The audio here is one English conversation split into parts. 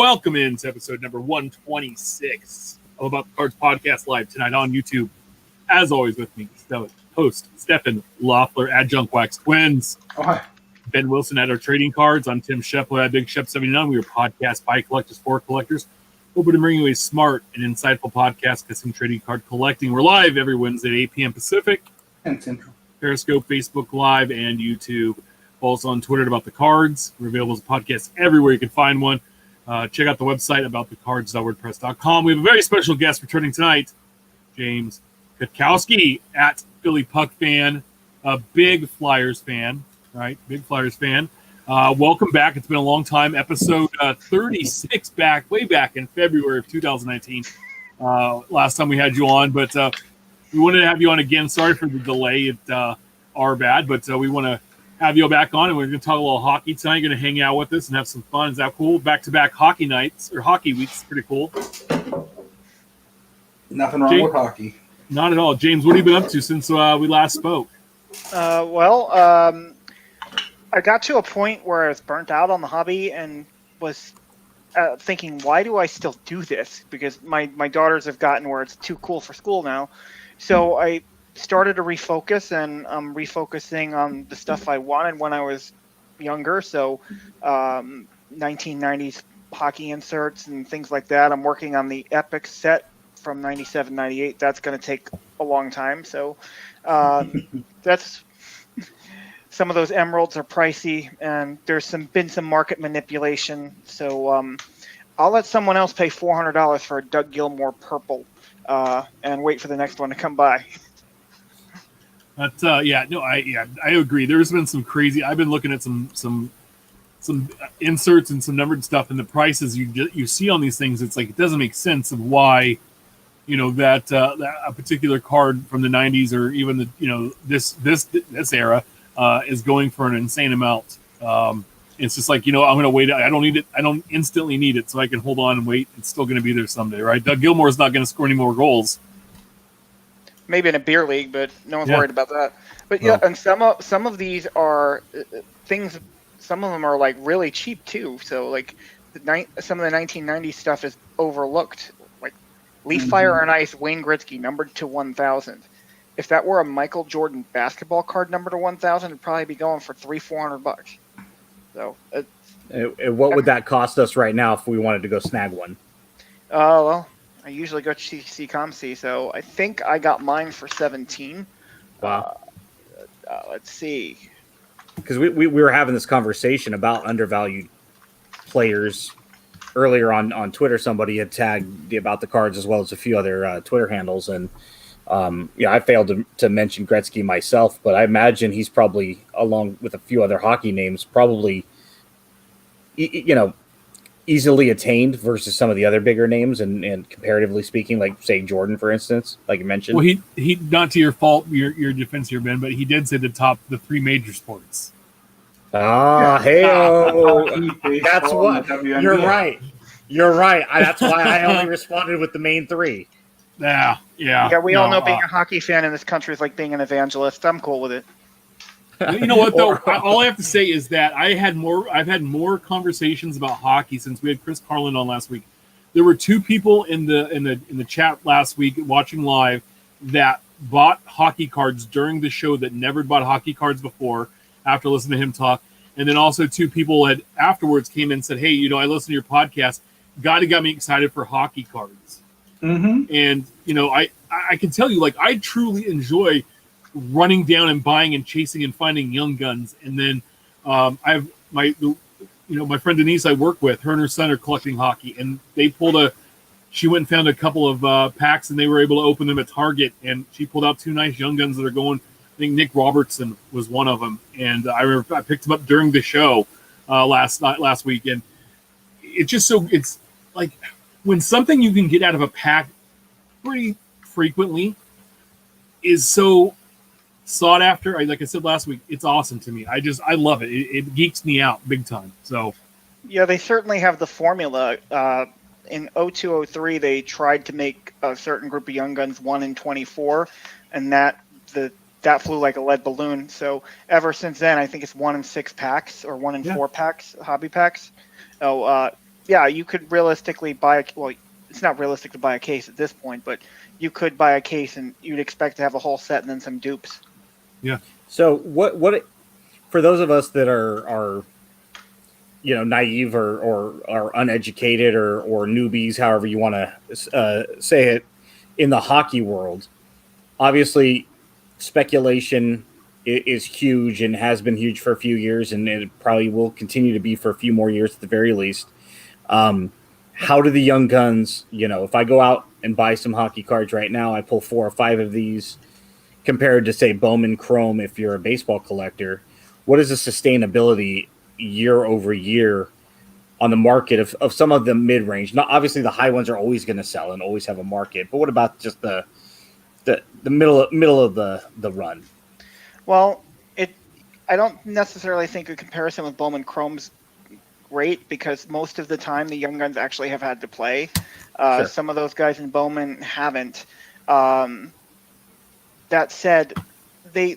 welcome into episode number 126 of About the Cards podcast live tonight on YouTube. As always with me, host Stefan Loeffler at Junk Wax Twins. Oh, hi. Ben Wilson at our trading cards. I'm Tim Shepler at Big Shep 79. We are podcast by collectors for collectors. Hoping to bring you a smart and insightful podcast discussing trading card collecting. We're live every Wednesday at 8 p.m. Pacific. And Central. Periscope, Facebook Live, and YouTube. Also on Twitter at About the Cards. We're available as a podcast everywhere you can find one. Check out the website aboutthecards.wordpress.com. We have a very special guest returning tonight, James Kutkowski at Philly Puck fan, a big Flyers fan, right? Big Flyers fan. Welcome back. It's been a long time. Episode 36 way back in February of 2019. Last time we had you on, but we wanted to have you on again. Sorry for the delay. It our bad, but we want to have you back on, and we're going to talk a little hockey tonight. You're going to hang out with us and have some fun. Is that cool? Back-to-back hockey nights or hockey weeks. Pretty cool. Nothing wrong with hockey. Not at all. James, what have you been up to since we last spoke? I got to a point where I was burnt out on the hobby and was thinking, why do I still do this? Because my daughters have gotten where it's too cool for school now. So I started to refocus, and I'm refocusing on the stuff I wanted when I was younger. So 1990s hockey inserts and things like that. I'm working on the Epic set from 97, 98. That's going to take a long time. So that's some of those emeralds are pricey, and there's been some market manipulation. So I'll let someone else pay $400 for a Doug Gilmour purple and wait for the next one to come by. But I agree. There's been some crazy. I've been looking at some inserts and some numbered stuff, and the prices you see on these things. It's like it doesn't make sense of why, that a particular card from the 90s or even this era is going for an insane amount. It's just like I'm going to wait. I don't need it. I don't instantly need it, so I can hold on and wait. It's still going to be there someday, right? Doug Gilmour is not going to score any more goals. Maybe in a beer league, but no one's worried about that. But yeah, and some of these are things. Some of them are like really cheap too. So like some of the 1990s stuff is overlooked. Like Leaf Fire and Ice, Wayne Gretzky numbered to 1,000. If that were a Michael Jordan basketball card numbered to 1,000, it'd probably be going for $300-$400. So what would that cost us right now if we wanted to go snag one? Well, I usually go CCOMC, so I think I got mine for 17. Wow. Let's see. Because we were having this conversation about undervalued players earlier on Twitter. Somebody had tagged About the Cards as well as a few other Twitter handles, and I failed to mention Gretzky myself, but I imagine he's probably, along with a few other hockey names, probably easily attained versus some of the other bigger names, and comparatively speaking, like say Jordan, for instance, like you mentioned. Well, he not to your fault, your defense here, Ben, but he did say the three major sports. Hey, that's what you're right. You're right. That's why I only responded with the main three. Yeah. We all know being a hockey fan in this country is like being an evangelist. I'm cool with it. You know what though? All I have to say is that I've had more conversations about hockey since we had Chris Carlin on last week. There were two people in the chat last week watching live that bought hockey cards during the show that never bought hockey cards before after listening to him talk. And then also two people had afterwards came in and said, "Hey, I listened to your podcast. Got me excited for hockey cards." Mm-hmm. And I can tell you, like, I truly enjoy running down and buying and chasing and finding young guns. And then I have my friend Denise I work with, her and her son are collecting hockey, and they she went and found a couple of packs, and they were able to open them at Target, and she pulled out two nice young guns that are going. I think Nick Robertson was one of them, and I remember I picked them up during the show last week, and it's like when something you can get out of a pack pretty frequently is so sought after. Like I said last week, it's awesome to me. I love it. It geeks me out big time. So yeah, they certainly have the formula. In 0203, they tried to make a certain group of young guns 1 in 24, and that flew like a lead balloon. So ever since then, I think it's 1 in 6 packs or 1 in 4 packs, hobby packs. So yeah, you could realistically buy well, it's not realistic to buy a case at this point, but you could buy a case and you'd expect to have a whole set and then some dupes. Yeah. So what for those of us that are naive or are uneducated or newbies, however you want to say it, in the hockey world, obviously speculation is huge and has been huge for a few years, and it probably will continue to be for a few more years at the very least. How do the young guns, if I go out and buy some hockey cards right now, I pull 4 or 5 of these compared to, say, Bowman Chrome if you're a baseball collector, what is the sustainability year over year on the market of some of the mid-range? Not obviously the high ones are always going to sell and always have a market, but what about just the middle of the run? Well, I don't necessarily think a comparison with Bowman Chrome's great because most of the time the young guns actually have had to play. Sure. Some of those guys in Bowman haven't. That said, they're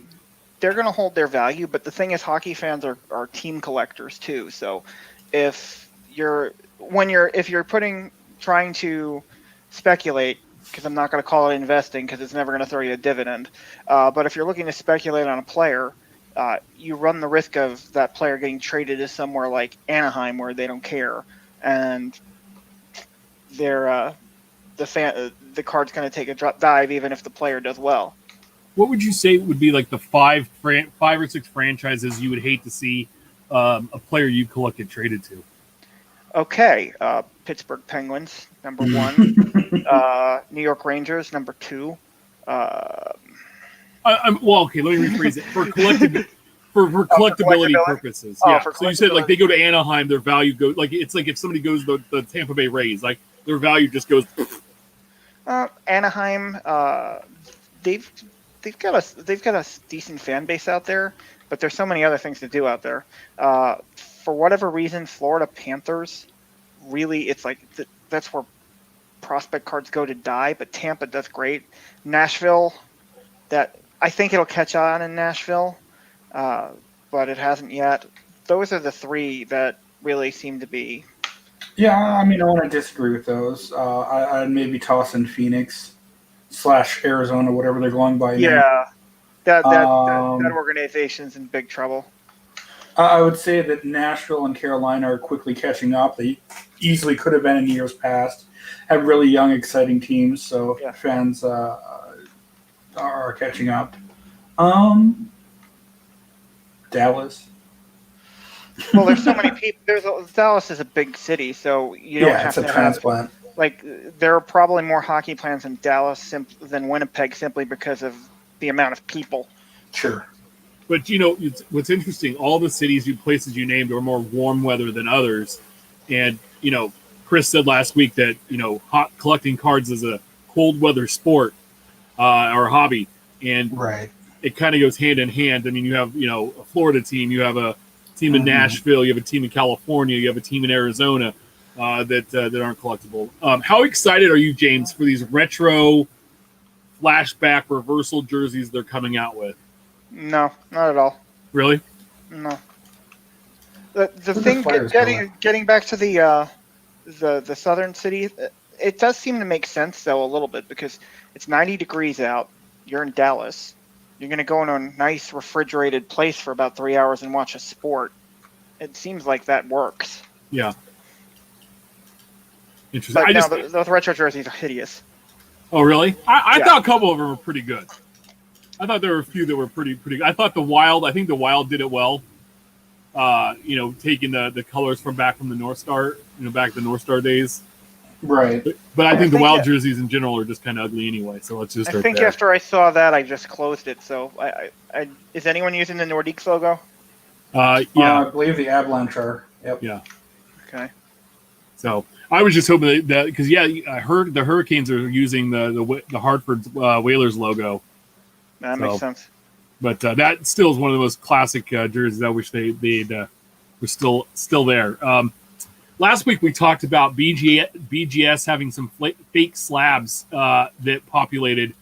going to hold their value, but the thing is, hockey fans are team collectors too. So if you're trying to speculate, because I'm not going to call it investing because it's never going to throw you a dividend, but if you're looking to speculate on a player, you run the risk of that player getting traded to somewhere like Anaheim where they don't care, and the card's going to take a dive even if the player does well. What would you say would be like the 5 or 6 franchises you would hate to see a player you collect get traded to? Okay, Pittsburgh Penguins, number 1. New York Rangers, number 2. Well, okay, let me rephrase it. For collectability purposes. Yeah. So you said like they go to Anaheim, their value goes like it's like if somebody goes to the Tampa Bay Rays, like their value just goes. Anaheim, they've got a decent fan base out there, but there's so many other things to do out there. For whatever reason, Florida Panthers, really, it's like that's where prospect cards go to die. But Tampa does great. Nashville, that I think it'll catch on in Nashville, but it hasn't yet. Those are the 3 that really seem to be. Yeah, I mean, I want to disagree with those. I'd maybe toss in Phoenix / Arizona, whatever they're going by now. Yeah, that organization's in big trouble. I would say that Nashville and Carolina are quickly catching up. They easily could have been in years past. Have really young, exciting teams, so fans are catching up. Dallas. Well, there's so many people. Dallas is a big city, so you don't have to transplant. There are probably more hockey plans in Dallas than Winnipeg simply because of the amount of people. Sure. But what's interesting, all the places you named are more warm weather than others. And, Chris said last week that, collecting cards is a cold weather sport or hobby. And right. It kind of goes hand in hand. I mean, you have, a Florida team, you have a team in Nashville, you have a team in California, you have a team in Arizona that aren't collectible. How excited are you, James, for these retro flashback reversal jerseys they're coming out with? No, not at all. Really? No. The thing getting back to the southern city, it does seem to make sense though a little bit because it's 90 degrees out. You're in Dallas. You're going to go in a nice refrigerated place for about 3 hours and watch a sport. It seems like that works. Yeah. Interesting. But those retro jerseys are hideous. Oh, really? I thought a couple of them were pretty good. I thought there were a few that were pretty good. I think the Wild did it well. Taking the colors from the North Star, back to the North Star days. Right. But I think the Wild jerseys in general are just kind of ugly anyway. So let's just. I think after I saw that, I just closed it. So is anyone using the Nordiques logo? Yeah. I believe the Avalanche are. Yep. Yeah. Okay. So I was just hoping that because I heard the Hurricanes are using the Hartford Whalers logo. That makes sense. But that still is one of the most classic jerseys. I wish they were still there. Last week we talked about BGS having some fake slabs that populated.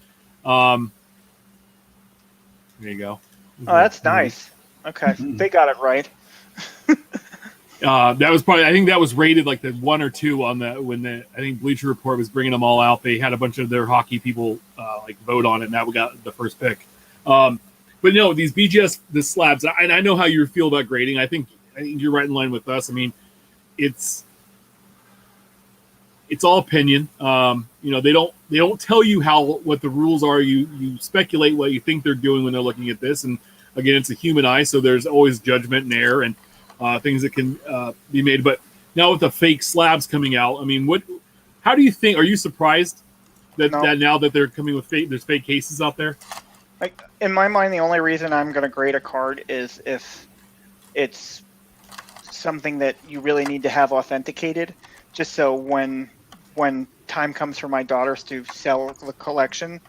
There you go. Oh, that's nice. Okay, they got it right. That was probably, I think that was rated like the 1 or 2 on I think Bleacher Report was bringing them all out. They had a bunch of their hockey people like vote on it, and that we got the first pick. But no, these BGS, the slabs, and I know how you feel about grading. I think you're right in line with us. I mean, it's all opinion. They don't tell you what the rules are. You speculate what you think they're doing when they're looking at this. And again, it's a human eye, so there's always judgment and error and things that can be made. But now with the fake slabs coming out, I mean, how do you think? Are you surprised that now that they're coming with there's fake cases out there? Like, in my mind, the only reason I'm going to grade a card is if it's something that you really need to have authenticated, just so when time comes for my daughters to sell the collection,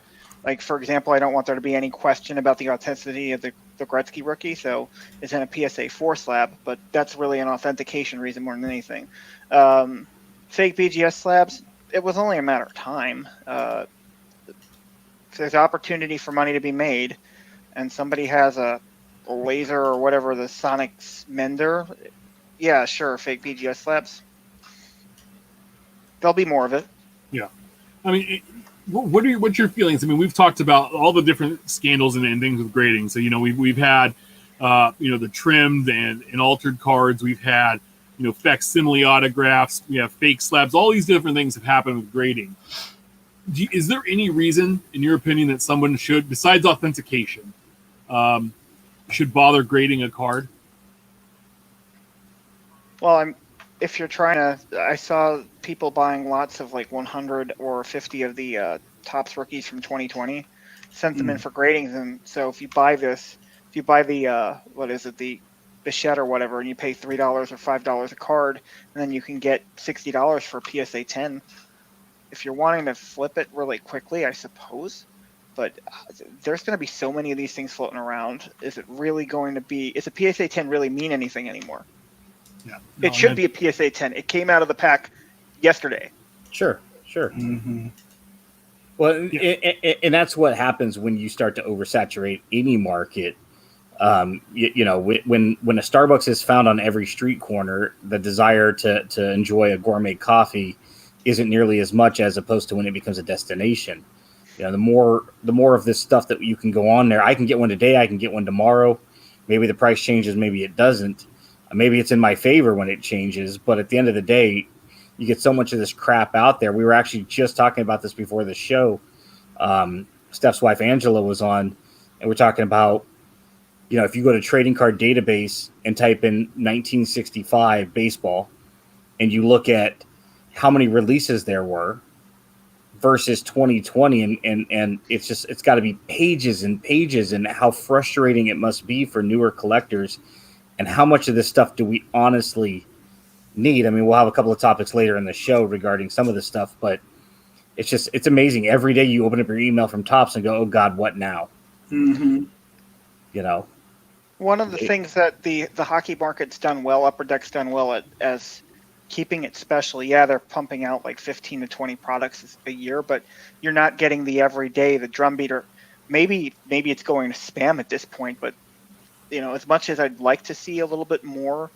like, for example, I don't want there to be any question about the authenticity of the Gretzky rookie, so it's in a PSA 4 slab, but that's really an authentication reason more than anything. Fake BGS slabs, it was only a matter of time. If there's opportunity for money to be made, and somebody has a laser or whatever, the Sonic's Mender, yeah, sure, fake BGS slabs. There'll be more of it. Yeah. I mean, what's your feelings? I mean, we've talked about all the different scandals and things with grading. So, we've had, the trimmed and altered cards. We've had, facsimile autographs. We have fake slabs. All these different things have happened with grading. Is there any reason, in your opinion, that someone should, besides authentication, should bother grading a card? Well, if you're trying to, I saw people buying lots of like 100 or 50 of the Topps rookies from 2020, sent them in for gradings. And so if you buy the Bichette or whatever, and you pay $3 or $5 a card, and then you can get $60 for PSA 10. If you're wanting to flip it really quickly, I suppose, but there's going to be so many of these things floating around. Is it really going to be? Is a PSA 10 really mean anything anymore? Yeah, it should be a PSA 10. It came out of the pack yesterday. Sure. Mm-hmm. Well, and that's what happens when you start to oversaturate any market. When a Starbucks is found on every street corner, the desire to enjoy a gourmet coffee isn't nearly as much as opposed to when it becomes a destination. The more of this stuff that you can go on there. I can get one today. I can get one tomorrow. Maybe the price changes. Maybe it doesn't. Maybe it's in my favor when it changes. But at the end of the day, you get so much of this crap out there. We were actually just talking about this before the show. Steph's wife, Angela, was on, and we're talking about, if you go to Trading Card Database and type in 1965 baseball, and you look at how many releases there were versus 2020, and it's got to be pages and pages, and how frustrating it must be for newer collectors, and how much of this stuff do we honestly need? I mean, we'll have a couple of topics later in the show regarding some of this stuff, but it's amazing. Every day you open up your email from Topps and go, oh God, what now? Mm-hmm. One of the things that the hockey market's done well, Upper Deck's done well as keeping it special. Yeah, they're pumping out like 15 to 20 products a year, but you're not getting the everyday, the drumbeat, or maybe it's going to spam at this point, but as much as I'd like to see a little bit more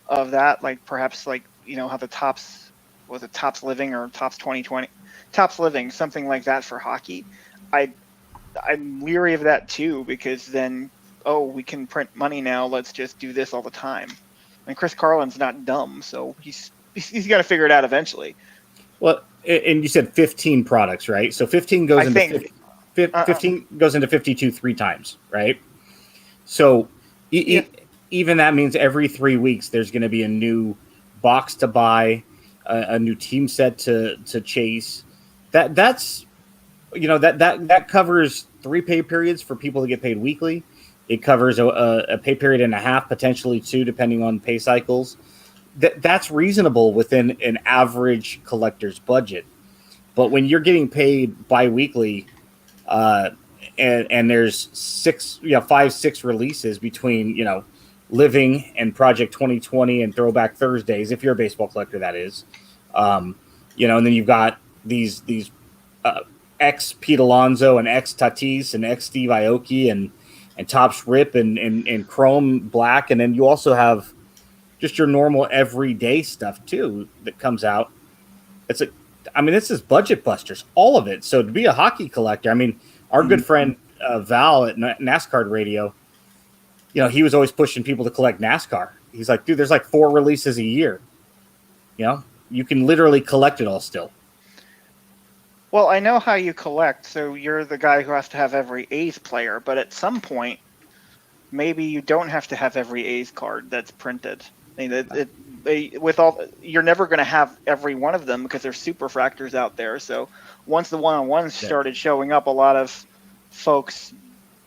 of that, like perhaps how the Topps Living or Topps 2020, Topps Living, something like that for hockey, I'm leery of that too, because then, we can print money now, let's just do this all the time. And Chris Carlin's not dumb, so he's got to figure it out eventually. Well, and you said 15 products, right? So 15 goes into 15 goes into 52 3 times, right? So even that means every 3 weeks there's going to be a new box to buy, a new team set to chase. That's that covers 3 pay periods for people to get paid weekly. It covers a pay period and a half, potentially 2, depending on pay cycles. That's reasonable within an average collector's budget. But when you're getting paid bi-weekly, and there's 5-6 releases between Living and Project 2020 and Throwback Thursdays, if you're a baseball collector, that is, and then you've got these ex Pete Alonso and ex Tatis and ex Steve Aoki and Topps Rip and Chrome Black, and then you also have just your normal everyday stuff too that comes out. This is budget busters, all of it. So to be a hockey collector, I mean, our good friend Val at NASCAR Radio, he was always pushing people to collect NASCAR. He's like, dude, there's like 4 releases a year. You can literally collect it all still. Well, I know how you collect, so you're the guy who has to have every A's player, but at some point, maybe you don't have to have every A's card that's printed. I mean, you're never going to have every one of them because there's superfractors out there. So once the one-on-ones started showing up, a lot of folks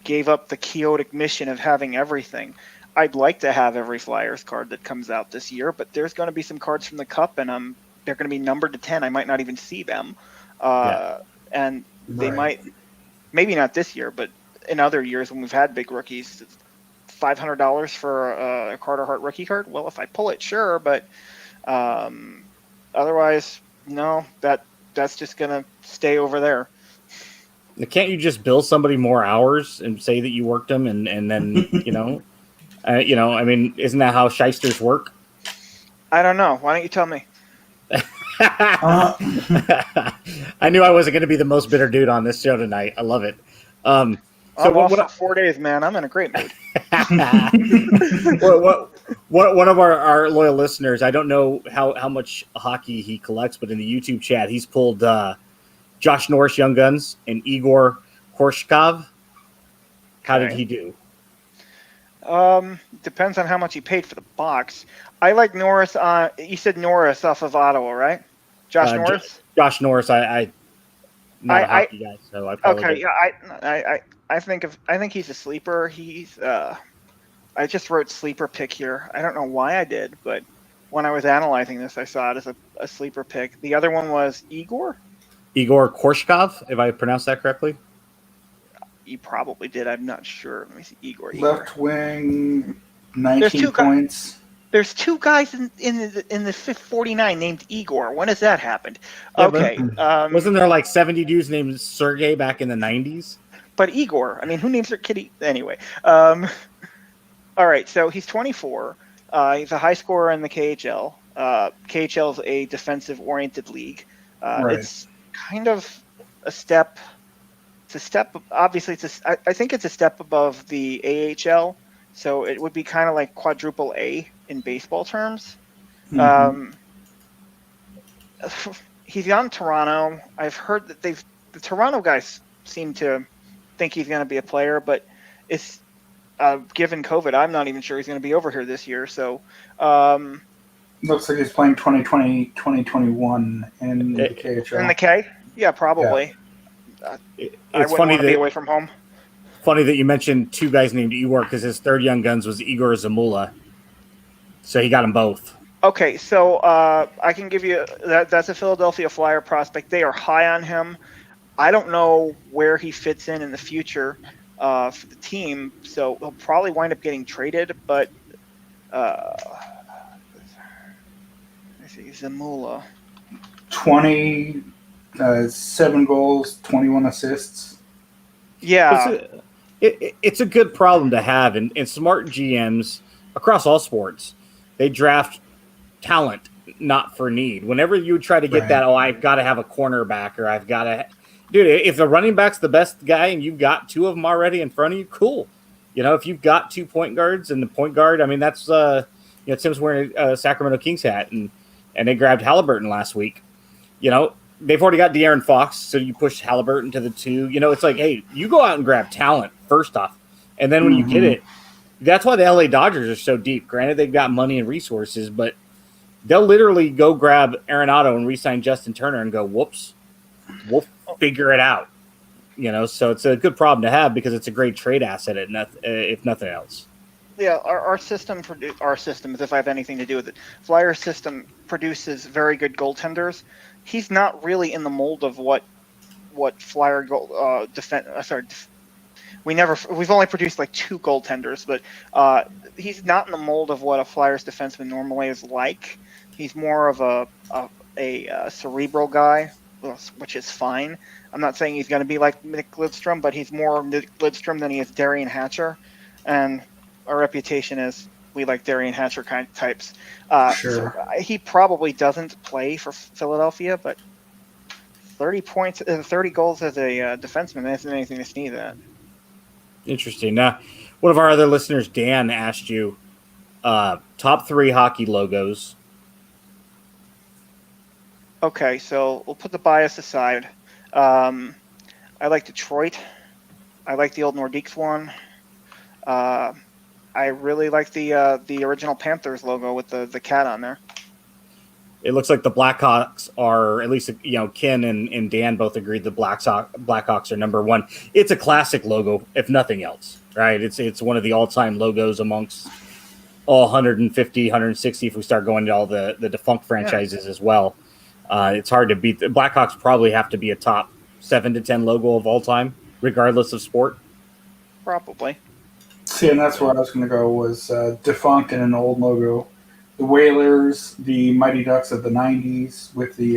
gave up the chaotic mission of having everything. I'd like to have every Flyers card that comes out this year, but there's going to be some cards from the Cup, and they're going to be numbered to 10. I might not even see them. And they might, maybe not this year, but in other years when we've had big rookies, $500 for a Carter Hart rookie card. Well, if I pull it, sure, but otherwise, no. That's just gonna stay over there. Can't you just bill somebody more hours and say that you worked them, and then I mean, isn't that how shysters work? I don't know. Why don't you tell me? I knew I wasn't going to be the most bitter dude on this show tonight. I love it. So what 4 days, man. I'm in a great mood. One of our loyal listeners, I don't know how much hockey he collects, but in the YouTube chat, he's pulled Josh Norris Young Guns and Igor Korshkov. How did he do? Depends on how much he paid for the box. I like Norris. You said Norris off of Ottawa, right? Josh Norris. Josh Norris. I'm not a hockey guy, so I probably. Okay, yeah. I think he's a sleeper. I just wrote sleeper pick here. I don't know why I did, but when I was analyzing this, I saw it as a sleeper pick. The other one was Igor Korshkov, if I pronounced that correctly. You probably did. I'm not sure. Let me see. Igor. Left wing, 19 points. There's 2 guys in the 49 named Igor. When has that happened? Okay. Wasn't there like 70 dudes named Sergey back in the 90s? But Igor, I mean, who names their kitty? Anyway. All right, so he's 24. He's a high scorer in the KHL. KHL is a defensive-oriented league. Right. It's kind of a step. It's a step. Obviously, I think it's a step above the AHL. So it would be kind of like quadruple A in baseball terms. Mm-hmm. He's on Toronto. I've heard that the Toronto guys seem to think he's going to be a player, but it's given COVID, I'm not even sure he's going to be over here this year. So looks like he's playing 2020, 2021 in the KHL. In the K? Yeah, probably. Yeah. I wouldn't want to be away from home. Funny that you mentioned 2 guys named Igor because his third Young Guns was Igor Zamula. So he got them both. Okay, so I can give you that's a Philadelphia Flyer prospect. They are high on him. I don't know where he fits in the future for the team, so he'll probably wind up getting traded. But let's see, Zamula. 27 goals, 21 assists. Yeah. It's a good problem to have, and smart GMs across all sports, they draft talent, not for need. Whenever you try to get that, I've got to have a cornerback, or I've got to – dude, if the running back's the best guy and you've got 2 of them already in front of you, cool. If you've got 2 point guards and the point guard, I mean, that's Tim's wearing a Sacramento Kings hat, and they grabbed Halliburton last week. They've already got De'Aaron Fox, so you push Halliburton to the 2. It's like, hey, you go out and grab talent first off, and then when you get it, that's why the LA Dodgers are so deep. Granted, they've got money and resources, but they'll literally go grab Arenado and re-sign Justin Turner and go, whoops, we'll figure it out. So it's a good problem to have because it's a great trade asset if nothing else. Yeah, our system, as if I have anything to do with it, Flyer system produces very good goaltenders. He's not really in the mold of what Flyer we've only produced like 2 goaltenders, but he's not in the mold of what a Flyers defenseman normally is like. He's more of a cerebral guy, which is fine. I'm not saying he's going to be like Nick Lidstrom, but he's more Nick Lidstrom than he is Darian Hatcher, and our reputation is we like Darian Hatcher kind of types. Sure. So he probably doesn't play for Philadelphia, but 30 goals as a defenseman isn't anything to sneeze at. Interesting. Now, one of our other listeners, Dan, asked you top 3 hockey logos. Okay, so we'll put the bias aside. I like Detroit. I like the old Nordiques one. I really like the original Panthers logo with the cat on there. It looks like the Blackhawks are, at least, Ken and Dan both agreed the Blackhawks are number 1. It's a classic logo, if nothing else, right? It's one of the all-time logos amongst all 150, 160 if we start going to all the defunct franchises as well. It's hard to beat. The Blackhawks probably have to be a top 7 to 10 logo of all time, regardless of sport. Probably. See, and that's where I was going to go, was defunct and an old logo. The Whalers, the Mighty Ducks of the 90s with the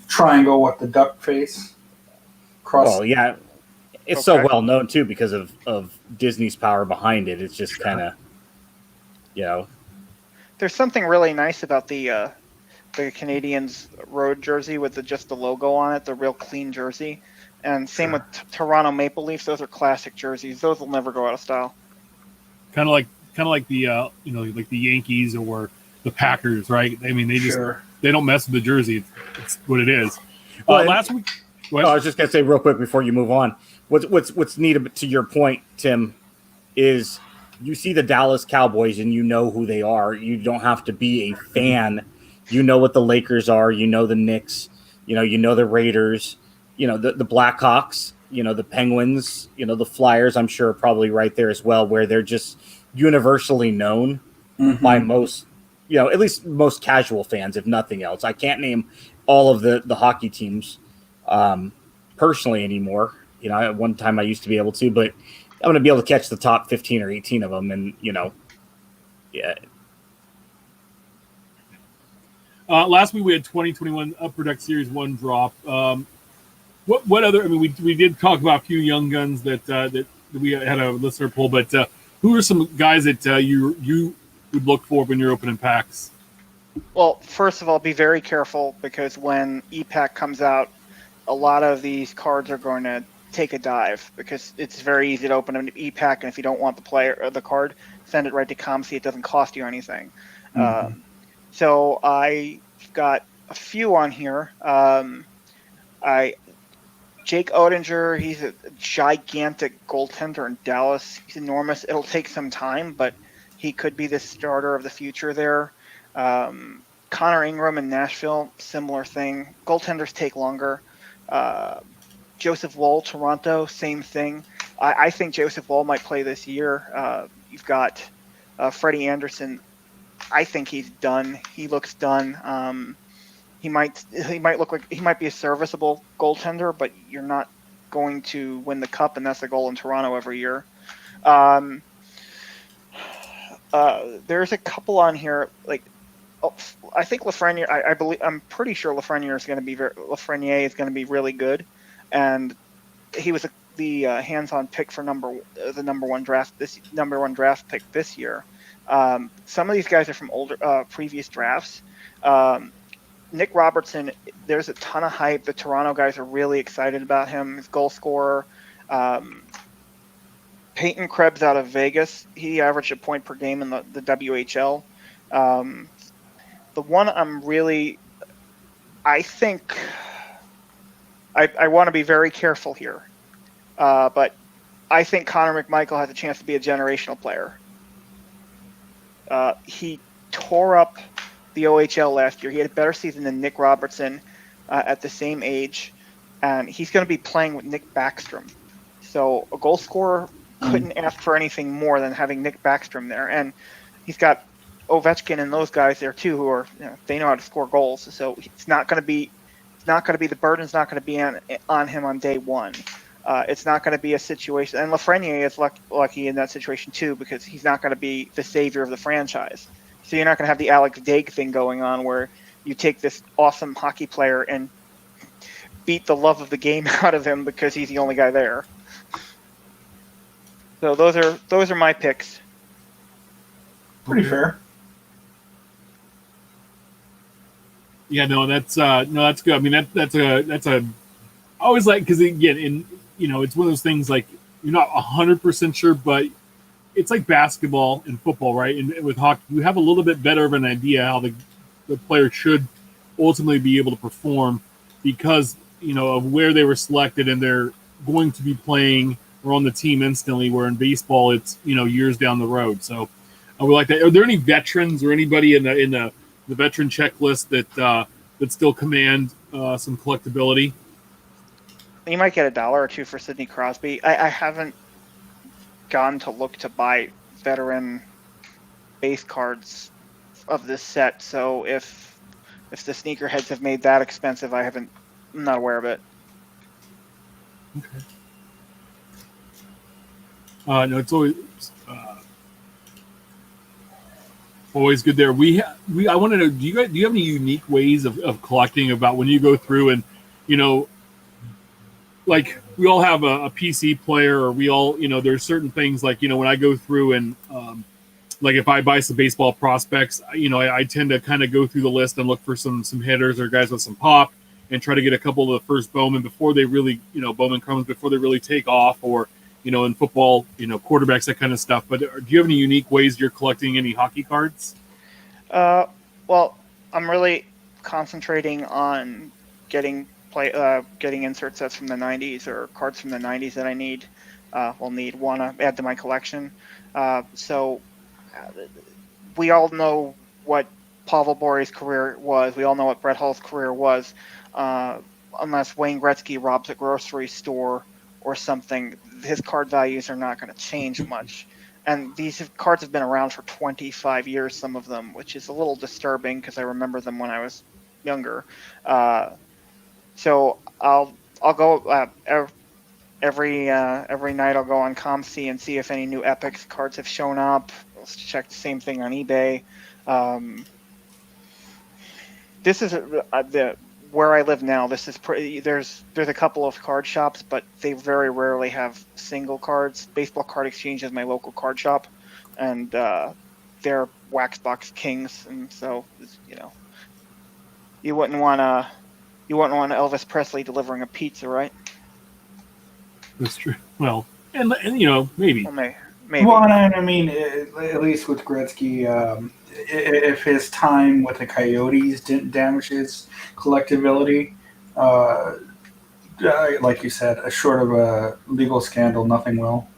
triangle with the duck face. Well, yeah. It's so well known, too, because of Disney's power behind it. It's just kind of, There's something really nice about the Canadians road jersey with just the logo on it, the real clean jersey. And same with Toronto Maple Leafs. Those are classic jerseys. Those will never go out of style. Kind of like the like the Yankees or the Packers, right? I mean, they don't mess with the jersey. It's what it is. Last week, I was just gonna say real quick before you move on. What's neat, to your point, Tim, is you see the Dallas Cowboys and you know who they are. You don't have to be a fan. You know what the Lakers are. You know the Knicks. You know the Raiders. The Blackhawks. The Penguins. The Flyers. I'm sure are probably right there as well, where they're just universally known by most, at least most casual fans, if nothing else. I can't name all of the hockey teams personally anymore. At one time I used to be able to, but I'm going to be able to catch the top 15 or 18 of them. And, yeah. Last week we had 2021 Upper Deck Series 1 drop. What other? I mean, we did talk about a few young guns that we had a listener poll, but who are some guys that you would look for when you're opening packs? Well, first of all, be very careful, because when e-pack comes out, a lot of these cards are going to take a dive, because it's very easy to open an e-pack, and if you don't want the player or the card, send it right to ComC. It doesn't cost you anything. So I've got a few on here. Jake Oettinger, he's a gigantic goaltender in Dallas. He's enormous. It'll take some time, but he could be the starter of the future there. Connor Ingram in Nashville, similar thing. Goaltenders take longer. Joseph Woll, Toronto, same thing. I think Joseph Woll might play this year. You've got Freddie Anderson. I think he's done. He looks done. He might look like he might be a serviceable goaltender, but you're not going to win the cup, and that's the goal in Toronto every year. There's a couple on here, like I think Lafreniere. I'm pretty sure Lafreniere is going to be really good, and he was the hands-on pick for the number one draft pick this year. Some of these guys are from older previous drafts. Nick Robertson, there's a ton of hype. The Toronto guys are really excited about him. His goal scorer. Peyton Krebs out of Vegas, he averaged a point per game in the WHL. The one I think I want to be very careful here, but I think Connor McMichael has a chance to be a generational player. He tore up the OHL last year. He had a better season than Nick Robertson at the same age, and he's going to be playing with Nick Backstrom. So a goal scorer couldn't ask for anything more than having Nick Backstrom there, and he's got Ovechkin and those guys there too, who are they know how to score goals. So it's not going to be the burden's not going to be on him on day one. It's not going to be a situation, and Lafreniere is lucky in that situation too, because he's not going to be the savior of the franchise. So you're not going to have the Alex Daig thing going on where you take this awesome hockey player and beat the love of the game out of him because he's the only guy there. So those are my picks. Pretty fair. Yeah, no, that's good. I mean, that's a I always like, because again, it's one of those things like you're not 100% sure, but it's like basketball and football, right? And with hockey, you have a little bit better of an idea how the player should ultimately be able to perform because of where they were selected, and they're going to be playing or on the team instantly. Where in baseball, it's years down the road. So I would like that. Are there any veterans or anybody in the veteran checklist that still command some collectability? You might get $1 or $2 for Sidney Crosby. I haven't gone to look to buy veteran base cards of this set, so if the sneakerheads have made that expensive, I'm not aware of it. Okay. No, it's always good there. I want to know, do you have any unique ways of collecting, about when you go through and like we all have a PC player, or we all there's certain things like when I go through and like if I buy some baseball prospects, I tend to kind of go through the list and look for some hitters or guys with some pop, and try to get a couple of the first Bowman before they really Bowman comes before they really take off, or in football quarterbacks, that kind of stuff. But do you have any unique ways you're collecting any hockey cards? Well, I'm really concentrating on getting insert sets from the 90s or cards from the 90s that I need. Want to add to my collection. So we all know what Pavel Bore's career was. We all know what Brett Hull's career was. Unless Wayne Gretzky robs a grocery store or something, his card values are not going to change much. And these cards have been around for 25 years, some of them, which is a little disturbing because I remember them when I was younger. So I'll go every night. I'll go on ComC and see if any new Epics cards have shown up. I'll check the same thing on eBay. This is where I live now. This is there's a couple of card shops, but they very rarely have single cards. Baseball Card Exchange is my local card shop, and they're Waxbox kings, and so you wouldn't want Elvis Presley delivering a pizza, right? That's true. Well, and maybe. Well, maybe. Well, and I mean, at least with Gretzky, if his time with the Coyotes didn't damage his collectability, like you said, short of a legal scandal, nothing will.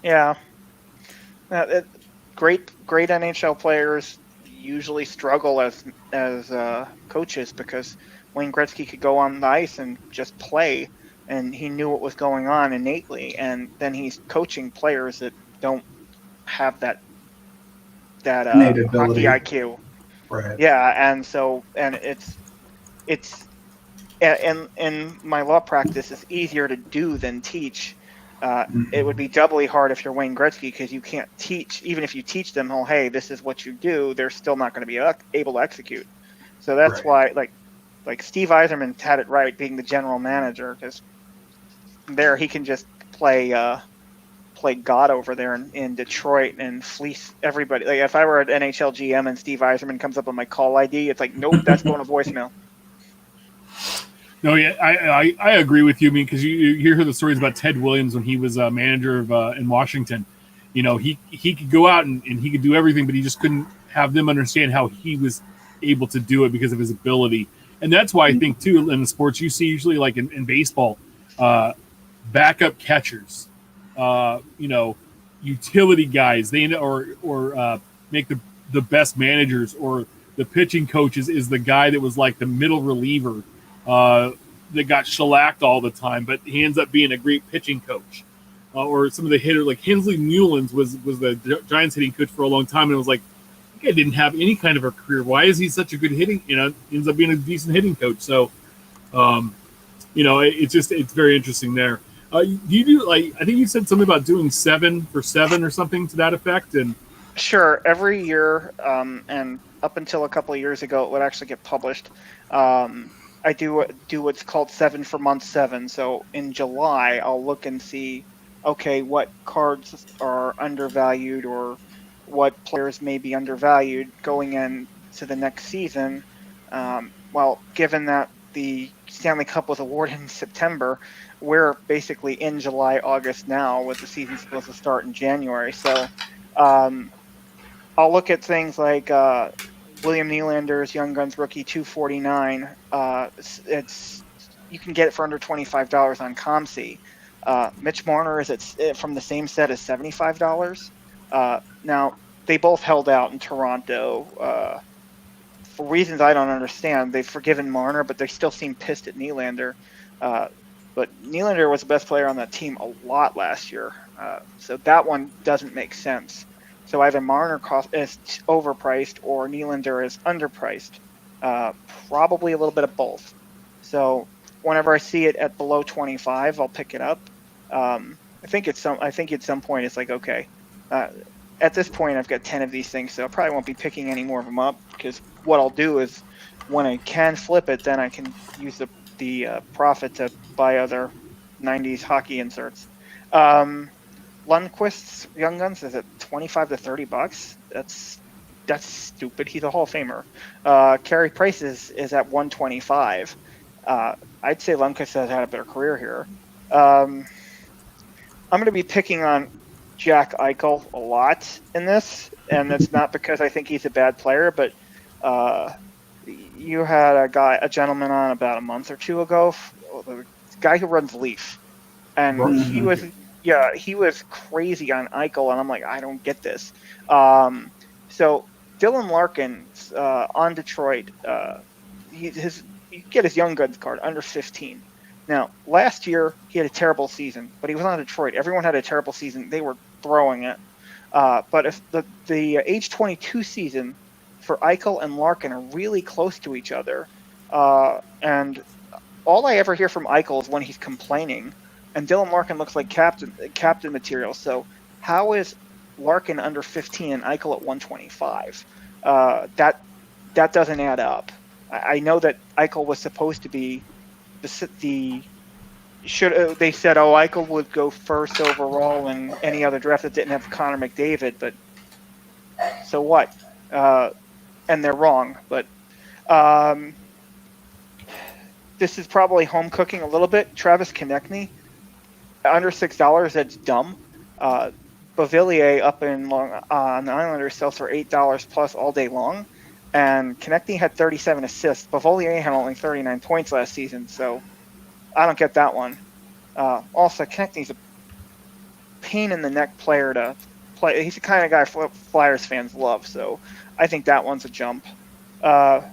Yeah. Great NHL players usually struggle as coaches, because Wayne Gretzky could go on the ice and just play, and he knew what was going on innately, and then he's coaching players that don't have that hockey IQ. Right. Yeah, and it's in my law practice, it's easier to do than teach. It would be doubly hard if you're Wayne Gretzky, because you can't teach. Even if you teach them, oh, hey, this is what you do, they're still not going to be able to execute. So that's why, like Steve Yzerman had it right, being the general manager, because there he can just play God over there in Detroit and fleece everybody. Like if I were an NHL GM and Steve Yzerman comes up on my call ID, it's like, nope, that's going to voicemail. No, yeah, I agree with you. I mean, because you hear the stories about Ted Williams when he was a manager in Washington. He could go out and he could do everything, but he just couldn't have them understand how he was able to do it because of his ability. And that's why I think too, in the sports you see usually, like in baseball, backup catchers, utility guys, they make the best managers, or the pitching coaches is the guy that was like the middle reliever that got shellacked all the time, but he ends up being a great pitching coach. Or some of the hitters, like Hensley Mullins was the Giants hitting coach for a long time, and it was like, that guy didn't have any kind of a career. Why is he such a good hitting? Ends up being a decent hitting coach. So, it's very interesting there. Do you do, like, I think you said something about doing 7 for 7 or something to that effect? And sure, every year, and up until a couple of years ago, it would actually get published. I do what's called 7 for month 7. So in July, I'll look and see, okay, what cards are undervalued, or what players may be undervalued going into the next season. Well, given that the Stanley Cup was awarded in September, we're basically in July, August now, with the season supposed to start in January. So I'll look at things like William Nylander's Young Guns rookie 249. It's you can get it for under $25 on ComC. Mitch Marner is from the same set as $75. Now they both held out in Toronto for reasons I don't understand. They've forgiven Marner, but they still seem pissed at Nylander. But Nylander was the best player on that team a lot last year, so that one doesn't make sense. So either Marner is overpriced or Nylander is underpriced. Probably a little bit of both. So whenever I see it at below 25, I'll pick it up. I think at some point it's like, okay, at this point I've got 10 of these things, so I probably won't be picking any more of them up, because what I'll do is when I can flip it, then I can use the profit to buy other 90s hockey inserts. Lundqvist's Young Guns is at $25 to $30. That's stupid. He's a Hall of Famer. Carey Price is at $125. I'd say Lundqvist has had a better career here. I'm going to be picking on Jack Eichel a lot in this, and it's not because I think he's a bad player, but you had a gentleman on about a month or two ago, the guy who runs Leaf, and he was crazy on Eichel, and I'm like, I don't get this. So Dylan Larkin on Detroit, you get his Young Guns card under 15. Now, last year he had a terrible season, but he was on Detroit. Everyone had a terrible season. They were throwing it. But if the age 22 season for Eichel and Larkin are really close to each other, and all I ever hear from Eichel is when he's complaining, and Dylan Larkin looks like captain material. So how is Larkin under 15 and Eichel at 125? That doesn't add up. I know that Eichel was supposed to be they said, Eichel would go first overall in any other draft that didn't have Connor McDavid, but so what? And they're wrong, but this is probably home cooking a little bit. Travis Konechny, under $6, that's dumb. Beauvillier up in on the Islanders sells for $8 plus all day long, and Konechny had 37 assists. Beauvillier had only 39 points last season, so I don't get that one. Also, Konechny's a pain in the neck player to play. He's the kind of guy Flyers fans love, so I think that one's a jump. Marian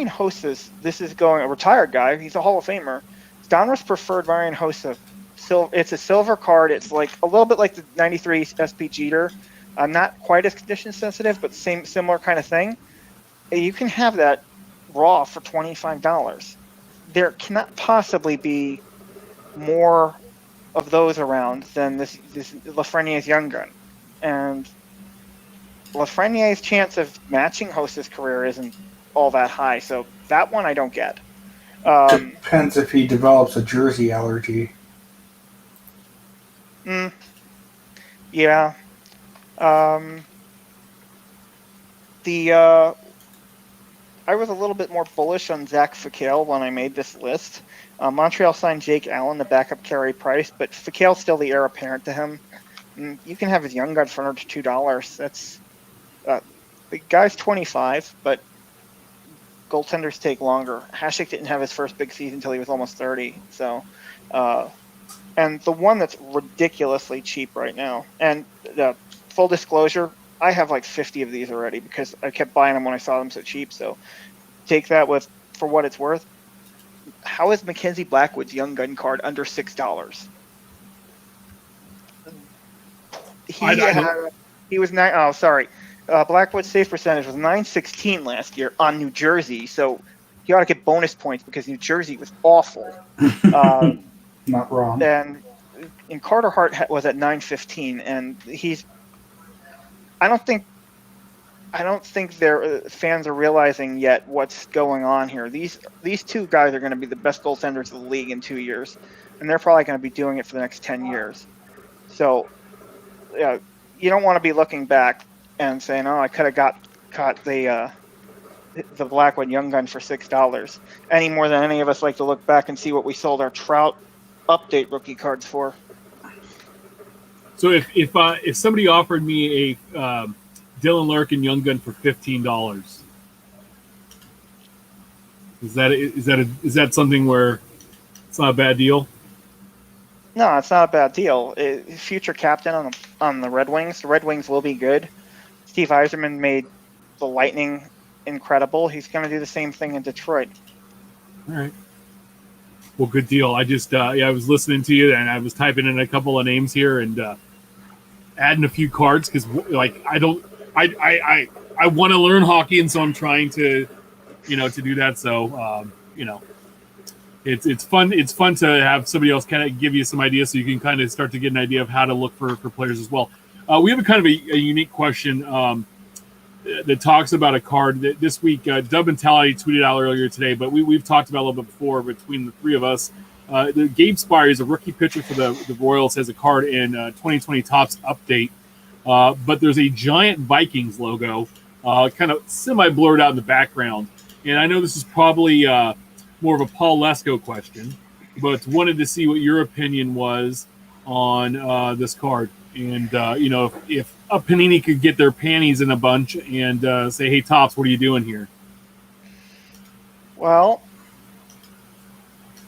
Hossa, this is going a retired guy. He's a Hall of Famer. Donruss preferred Marian Hossa. It's a silver card. It's like a little bit like the 93 SP Jeter. Not quite as condition sensitive, but similar kind of thing. You can have that raw for $25. There cannot possibly be more of those around than this Lafreniere's Young Gun. And Lafreniere's chance of matching Hossa's career isn't all that high, so that one I don't get. Depends if he develops a jersey allergy. Yeah. I was a little bit more bullish on Zach Fakale when I made this list. Montreal signed Jake Allen to back up Carey Price, but Fakale's still the heir apparent to him. You can have his Young Gun for under $2. That's the guy's 25, but goaltenders take longer. Hasek didn't have his first big season until he was almost 30. So, and the one that's ridiculously cheap right now, and full disclosure, I have like 50 of these already because I kept buying them when I saw them so cheap. So take that for what it's worth. How is Mackenzie Blackwood's Young Gun card under $6? He was nine. Oh, sorry. Blackwood's save percentage was .916 last year on New Jersey, so he ought to get bonus points because New Jersey was awful. Not wrong. And Carter Hart was at .915, and I don't think their fans are realizing yet what's going on here. These two guys are going to be the best goaltenders of the league in 2 years, and they're probably going to be doing it for the next 10 years. So, yeah, you don't want to be looking back and saying, "Oh, I could have caught the black one Young Gun for $6," any more than any of us like to look back and see what we sold our Trout update rookie cards for. So if somebody offered me a Dylan Larkin Young Gun for $15, is that something where it's not a bad deal? No, it's not a bad deal. Future captain on the Red Wings. The Red Wings will be good. Steve Yzerman made the Lightning incredible. He's going to do the same thing in Detroit. All right. Well, good deal. I just I was listening to you and I was typing in a couple of names here and adding a few cards because I want to learn hockey and so I'm trying to to do that. So it's fun. It's fun to have somebody else kind of give you some ideas so you can kind of start to get an idea of how to look for players as well. We have a kind of a unique question that talks about a card that this week Dub and Tally tweeted out earlier today, but we've talked about a little bit before between the three of us. The Gabe Spire is a rookie pitcher for the Royals, has a card in 2020 Topps update, but there's a giant Vikings logo kind of semi-blurred out in the background. And I know this is probably more of a Paul Lesko question, but wanted to see what your opinion was on this card. And, if a Panini could get their panties in a bunch and say, hey, Topps, what are you doing here? Well,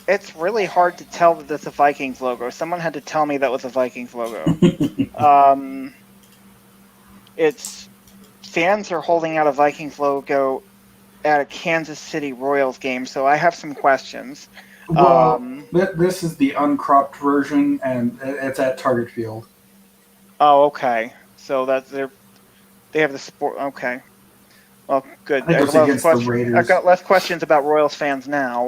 it's really hard to tell that that's a Vikings logo. Someone had to tell me that was a Vikings logo. It's fans are holding out a Vikings logo at a Kansas City Royals game, so I have some questions. Well, this is the uncropped version, and it's at Target Field. Oh, okay. So they have the sport. Okay. Well, good. I think it's against the Raiders. I've got less questions about Royals fans now.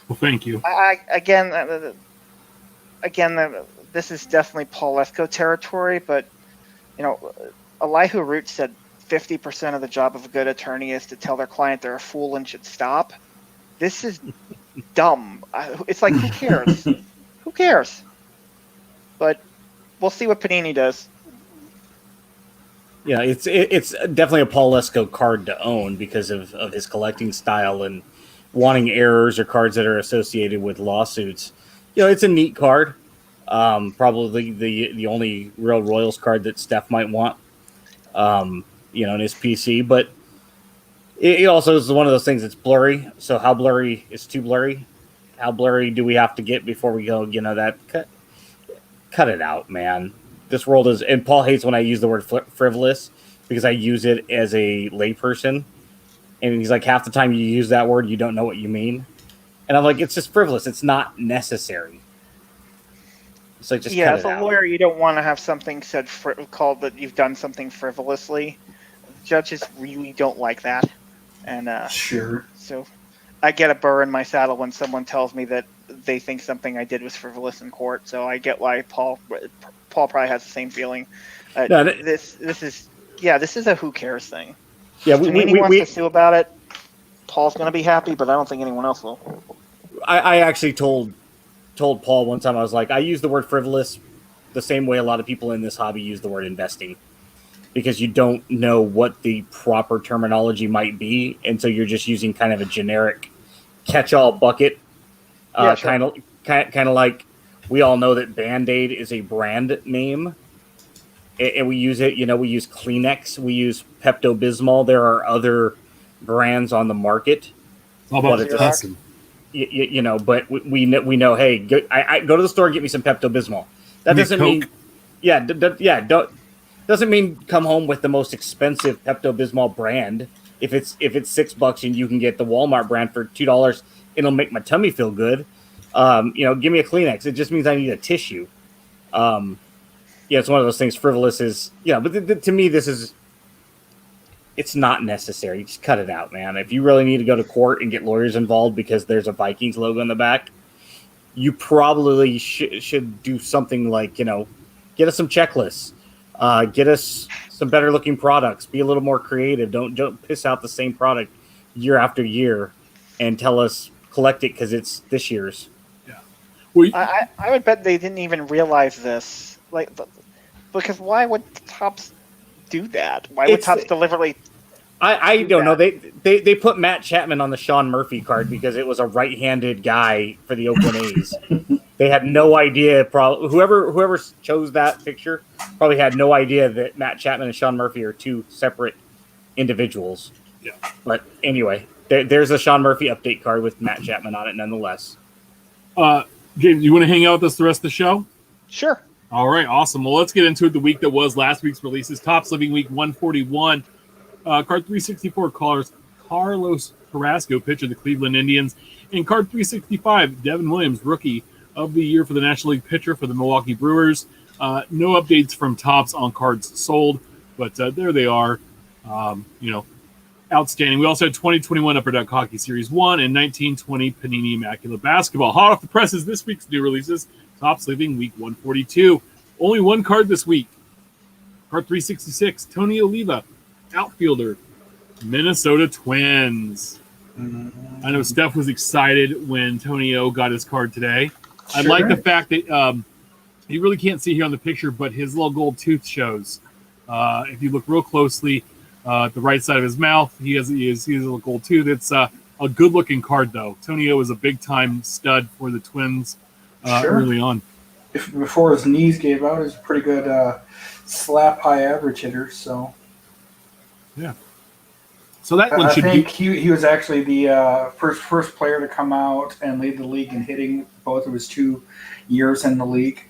Well, thank you. Again, this is definitely Paul Lesko territory, but Elihu Root said 50% of the job of a good attorney is to tell their client they're a fool and should stop. This is dumb. It's like, who cares? Who cares? But we'll see what Panini does. Yeah, it's definitely a Paul Lesko card to own because of his collecting style and wanting errors or cards that are associated with lawsuits. It's a neat card. Probably the only real Royals card that Steph might want. In his PC, but it also is one of those things that's blurry. So how blurry is too blurry? How blurry do we have to get before we go, that cut it out, man. This world is, and Paul hates when I use the word frivolous because I use it as a layperson. And he's like, half the time you use that word, you don't know what you mean. And I'm like, it's just frivolous. It's not necessary. It's like, just cut it out. As a lawyer, you don't want to have something said called that you've done something frivolously. Judges really don't like that. And sure. So I get a burr in my saddle when someone tells me that they think something I did was frivolous in court. So I get why Paul probably has the same feeling. This is a who cares thing. Yeah, if Panini wants to sue about it, Paul's going to be happy, but I don't think anyone else will. I actually told Paul one time, I was like, I use the word frivolous the same way a lot of people in this hobby use the word investing, because you don't know what the proper terminology might be, and so you're just using kind of a generic catch-all bucket. Yeah, sure. Kind of like we all know that Band-Aid is a brand name, and we use it. We use Kleenex, we use Pepto-Bismol. There are other brands on the market. How about Xerox? But we know. Hey, I go to the store, get me some Pepto-Bismol. That doesn't mean, doesn't mean come home with the most expensive Pepto-Bismol brand. If it's $6 and you can get the Walmart brand for $2, it'll make my tummy feel good. Give me a Kleenex. It just means I need a tissue. It's one of those things. Frivolous is, but to me, it's not necessary. Just cut it out, man. If you really need to go to court and get lawyers involved because there's a Vikings logo in the back, you probably should do something like, get us some checklists, get us some better looking products, be a little more creative. Don't piss out the same product year after year and tell us collect it because it's this year's. Yeah. Well, I would bet they didn't even realize this. Because why would Topps do that? Why would Topps deliberately? I don't know. They put Matt Chapman on the Sean Murphy card because it was a right-handed guy for the Oakland A's. They had no idea. Probably whoever chose that picture probably had no idea that Matt Chapman and Sean Murphy are two separate individuals. Yeah. But anyway, there's a Sean Murphy update card with Matt Chapman on it, nonetheless. James, you want to hang out with us the rest of the show? Sure. All right, awesome. Well, let's get into it. The week that was last week's releases. Topps Living Week 141. Card 364, Carlos Carrasco, pitcher of the Cleveland Indians. And card 365, Devin Williams, Rookie of the Year for the National League pitcher for the Milwaukee Brewers. No updates from Topps on cards sold, but there they are. Outstanding. We also had 2021 Upper Deck Hockey Series 1 and 1920 Panini Immaculate Basketball. Hot off the presses, this week's new releases. Topps Living Week 142. Only one card this week. Card 366, Tony Oliva, outfielder, Minnesota Twins. I know Steph was excited when Tony O got his card today. Sure. I like the fact that you really can't see here on the picture, but his little gold tooth shows. If you look real closely at the right side of his mouth, he has a little gold tooth. It's a good-looking card, though. Tony O is a big-time stud for the Twins early on. Before his knees gave out, he was a pretty good slap-high average hitter, so... Yeah. So that one should be. He was actually the first player to come out and lead the league in hitting both of his 2 years in the league.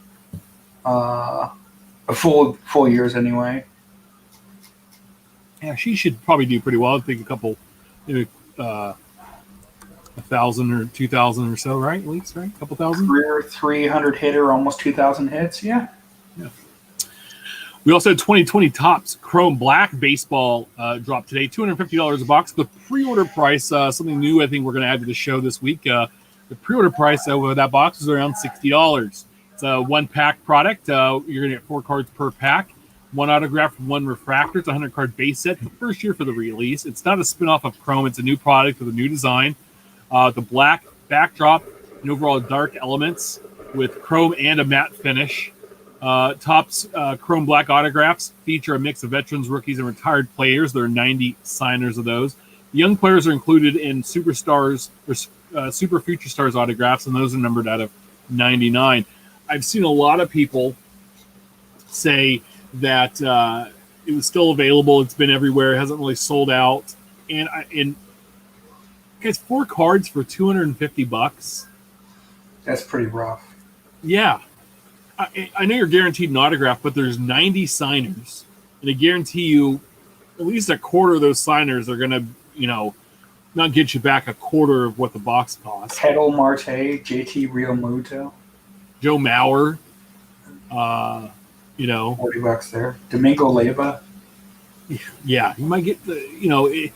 Full years anyway. Yeah, she should probably do pretty well. I think a couple, maybe 1,000 or 2,000 or so, right? At least, right? A couple thousand. Career 300 hitter, almost 2,000 hits. Yeah. We also had 2020 Topps Chrome Black Baseball drop today, $250 a box. The pre-order price, something new I think we're going to add to the show this week. The pre-order price of that box is around $60. It's a one-pack product. You're going to get 4 cards per pack, 1 autograph, 1 refractor. It's a 100-card base set. The first year for the release. It's not a spin-off of Chrome. It's a new product with a new design. The black backdrop and overall dark elements with chrome and a matte finish. Topps Chrome Black autographs feature a mix of veterans, rookies, and retired players. There are 90 signers of those. The young players are included in Superstars or Super Future Stars autographs, and those are numbered out of 99. I've seen a lot of people say that it was still available. It's been everywhere. It hasn't really sold out. And guys, 4 cards for $250. That's pretty rough. Yeah. I know you're guaranteed an autograph, but there's 90 signers, and I guarantee you at least a quarter of those signers are going to, not get you back a quarter of what the box costs. Ketel Marte, JT Realmuto, Joe Mauer, $40 there. Domingo Leyva. Yeah, you might get Brian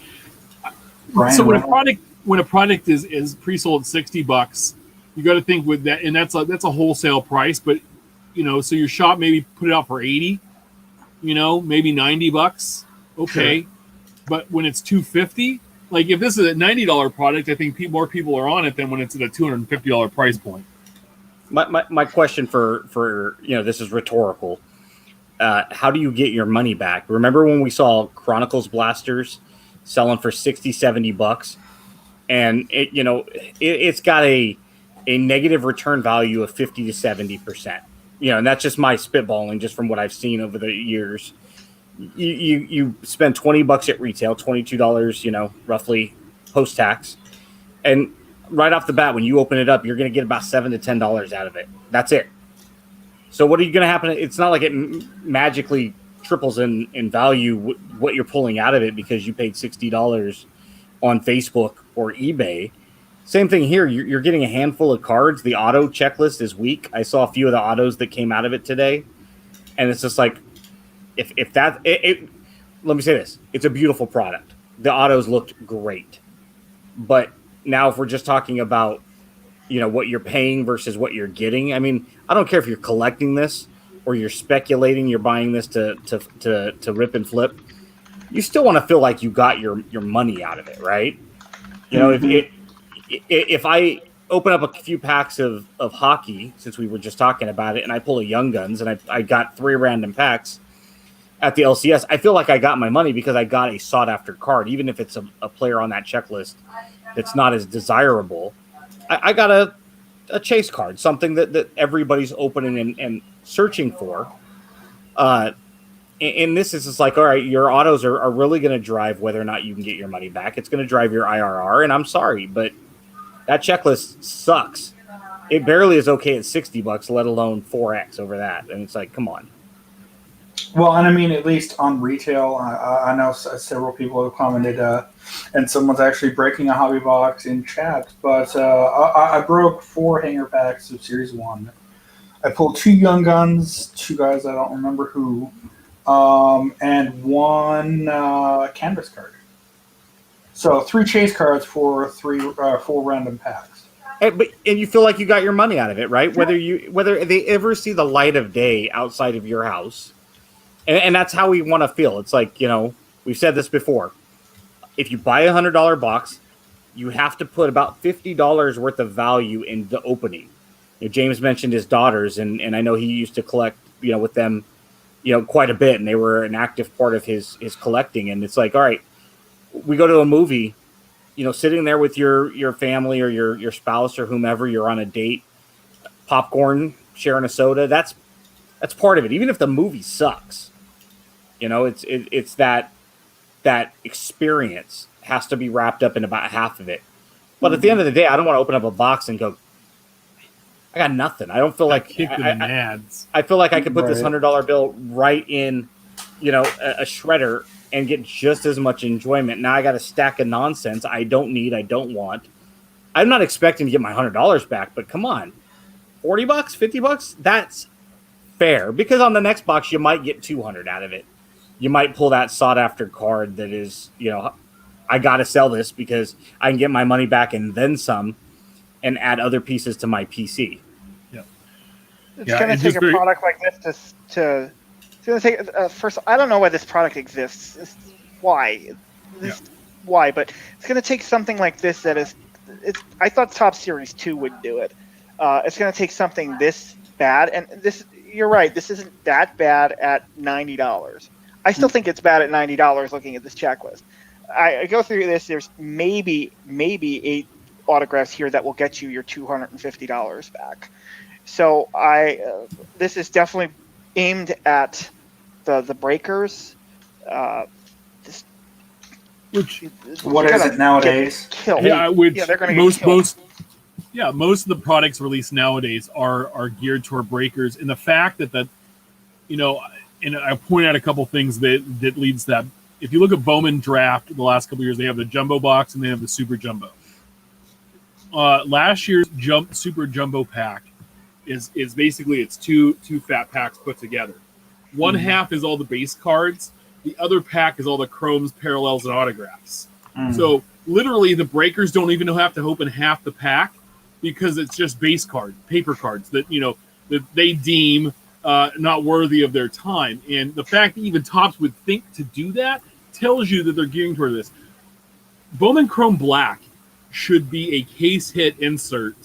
so Reynolds. when a product is pre-sold at $60, you got to think with that, and that's a wholesale price, but so your shop maybe put it out for $80, maybe $90. Okay. Sure. But when it's $250, like if this is a $90 product, I think more people are on it than when it's at a $250 price point. My question for this is rhetorical. How do you get your money back? Remember when we saw Chronicles blasters selling for $60-$70, and it's got a negative return value of 50 to 70%. And that's just my spitballing, just from what I've seen over the years. You spend $20 at retail, $22, roughly post tax, and right off the bat, when you open it up, you're going to get about $7 to $10 out of it. That's it. So what are you going to happen? It's not like it magically triples in value what you're pulling out of it because you paid $60 on Facebook or eBay. Same thing here. You're getting a handful of cards. The auto checklist is weak. I saw a few of the autos that came out of it today, and it's just like, if that let me say this: it's a beautiful product. The autos looked great, but now if we're just talking about what you're paying versus what you're getting, I mean, I don't care if you're collecting this or you're speculating, you're buying this to rip and flip. You still want to feel like you got your money out of it, right? If open up a few packs of hockey, since we were just talking about it, and I pull a Young Guns, and I got 3 random packs at the LCS, I feel like I got my money because I got a sought-after card, even if it's a player on that checklist that's not as desirable. I got a chase card, something that everybody's opening and searching for. And this is just like, all right, your autos are really going to drive whether or not you can get your money back. It's going to drive your IRR, and I'm sorry, but that checklist sucks. It barely is okay at $60, let alone 4x over that. And it's like, come on. Well, and I mean, at least on retail, I know several people have commented, and someone's actually breaking a hobby box in chat. But I broke 4 hanger packs of Series 1. I pulled 2 Young Guns, 2 guys I don't remember who, and 1 canvas card. So 3 chase cards for 4 random packs. And you feel like you got your money out of it, right? Yeah. Whether they ever see the light of day outside of your house. And that's how we want to feel. It's like, we've said this before. If you buy a $100 box, you have to put about $50 worth of value in the opening. James mentioned his daughters, and I know he used to collect, with them, quite a bit, and they were an active part of his collecting. And it's like, all right, we go to a movie, sitting there with your family or your spouse or whomever, you're on a date, popcorn, sharing a soda. That's part of it. Even if the movie sucks. It's that experience has to be wrapped up in about half of it. But at the end of the day, I don't want to open up a box and go, I got nothing. I don't feel like I feel like I could put this $100 bill right in, a shredder and get just as much enjoyment. Now I got a stack of nonsense I don't need, I don't want. I'm not expecting to get my $100 back, but come on, $40, $50, that's fair, because on the next box you might get 200 out of it. You might pull that sought after card that is, I got to sell this because I can get my money back and then some, and add other pieces to my PC. Yeah, it's going to take a product like this to. It's going to take first. I don't know why this product exists. Why? Why? But it's going to take something like this that is. I thought Top Series 2 would do it. It's going to take something this bad, and this. You're right. This isn't that bad at $90. I still think it's bad at $90 looking at this checklist. I go through this. There's maybe 8 autographs here that will get you your $250 back. So this is definitely aimed at the breakers. What is it nowadays? Yeah, they're going to get killed. Most of the products released nowadays are geared toward breakers, and the fact that and I point out a couple things that leads that. If you look at Bowman Draft the last couple of years, they have the jumbo box and they have the super jumbo. Last year's super jumbo pack is basically it's two fat packs put together. One half is all the base cards. The other pack is all the chromes, parallels, and autographs. So literally, the breakers don't even have to open half the pack, because it's just base paper cards that that they deem not worthy of their time. And the fact that even Topps would think to do that tells you that they're gearing toward this. Bowman Chrome Black should be a case hit insert,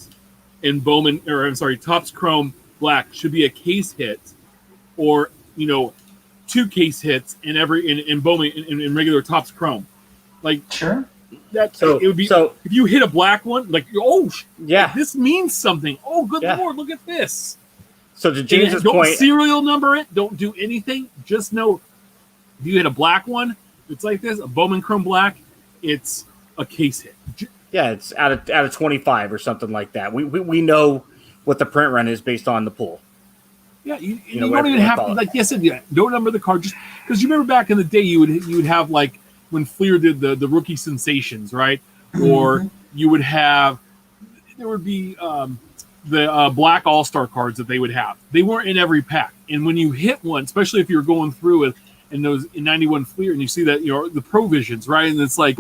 and Topps Chrome Black should be a case hit, or 2 case hits in Bowman in regular Topps Chrome. Like, sure. It would be if you hit a black one, like, this means something. Oh, good Lord, look at this. So to James's point, don't serial number it. Don't do anything. Just know if you hit a black one, it's like this. A Bowman Chrome Black, it's a case hit. Yeah, it's out of 25 or something like that. We know what the print run is based on the pool. Yeah, you don't even have to, like yes, don't number the card, just because you remember back in the day you would have, like, when Fleer did the rookie sensations, right? Or you would have, there would be the black all-star cards that they would have. They weren't in every pack. And when you hit one, especially if you're going through it in 91 Fleer and you see that, the provisions, right? And it's like,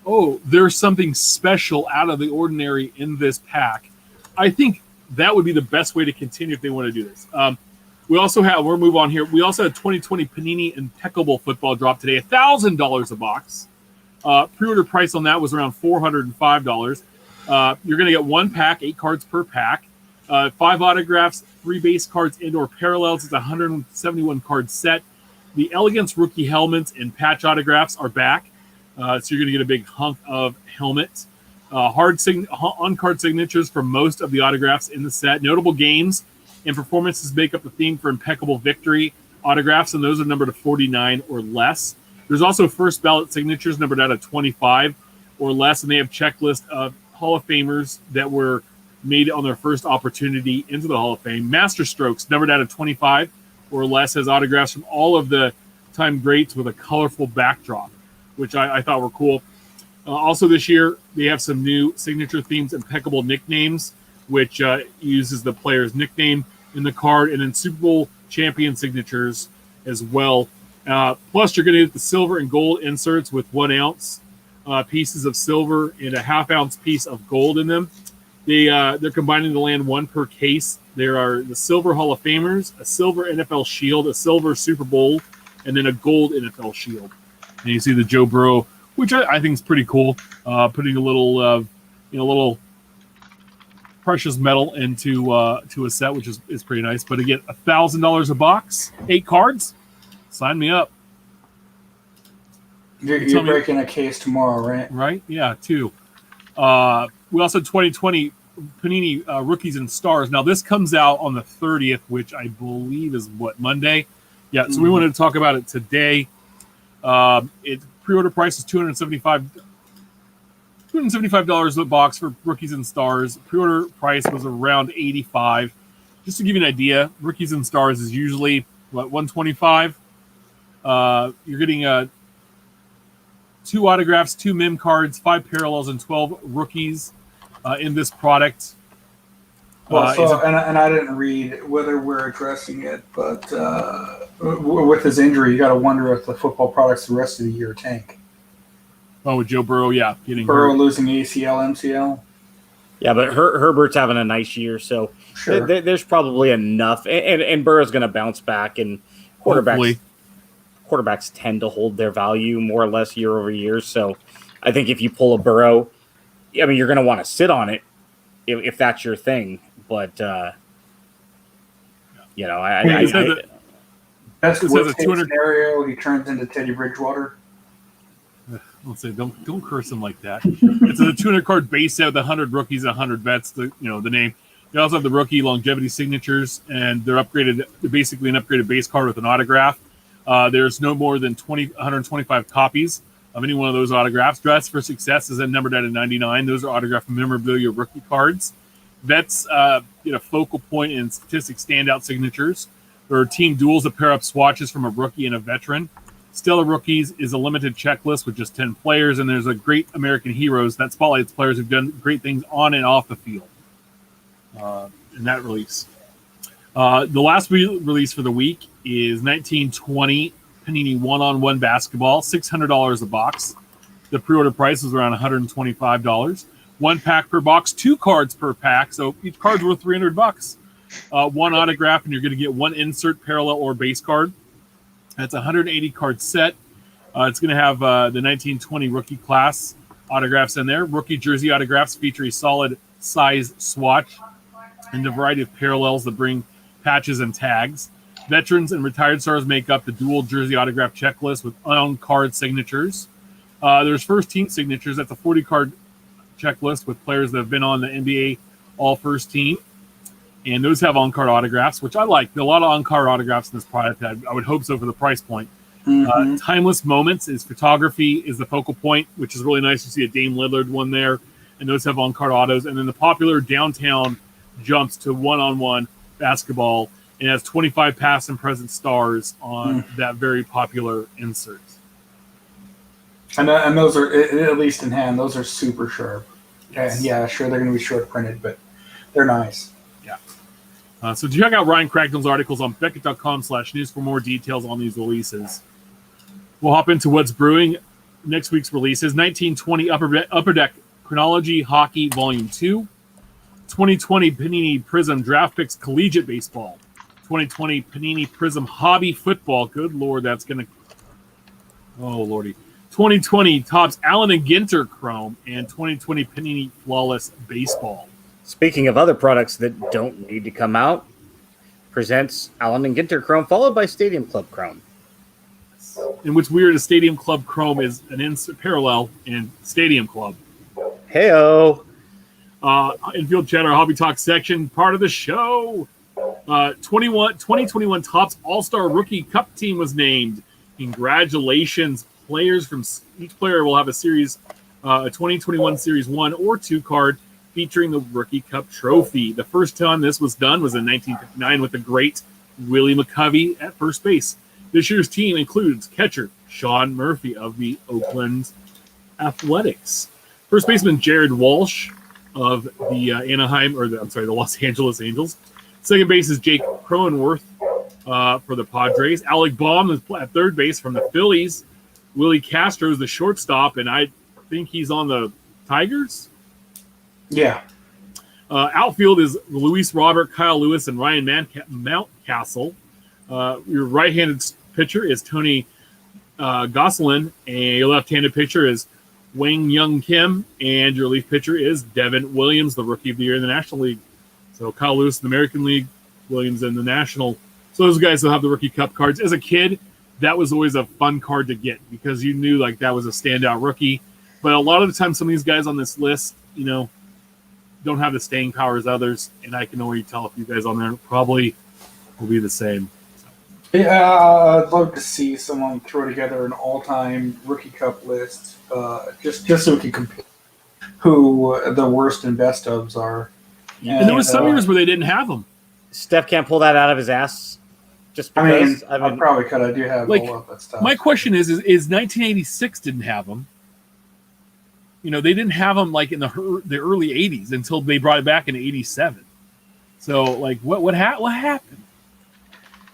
oh, there's something special out of the ordinary in this pack. I think that would be the best way to continue if they want to do this. We'll move on here. We also had 2020 Panini Impeccable football drop today, $1,000 a box. Pre-order price on that was around $405. You're going to get 1 pack, 8 cards per pack, 5 autographs, 3 base cards, and/or parallels. It's a 171 card set. The Elegance rookie helmets and patch autographs are back, so you're going to get a big hunk of helmets. On-card signatures for most of the autographs in the set. Notable games and performances make up the theme for Impeccable Victory autographs, and those are numbered to 49 or less. There's also first ballot signatures numbered out of 25 or less, and they have checklist of Hall of Famers that were made on their first opportunity into the Hall of Fame. Master Strokes numbered out of 25 or less has autographs from all of the time greats with a colorful backdrop, which I thought were cool. Also this year, they have some new signature themes, Impeccable nicknames, which uses the player's nickname in the card, and then Super Bowl champion signatures as well. Plus, you're going to get the silver and gold inserts with 1 ounce pieces of silver and a ½ ounce piece of gold in them. They're combining to land 1 per case. There are the silver Hall of Famers, a silver NFL shield, a silver Super Bowl, and then a gold NFL shield. And you see the Joe Burrow, which I think is pretty cool, putting a little precious metal into to a set, which is pretty nice. But again, $1,000 a box, 8 cards. Sign me up. You're breaking a case tomorrow, right? Right? Yeah, 2. We also had 2020 Panini Rookies and Stars. Now, this comes out on the 30th, which I believe is, Monday? Yeah, so we wanted to talk about it today. Pre-order price is $275 a box for Rookies and Stars. Pre-order price was around $85. Just to give you an idea, Rookies and Stars is usually, $125? You're getting 2 autographs, 2 mem cards, 5 parallels, and 12 rookies in this product. Well, and I didn't read whether we're addressing it, but with his injury, you got to wonder if the football products the rest of the year tank. Oh, with Joe Burrow, yeah, getting Burrow hurt. losing ACL, MCL. Yeah, but Herbert's having a nice year, so Sure. there's probably enough. And Burrow's going to bounce back, and quarterbacks tend to hold their value more or less year over year. So I think if you pull a Burrow, I mean, you're going to want to sit on it if that's your thing. But, That's This worst has a case 200 scenario. He turns into Teddy Bridgewater. Let's say don't curse him like that. It's a 200 card base set with 100 rookies and 100 vets. The name. They also have the rookie longevity signatures, and they're upgraded. They're basically an upgraded base card with an autograph. There's no more than 125 copies of any one of those autographs. Dress for Success is numbered at 99. Those are autographed memorabilia rookie cards. Vets get a focal point and statistic standout signatures. There are team duels that pair up swatches from a rookie and a veteran. Stellar Rookies is a limited checklist with just 10 players, and there's a Great American Heroes that spotlights players who've done great things on and off the field. In that release. The last release for the week is 1920 Panini one-on-one basketball, $600 a box. The pre-order price was around $125. 1 pack per box, 2 cards per pack, so each card's worth $300. 1 autograph, and you're going to get 1 insert, parallel, or base card. That's a 180 card set. It's going to have the 1920 rookie class autographs in there. Rookie jersey autographs feature a solid size swatch and a variety of parallels that bring patches and tags. Veterans and retired stars make up the dual jersey autograph checklist with on-card signatures. There's first team signatures. That's a 40-card checklist with players that have been on the NBA All-First Team. And those have on-card autographs, which I like. There are a lot of on-card autographs in this product. I would hope so for the price point. Timeless Moments is photography is the focal point, which is really nice to see a Dame Lillard one there. And those have on-card autos. And then the popular Downtown jumps to one-on-one basketball and has 25 past and present stars on that very popular insert. And those are, at least in hand, those are super sharp. Yes. And yeah, sure, they're going to be short printed, but they're nice. So check out Ryan Cracknell's articles on Beckett.com/news for more details on these releases. We'll hop into what's brewing. Next week's releases: 1920 Upper Deck Chronology Hockey Volume 2, 2020 Panini Prizm Draft Picks Collegiate Baseball, 2020 Panini Prizm Hobby Football. Good Lord, that's going to... Oh, Lordy. 2020 tops Allen and Ginter Chrome, and 2020 Panini Flawless Baseball. Speaking of other products that don't need to come out, presents Allen and Ginter Chrome, followed by Stadium Club Chrome. And what's weird is Stadium Club Chrome is an parallel in Stadium Club. Heyo. Infield Chatter Hobby Talk section, part of the show. 2021 Topps All-Star Rookie Cup team was named. Congratulations. Players from each player will have a 2021 Series 1 or 2 card featuring the Rookie Cup trophy. The first time this was done was in 1959 with the great Willie McCovey at first base. This year's team includes catcher Sean Murphy of the Oakland Athletics, first baseman Jared Walsh of the the Los Angeles Angels. Second base is Jake Cronenworth for the Padres. Alec Baum is at third base from the Phillies. Willie Castro is the shortstop, and I think he's on the Tigers. Yeah. Outfield is Luis Robert, Kyle Lewis, and Ryan Mountcastle. Your right-handed pitcher is Tony Gosselin, and your left-handed pitcher is Wang Young Kim, and your relief pitcher is Devin Williams, the Rookie of the Year in the National League. So Kyle Lewis in the American League, Williams in the National. So those guys will have the Rookie Cup cards. As a kid, that was always a fun card to get because you knew like that was a standout rookie. But a lot of the time, some of these guys on this list, don't have the staying power as others, and I can already tell if you guys on there probably will be the same. Yeah, I'd love to see someone throw together an all-time Rookie Cup list, just so we can compare who the worst and best ofs are. And there was some years where they didn't have them. Steph can't pull that out of his ass just because. I probably could. I do have all of that stuff. My question is 1986 didn't have them. They didn't have them like in the early 80s until they brought it back in 87. So like what happened?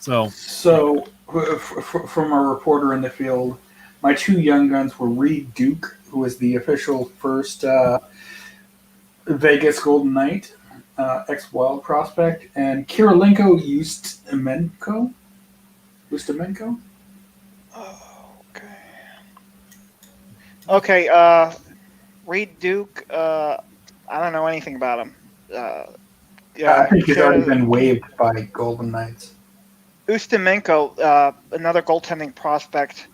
So from a reporter in the field, my two young guns were Reed Duke, who was the official first Vegas Golden Knight, ex-Wild prospect, and Kirilenko Ustimenko. Okay. Reed Duke. I don't know anything about him. I think he's already been waived by Golden Knights. Ustimenko, another goaltending prospect,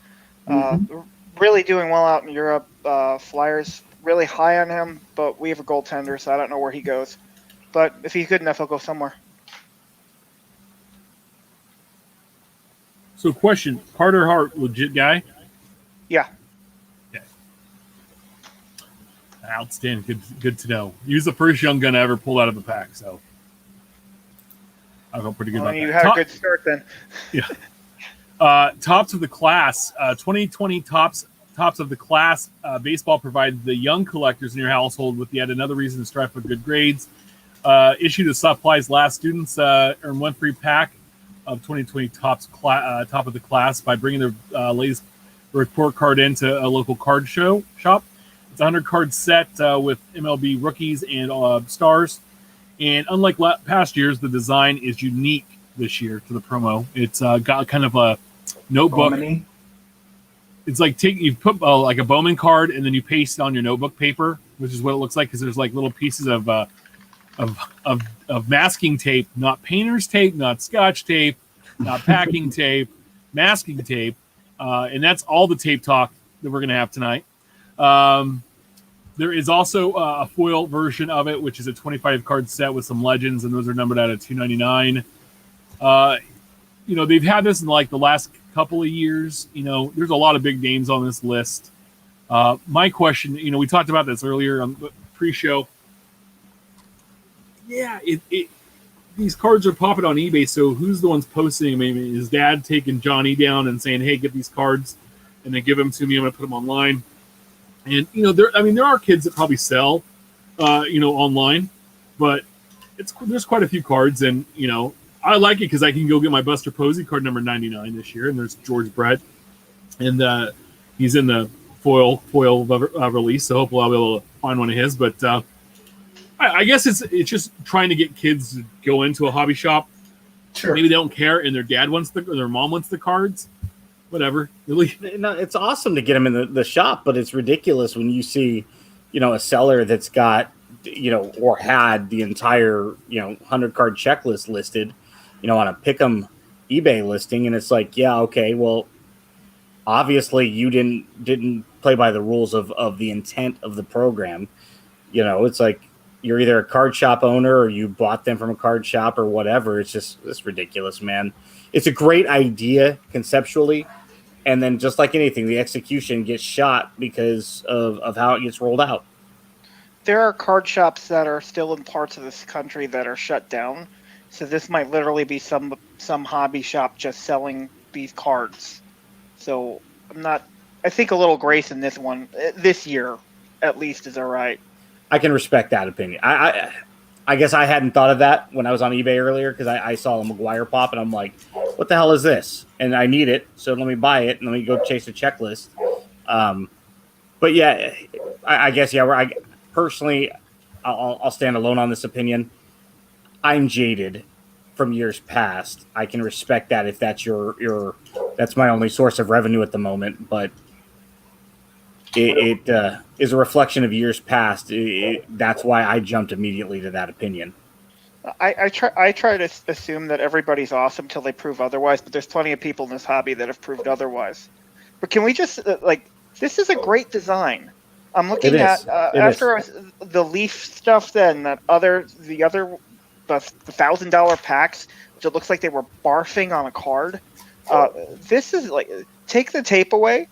really doing well out in Europe. Flyers really high on him, but we have a goaltender, so I don't know where he goes. But if he's good enough, he'll go somewhere. So question, Carter Hart, legit guy? Yeah. Okay. Outstanding. Good to know. He was the first young gun I ever pulled out of the pack, so I feel pretty good about that. You had a good start then. Yeah. Tops of the class. 2020 tops of the class. Baseball provided the young collectors in your household with yet another reason to strive for good grades. Issued as supplies last students earn one free pack of 2020 top of the class by bringing their latest report card into a local card shop. It's a 100 card set with MLB rookies and stars. And unlike past years, the design is unique this year to the promo. It's got kind of a notebook. Bowman-y? It's like you put like a Bowman card and then you paste it on your notebook paper, which is what it looks like because there's like little pieces of masking tape, not painter's tape, not Scotch tape, not packing tape, masking tape, and that's all the tape talk that we're going to have tonight. There is also a foil version of it, which is a 25 card set with some legends, and those are numbered out of $2.99. They've had this in like the last couple of years. There's a lot of big names on this list. My question, we talked about this earlier on the pre-show. Yeah, these cards are popping on eBay. So who's the ones posting? Maybe his dad taking Johnny down and saying, "Hey, get these cards," and then give them to me. I'm going to put them online. And there are kids that probably sell, online, but there's quite a few cards, and I like it because I can go get my Buster Posey card number 99 this year, and there's George Brett, and he's in the foil release, so hopefully I'll be able to find one of his. But I guess it's just trying to get kids to go into a hobby shop. Sure. Maybe they don't care, and their dad wants or their mom wants the cards. whatever. Really, no, it's awesome to get them in the shop, but it's ridiculous when you see, a seller that's got, or had the entire, 100-card checklist listed, on a Pick'em eBay listing, and it's like, yeah, okay, well, obviously you didn't play by the rules of the intent of the program. It's like you're either a card shop owner or you bought them from a card shop or whatever. It's ridiculous, man. It's a great idea conceptually, and then just like anything, the execution gets shot because of how it gets rolled out. There are card shops that are still in parts of this country that are shut down, so this might literally be some hobby shop just selling these cards. So I think a little grace in this one this year at least is all right. I can respect that opinion. I guess I hadn't thought of that when I was on eBay earlier because I saw a McGuire pop and I'm like, what the hell is this? And I need it, so let me buy it and let me go chase a checklist. But yeah, I guess personally, I'll stand alone on this opinion. I'm jaded from years past. I can respect that if that's that's my only source of revenue at the moment, but it is a reflection of years past. That's why I jumped immediately to that opinion. I try to assume that everybody's awesome till they prove otherwise, but there's plenty of people in this hobby that have proved otherwise. But can we just this is a great design. I'm looking at after the Leaf stuff, then the $1,000 packs, which it looks like they were barfing on a card. This is take the tape away.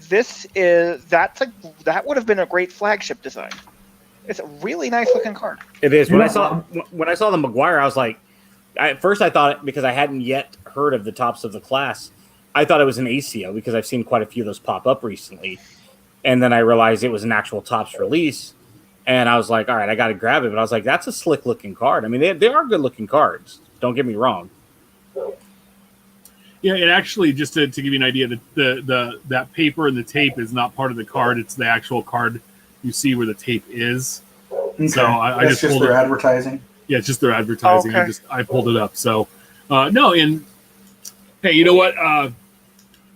That would have been a great flagship design. It's a really nice looking card. It is. When I saw the McGuire, I was like, at first I thought, because I hadn't yet heard of the Tops of the Class, I thought it was an ACO because I've seen quite a few of those pop up recently. And then I realized it was an actual Topps release. And I was like, all right, I got to grab it. But I was like, that's a slick looking card. I mean, they are good looking cards. Don't get me wrong. Yeah, and actually, just to give you an idea, that paper and the tape is not part of the card. It's the actual card you see where the tape is. Okay. So I just pulled their advertising. Yeah, it's just their advertising. Okay. I pulled it up. So no, and hey, you know what?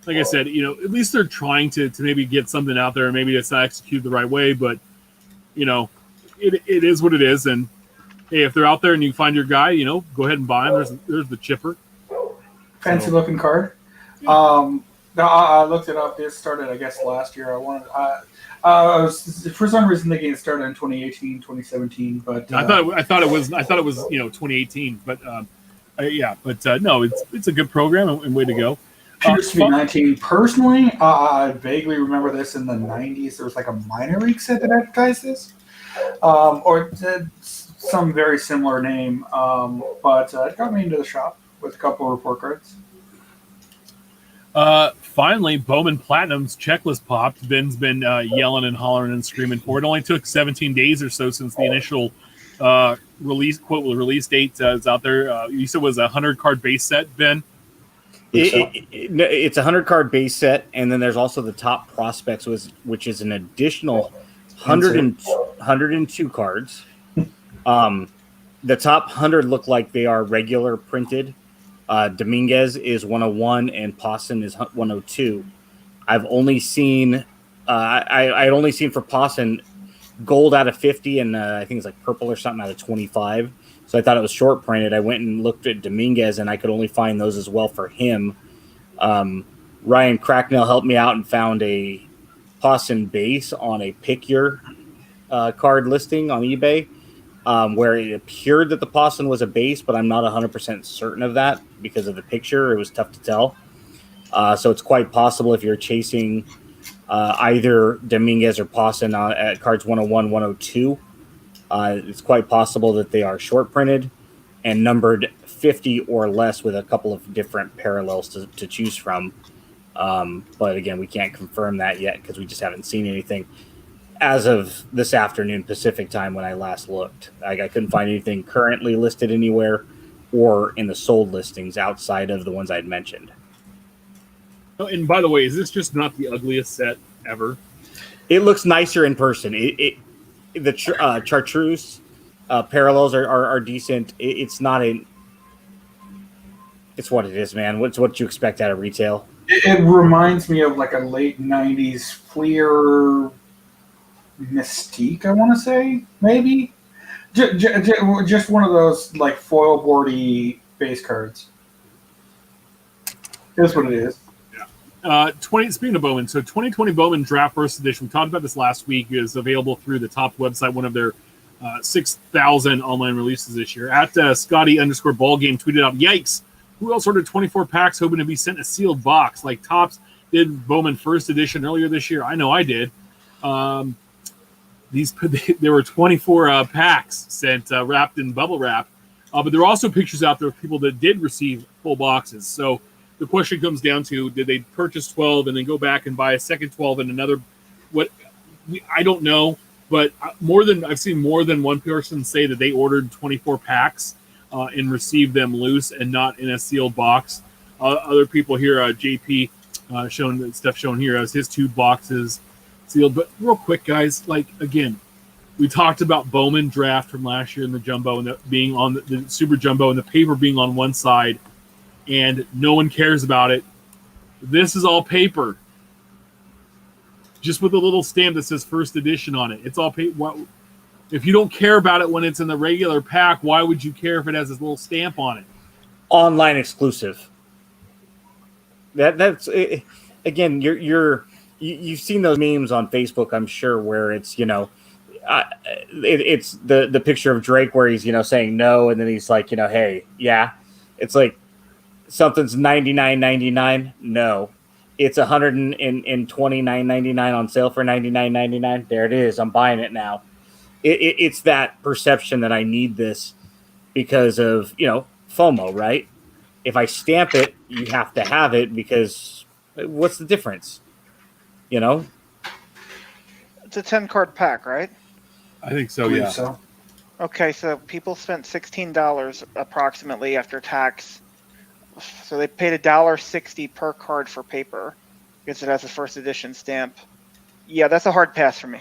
Like I said, at least they're trying to maybe get something out there. Maybe it's not executed the right way, but it is what it is. And hey, if they're out there and you find your guy, go ahead and buy them. There's the chipper. Fancy looking card. Now I looked it up. It started, I guess, last year. I was for some reason thinking it started in 2018, 2017, but I thought it was 2018, but no, it's a good program and way to go. Appears to be 19. Personally, I vaguely remember this in the 90s. There was like a minor league set that advertised this, or some very similar name, but it got me into the shop with a couple of report cards. Finally, Bowman Platinum's checklist popped. Ben's been yelling and hollering and screaming for it. It only took 17 days or so since the initial release date is out there. You said it was a 100-card base set, Ben? It's a 100-card base set, and then there's also the top prospects, which is an additional 102 cards. The top 100 look like they are regular printed. Dominguez is 101 and Posson is 102. I've only seen I'd only seen for Posson gold out of 50 and I think it's like purple or something out of 25. So I thought it was short printed. I went and looked at Dominguez and I could only find those as well for him. Ryan Cracknell helped me out and found a Posson base on a Pick Your card listing on eBay. Where it appeared that the Posson was a base, but I'm not 100% certain of that because of the picture. It was tough to tell. So it's quite possible if you're chasing either Dominguez or Posson at cards 101, 102, it's quite possible that they are short printed and numbered 50 or less with a couple of different parallels to choose from. But again, we can't confirm that yet because we just haven't seen anything. As of this afternoon Pacific time when I last looked, I couldn't find anything currently listed anywhere or in the sold listings outside of the ones I'd mentioned. Oh, and by the way, is this just not the ugliest set ever? It looks nicer in person. The chartreuse parallels are decent. It's not a. It's what it is, man. What's what you expect out of retail? It reminds me of like a late '90s Fleer Mystique. I want to say maybe just one of those like foil boardy base cards. That's what it is. 20 speaking of Bowman, so 2020 Bowman Draft First Edition, we talked about this last week, is available through the top website, one of their 6,000 online releases this year. At Scotty_ballgame tweeted out, yikes, who else ordered 24 packs hoping to be sent a sealed box? Like Topps did Bowman First Edition earlier this year. I know I did. There were 24 packs sent wrapped in bubble wrap, but there are also pictures out there of people that did receive full boxes. So the question comes down to, did they purchase 12 and then go back and buy a second 12 and another? I don't know, but I've seen more than one person say that they ordered 24 packs and received them loose and not in a sealed box. Other people here, JP, shown here as his 2 boxes sealed. But real quick, guys, like again, we talked about Bowman draft from last year and the jumbo and being on the super jumbo and the paper being on one side. And no one cares about it. This is all paper. Just with a little stamp that says first edition on it. It's all paper. If you don't care about it when it's in the regular pack, why would you care if it has this little stamp on it? Online exclusive. That's again, you've seen those memes on Facebook, I'm sure, where it's, it's the picture of Drake where he's, saying no, and then he's like, hey, yeah. It's like, something's $99.99. No, it's $129.99 on sale for $99.99. There it is. I'm buying it now. It's that perception that I need this because of FOMO, right? If I stamp it, you have to have it because what's the difference? It's a 10-card pack, right? I think so. Yeah. So. Okay, so people spent $16 approximately after tax. So they paid $1.60 per card for paper because it has a first edition stamp. Yeah, that's a hard pass for me.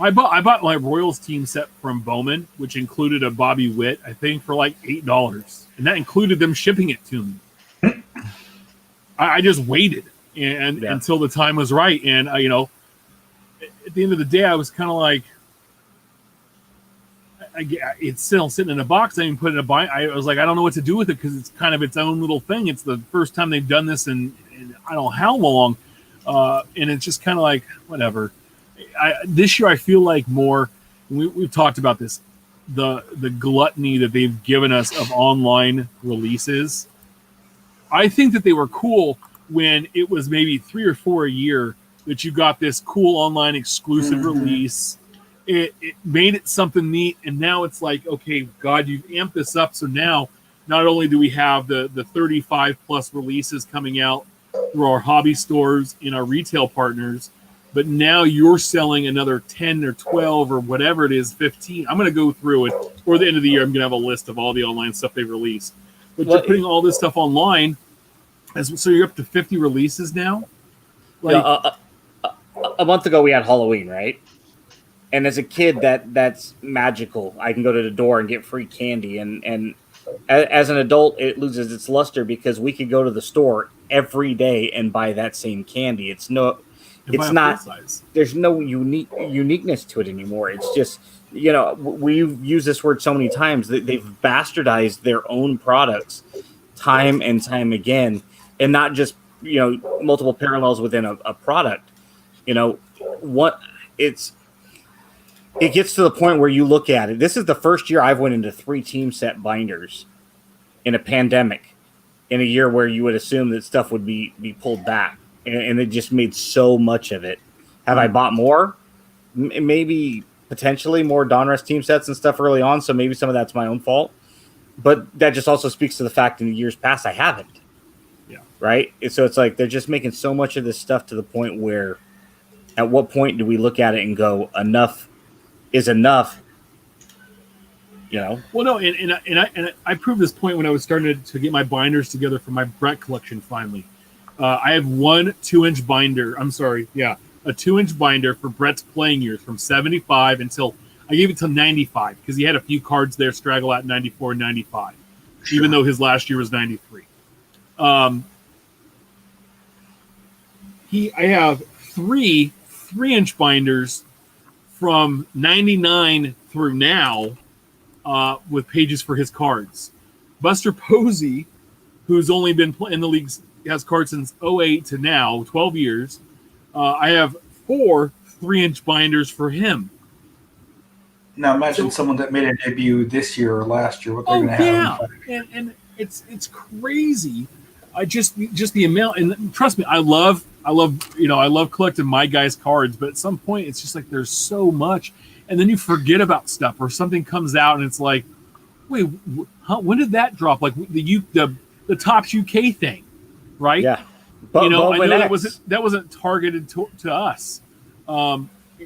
I bought my Royals team set from Bowman, which included a Bobby Witt, I think, for like $8, and that included them shipping it to me. I just waited until the time was right, and at the end of the day, I was kind of like, it's still sitting in a box. I didn't put it in a bind. I was like, I don't know what to do with it because it's kind of its own little thing. It's the first time they've done this in I don't know how long, and it's just kind of like whatever. This year, I feel like more. We've talked about this, the gluttony that they've given us of online releases. I think that they were cool when it was maybe 3 or 4 a year that you got this cool online exclusive release. It made it something neat, and now it's like, okay, God, you've amped this up. So now, not only do we have the 35 plus releases coming out through our hobby stores and our retail partners, but now you're selling another 10 or 12 or whatever it is, 15. I'm going to go through it for the end of the year. I'm going to have a list of all the online stuff they've released. But you're putting all this stuff online, so you're up to 50 releases now. A month ago we had Halloween, right? And as a kid, that's magical. I can go to the door and get free candy. And as an adult, it loses its luster because we could go to the store every day and buy that same candy. It's not. There's no uniqueness to it anymore. It's just, we've used this word so many times that they've bastardized their own products time and time again, and not just multiple parallels within a product. It gets to the point where you look at it. This is the first year I've went into 3 team set binders in a pandemic, in a year where you would assume that stuff would be pulled back, and they just made so much of it. Have I bought more? Maybe potentially more Donruss team sets and stuff early on, so maybe some of that's my own fault. But that just also speaks to the fact in the years past I haven't. Yeah. Right? So it's like they're just making so much of this stuff to the point where at what point do we look at it and go, enough is enough, Well, no, and I proved this point when I was starting to get my binders together for my Brett collection. Finally, I have one 2-inch binder. I'm sorry, yeah, a 2-inch binder for Brett's playing years from 75 until I gave it till 95 because he had a few cards there straggle out 94 and 95, even though his last year was 93. I have three 3-inch binders from 99 through now with pages for his cards. Buster Posey, who's only been in the leagues, has cards since 08 to now, 12 years. I have 4 3-inch binders for him. Now imagine someone that made a debut this year or last year, what they're going to have. And it's crazy. I just the amount, and trust me, I love collecting my guys' cards, but at some point it's just like there's so much, and then you forget about stuff, or something comes out and it's like, wait, when did that drop? Like the Topps UK thing, right? Yeah. I know that wasn't targeted to us.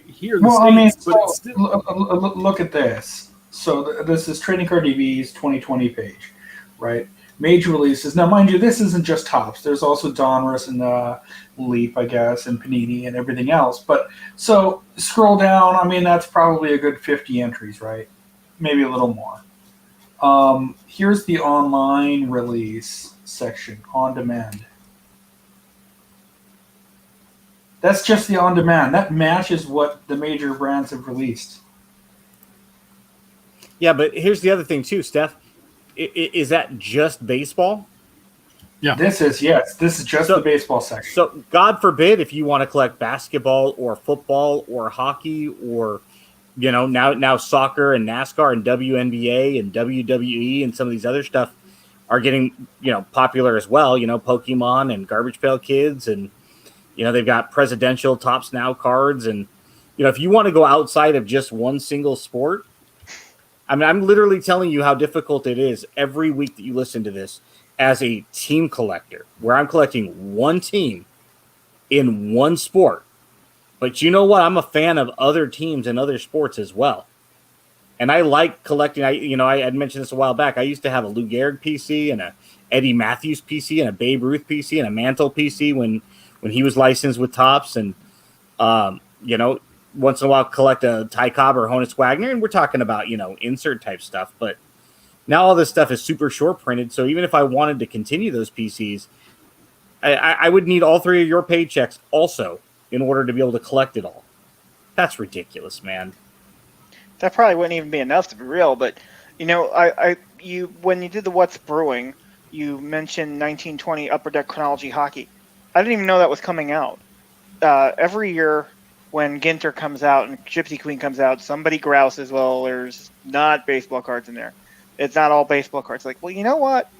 Here in the States, but still... look at this. So this is Trading Card DV's 2020 page, right? Major releases. Now, mind you, this isn't just Topps. There's also Donruss and Leap, I guess, and Panini and everything else. But so scroll down. I mean, that's probably a good 50 entries, right? Maybe a little more. Here's the online release section, on demand. That's just the on demand. That matches what the major brands have released. Yeah, but here's the other thing too, Steph. Is that just baseball? Yeah. This is just the baseball section. So God forbid if you want to collect basketball or football or hockey or now soccer and NASCAR and WNBA and WWE and some of these other stuff are getting popular as well. Pokemon and Garbage Pail Kids and they've got presidential Topps Now cards. And, if you want to go outside of just one single sport, I mean, I'm literally telling you how difficult it is every week that you listen to this as a team collector, where I'm collecting one team in one sport. But you know what? I'm a fan of other teams and other sports as well. And I like collecting. I had mentioned this a while back. I used to have a Lou Gehrig PC and a Eddie Matthews PC and a Babe Ruth PC and a Mantle PC when he was licensed with Topps, and once in a while collect a Ty Cobb or Honus Wagner, and we're talking about insert type stuff. But now all this stuff is super short printed, so even if I wanted to continue those PCs, I would need all 3 of your paychecks also in order to be able to collect it all. That's ridiculous, man. That probably wouldn't even be enough, to be real. But when you did the What's Brewing, you mentioned 1920 Upper Deck Chronology Hockey. I didn't even know that was coming out. Every year when Ginter comes out and Gypsy Queen comes out, somebody grouses, well, there's not baseball cards in there. It's not all baseball cards. Like, well, you know what?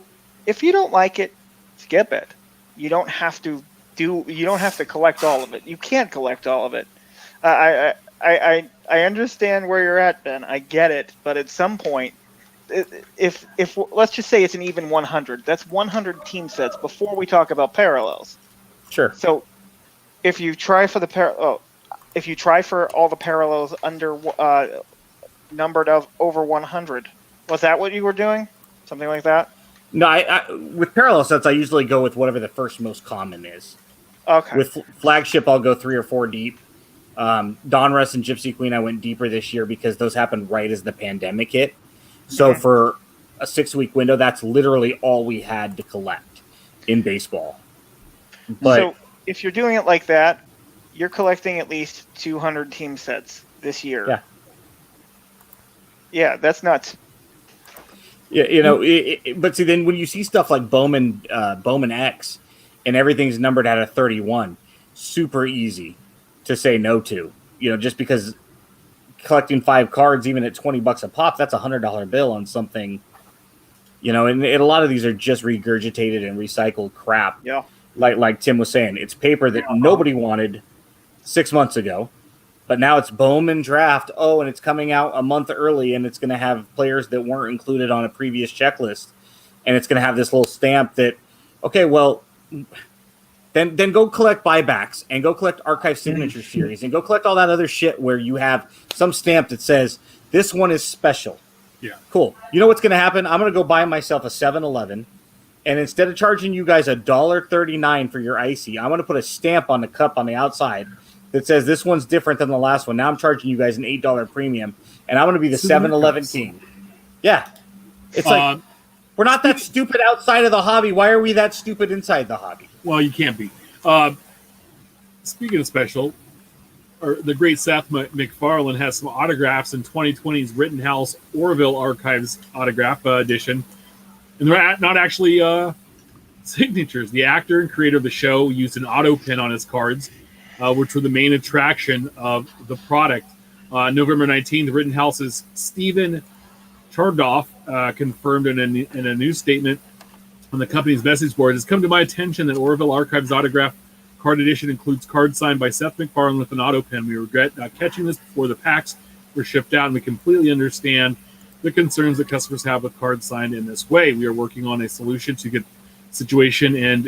If you don't like it, skip it. You don't have to collect all of it. You can't collect all of it. I understand where you're at, Ben. I get it. But at some point, if let's just say it's an even 100, that's 100 team sets before we talk about parallels. Sure. So if you try for all the parallels under numbered of over 100, was that what you were doing? Something like that? No, I with parallel sets, I usually go with whatever the first most common is. Okay. With flagship, I'll go 3 or 4 deep. Donruss and Gypsy Queen, I went deeper this year because those happened right as the pandemic hit. So for a 6-week window, that's literally all we had to collect in baseball. But so if you're doing it like that, you're collecting at least 200 team sets this year. Yeah. Yeah, that's nuts. Yeah, but see, then when you see stuff like Bowman X, and everything's numbered out of 31, super easy to say no to. Just because collecting 5 cards, even at $20 a pop, that's $100 bill on something. And a lot of these are just regurgitated and recycled crap. Yeah. Like Tim was saying, it's paper that nobody wanted 6 months ago, but now it's Bowman draft. Oh, and it's coming out a month early, and it's going to have players that weren't included on a previous checklist, and it's going to have this little stamp that, okay, well, then go collect buybacks and go collect archive signature series and go collect all that other shit where you have some stamp that says this one is special. Yeah, cool. You know what's going to happen? I'm going to go buy myself a 7-Eleven. And instead of charging you guys $1.39 for your icy, I'm going to put a stamp on the cup on the outside that says this one's different than the last one. Now I'm charging you guys an $8 premium, and I'm going to be the 7-Eleven king. Yeah. It's like, we're not that stupid outside of the hobby. Why are we that stupid inside the hobby? Well, you can't be. speaking of special, the great Seth MacFarlane has some autographs in 2020's Rittenhouse Orville Archives autograph edition, and they're not actually signatures. The actor and creator of the show used an auto pen on his cards, which were the main attraction of the product. November 19th, Rittenhouse's Stephen Chardoff confirmed in a news statement on the company's message board, "It's come to my attention that Orville Archives autograph card edition includes cards signed by Seth MacFarlane with an auto pen. We regret not catching this before the packs were shipped out, and we completely understand the concerns that customers have with cards signed in this way. We are working on a solution to get situation and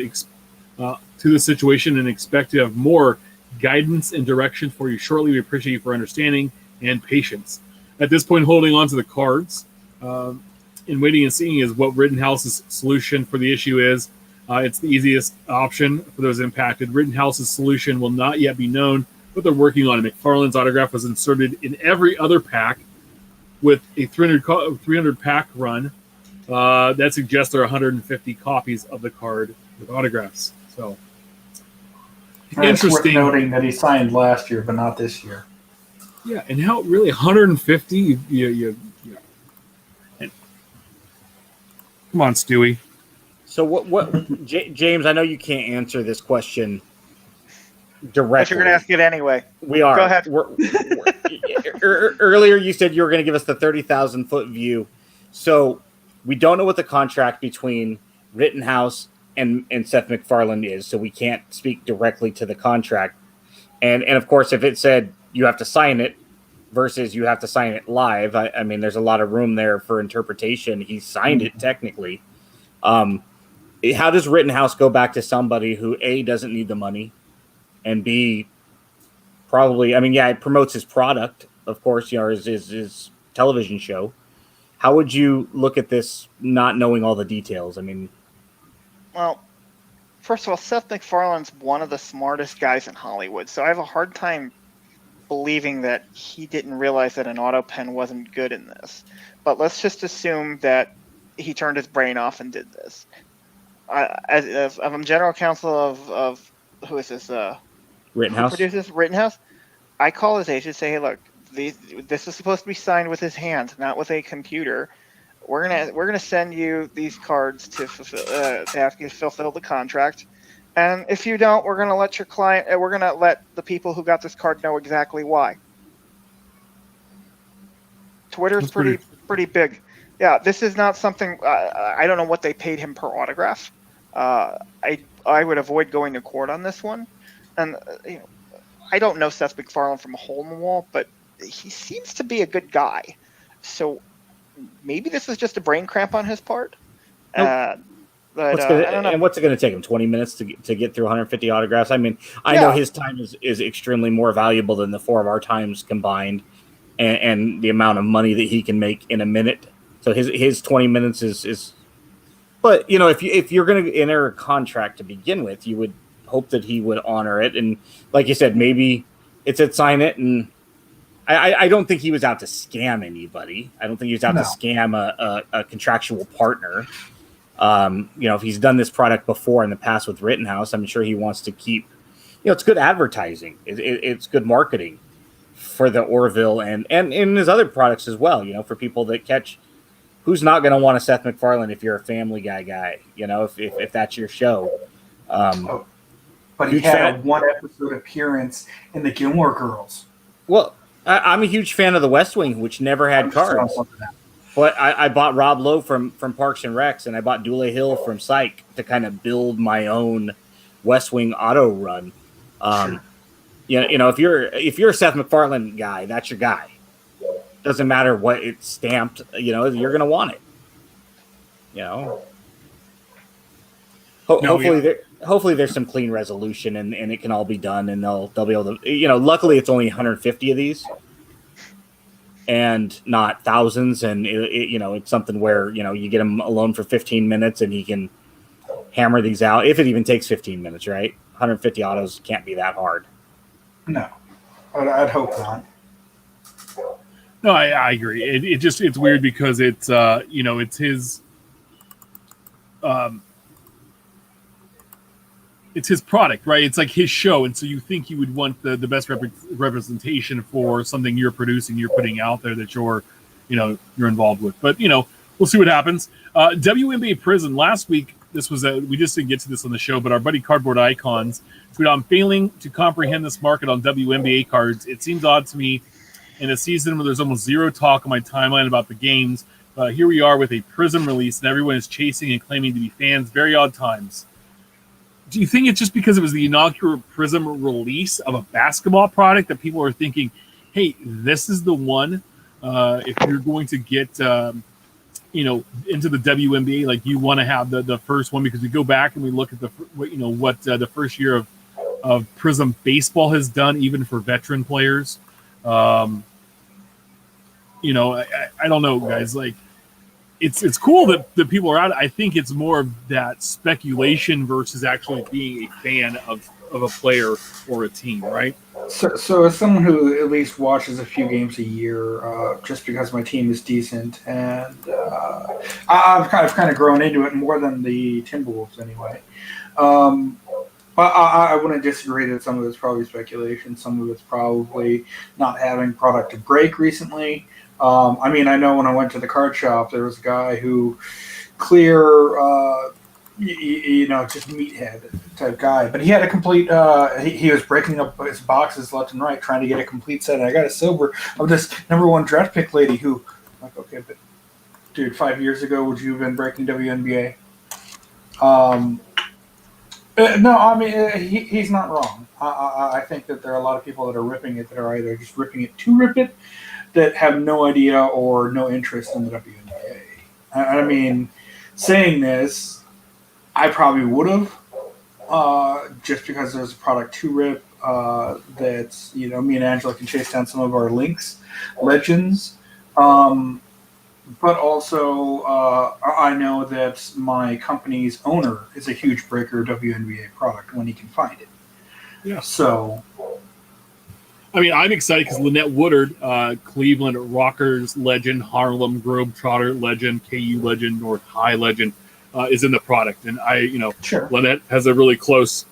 to the situation and expect to have more guidance and direction for you shortly. We appreciate you for understanding and patience." At this point, holding on to the cards and waiting and seeing is what Rittenhouse's solution for the issue is. It's the easiest option for those impacted. Rittenhouse's solution will not yet be known, but they're working on it. MacFarlane's autograph was inserted in every other pack with a 300 pack run. That suggests there are 150 copies of the card with autographs. So interesting. It's worth noting that he signed last year, but not this year. Yeah, and how really 150? Come on, Stewie. So what James, I know you can't answer this question directly. But you're going to ask it anyway. We are. Go ahead. Earlier you said you were going to give us the 30,000-foot view. So we don't know what the contract between Rittenhouse and Seth MacFarlane is, so we can't speak directly to the contract. And of course, if it said you have to sign it versus you have to sign it live, I mean, there's a lot of room there for interpretation. He signed it technically. How does Rittenhouse go back to somebody who A, doesn't need the money, and B, probably, I mean, yeah, it promotes his product, of course, his television show. How would you look at this not knowing all the details? I mean, well, first of all, Seth MacFarlane's one of the smartest guys in Hollywood, so I have a hard time believing that he didn't realize that an auto pen wasn't good in this. But let's just assume that he turned his brain off and did this. As I'm general counsel of who is this? Rittenhouse. Who produces Rittenhouse? I call his agent and say, "Hey, look, this is supposed to be signed with his hands, not with a computer. We're gonna send you these cards to fulfill, to have you fulfill the contract, and if you don't, we're gonna let your client, we're gonna let the people who got this card know exactly why." Twitter's pretty big. Yeah, this is not something. I don't know what they paid him per autograph. I would avoid going to court on this one, and I don't know Seth MacFarlane from a hole in the wall, but he seems to be a good guy. So maybe this is just a brain cramp on his part. Nope. But I don't know. And what's it going to take him? 20 minutes to get through 150 autographs? I mean, I know his time is extremely more valuable than the four of our times combined, and the amount of money that he can make in a minute. So his 20 minutes is. But if you're going to enter a contract to begin with, you would hope that he would honor it. And like you said, maybe it said sign it, and I don't think he was out to scam anybody. I don't think he was out to scam a contractual partner. If he's done this product before in the past with Rittenhouse, I'm sure he wants to keep. It's good advertising. It's good marketing for the Orville and in his other products as well. For people that catch. Who's not going to want a Seth MacFarlane if you're a Family Guy guy? If that's your show. But he had a one-episode appearance in the Gilmore Girls. Well, I'm a huge fan of The West Wing, which never had cards. But I bought Rob Lowe from Parks and Recs, and I bought Dule Hill from Psych to kind of build my own West Wing auto run. Sure. If you're a Seth MacFarlane guy, that's your guy. Doesn't matter what it's stamped. You're going to want it. Hopefully there's some clean resolution and it can all be done and they'll be able to. Luckily it's only 150 of these, and not thousands. And it's something where you get him alone for 15 minutes and he can hammer these out if it even takes 15 minutes. Right? 150 autos can't be that hard. No, I'd hope not. No, I agree. It's weird because it's it's his it's his product, right? It's like his show, and so you think you would want the best representation for something you're producing, you're putting out there that you're involved with. But we'll see what happens. WNBA Prizm last week. This was we just didn't get to this on the show, but our buddy Cardboard Icons tweeted, "I'm failing to comprehend this market on WNBA cards. It seems odd to me in a season where there's almost zero talk on my timeline about the games. Here we are with a Prizm release, and everyone is chasing and claiming to be fans. Very odd times." Do you think it's just because it was the inaugural Prizm release of a basketball product that people are thinking, hey, this is the one if you're going to get into the WNBA, like you want to have the first one? Because we go back and we look at what the first year of Prizm baseball has done, even for veteran players. I don't know, guys. Like, it's cool that the people are out. I think it's more of that speculation versus actually being a fan of a player or a team, right? So as someone who at least watches a few games a year, just because my team is decent, and I've kind of grown into it more than the Timberwolves anyway. I wouldn't disagree that some of it's probably speculation. Some of it's probably not having product to break recently. I know when I went to the card shop, there was a guy who just meathead type guy, but he had a complete. He was breaking up his boxes left and right, trying to get a complete set. And I got a silver of this #1 draft pick lady who, like, okay, but dude, 5 years ago, would you have been breaking WNBA? No, he's not wrong. I think that there are a lot of people that are ripping it that are either just ripping it to rip it, that have no idea or no interest in the WNBA. Saying this, I probably would have, just because there's a product to rip. That's me and Angela can chase down some of our links, legends. But also, I know that my company's owner is a huge breaker of WNBA product when he can find it. Yeah. So, I'm excited because Lynette Woodard, Cleveland Rockers legend, Harlem Globetrotter legend, KU legend, North High legend, is in the product. And sure. Lynette has a really close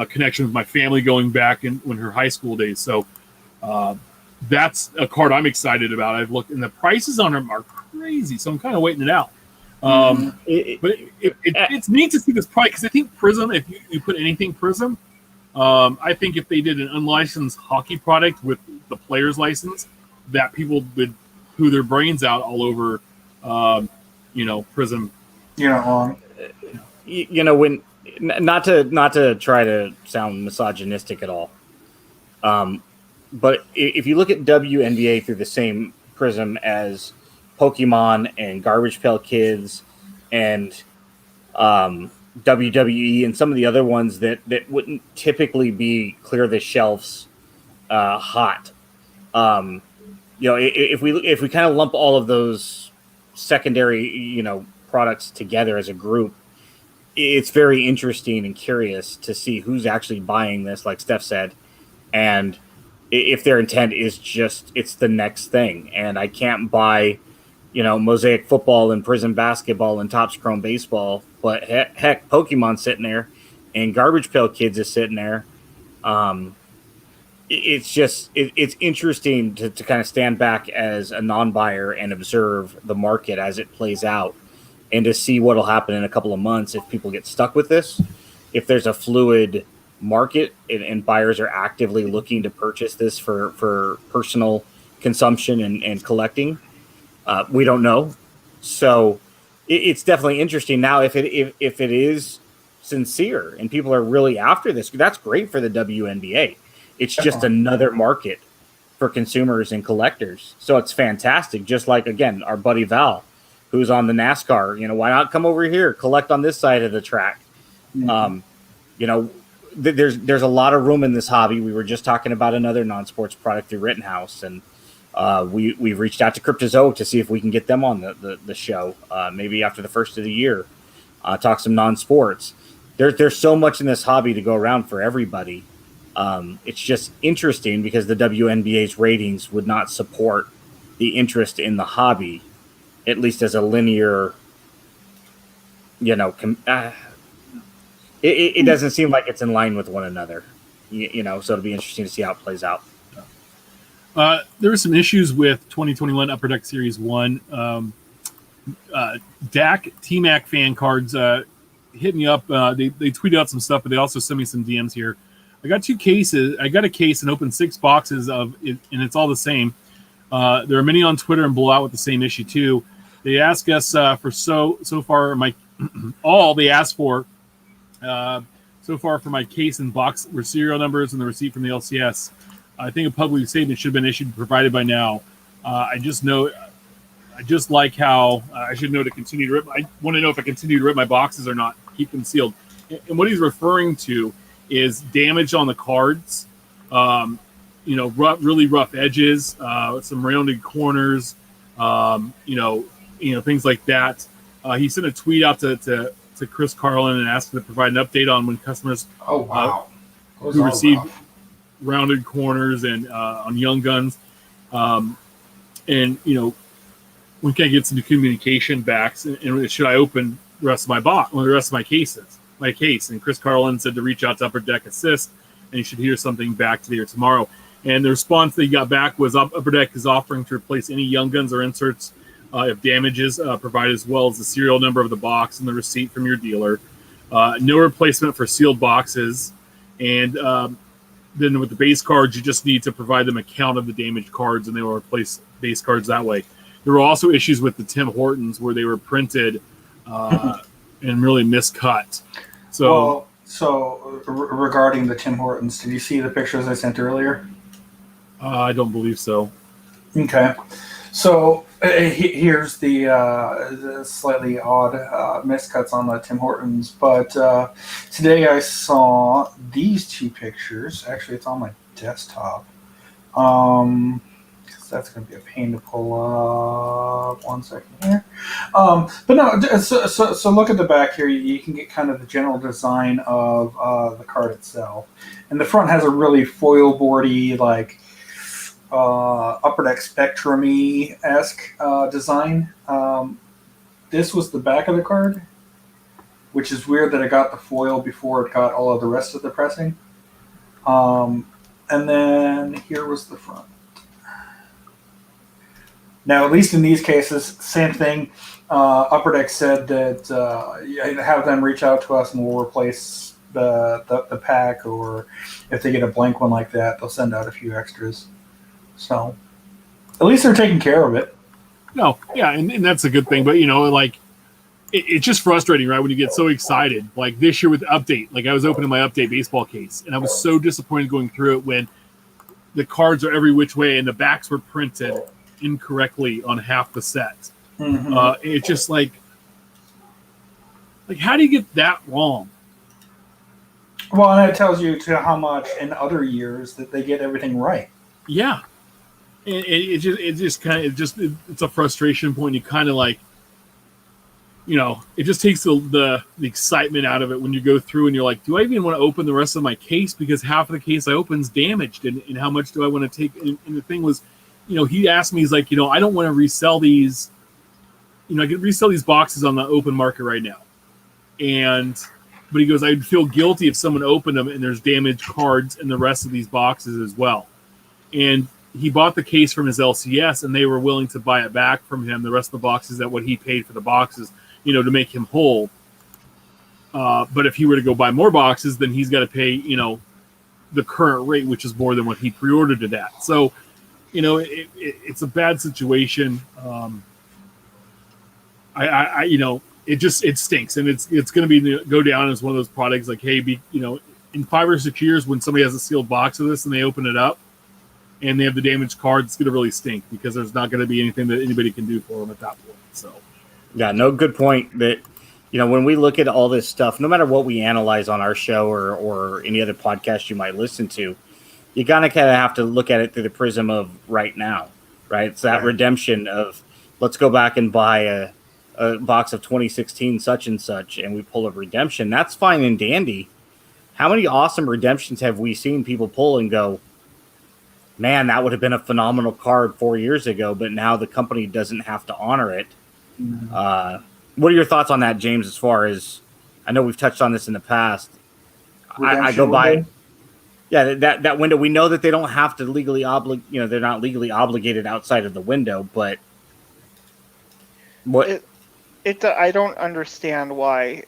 connection with my family going back when her high school days. So that's a card I'm excited about. I've looked, and the prices on them are crazy, so I'm kind of waiting it out. But it's neat to see this product, because I think Prizm, if you put anything Prizm, I think if they did an unlicensed hockey product with the player's license, that people would poo their brains out all over, Prizm. When not to try to sound misogynistic at all, but if you look at WNBA through the same prism as Pokemon and Garbage Pail Kids and WWE and some of the other ones that wouldn't typically be clear the shelves hot. If we kind of lump all of those secondary products together as a group, it's very interesting and curious to see who's actually buying this, like Steph said, and if their intent is just it's the next thing. And I can't buy Mosaic football and Prizm basketball and Topps Chrome baseball, but heck, Pokemon's sitting there and Garbage Pail Kids is sitting there. It's interesting to kind of stand back as a non-buyer and observe the market as it plays out, and to see what will happen in a couple of months if people get stuck with this, if there's a fluid market and buyers are actively looking to purchase this for personal consumption and collecting. We don't know. So it's definitely interesting. Now, if it is sincere and people are really after this, that's great for the WNBA. It's just another market for consumers and collectors. So it's fantastic. Just like, again, our buddy Val, who's on the NASCAR, why not come over here, collect on this side of the track? Mm-hmm. There's a lot of room in this hobby. We were just talking about another non-sports product through Rittenhouse, and we've reached out to Cryptozoic to see if we can get them on the show, maybe after the first of the year, talk some non-sports. There's so much in this hobby to go around for everybody. It's just interesting because the WNBA's ratings would not support the interest in the hobby, at least as a linear, it doesn't seem like it's in line with one another. You know, so it'll be interesting to see how it plays out. There were some issues with 2021 Upper Deck Series 1. DAC T-Mac fan cards hit me up. They tweeted out some stuff, but they also sent me some DMs here. I got 2 cases. I got a case and opened 6 boxes of it, and it's all the same. There are many on Twitter and below out with the same issue too. They ask us for so far my all they asked for so far for my case and box were serial numbers and the receipt from the LCS. I think a public statement should have been issued and provided by now. I just like how I should know to continue to rip. I want to know if I continue to rip my boxes or not. Keep them sealed. And what he's referring to is damage on the cards. Really rough edges, some rounded corners. Things like that. He sent a tweet out to Chris Carlin and asked him to provide an update on when customers who received rounded corners and on young guns, when can I get some communication backs, and should I open the rest of my box, or the rest of my case? And Chris Carlin said to reach out to Upper Deck Assist, and you should hear something back today or tomorrow. And the response that he got back was Upper Deck is offering to replace any young guns or inserts if damages, provided as well as the serial number of the box and the receipt from your dealer. No replacement for sealed boxes. And then with the base cards, you just need to provide them a count of the damaged cards, and they will replace base cards that way. There were also issues with the Tim Hortons where they were printed and really miscut. So regarding the Tim Hortons, did you see the pictures I sent earlier? I don't believe so. Okay. So here's the slightly odd miscuts on the Tim Hortons. But today I saw these 2 pictures. Actually, it's on my desktop. That's going to be a pain to pull up. 1 second here. But no, so look at the back here. You can get kind of the general design of the card itself. And the front has a really foil boardy, like, Upper Deck Spectrum-y-esque design. This was the back of the card, which is weird that it got the foil before it got all of the rest of the pressing. And then here was the front. Now, at least in these cases, same thing. Upper Deck said that have them reach out to us and we'll replace the pack, or if they get a blank one like that, they'll send out a few extras. So, at least they're taking care of it. No, yeah, and that's a good thing. But, it's just frustrating, right, when you get so excited. Like this year with the update. Like I was opening my update baseball case, and I was so disappointed going through it when the cards are every which way and the backs were printed incorrectly on half the set. Mm-hmm. It's just like how do you get that wrong? Well, and it tells you to how much in other years that they get everything right. Yeah. And it's a frustration point. You kind of it just takes the excitement out of it when you go through and you're like, do I even want to open the rest of my case? Because half of the case I open is damaged, and how much do I want to take? And the thing was, he asked me, he's like, I don't want to resell these. I could resell these boxes on the open market right now. But he goes, I'd feel guilty if someone opened them and there's damaged cards in the rest of these boxes as well. And he bought the case from his LCS, and they were willing to buy it back from him, the rest of the boxes, at what he paid for the boxes, to make him whole. But if he were to go buy more boxes, then he's got to pay, the current rate, which is more than what he pre-ordered it at. So, it's a bad situation. It stinks, and it's going to go down as one of those products like, hey, in 5 or 6 years when somebody has a sealed box of this and they open it up and they have the damaged card, it's going to really stink because there's not going to be anything that anybody can do for them at that point. So, yeah, no, good point. That when we look at all this stuff, no matter what we analyze on our show or any other podcast you might listen to, you kind of have to look at it through the prism of right now, right? It's that redemption of let's go back and buy a box of 2016 such and such, and we pull a redemption. That's fine and dandy. How many awesome redemptions have we seen people pull and go, man, that would have been a phenomenal card 4 years ago, but now the company doesn't have to honor it. Mm-hmm. What are your thoughts on that, James, as far as, I know we've touched on this in the past. I Redemption go by. window? Yeah, that window. We know that they don't have to legally they're not legally obligated outside of the window. But what? I don't understand why.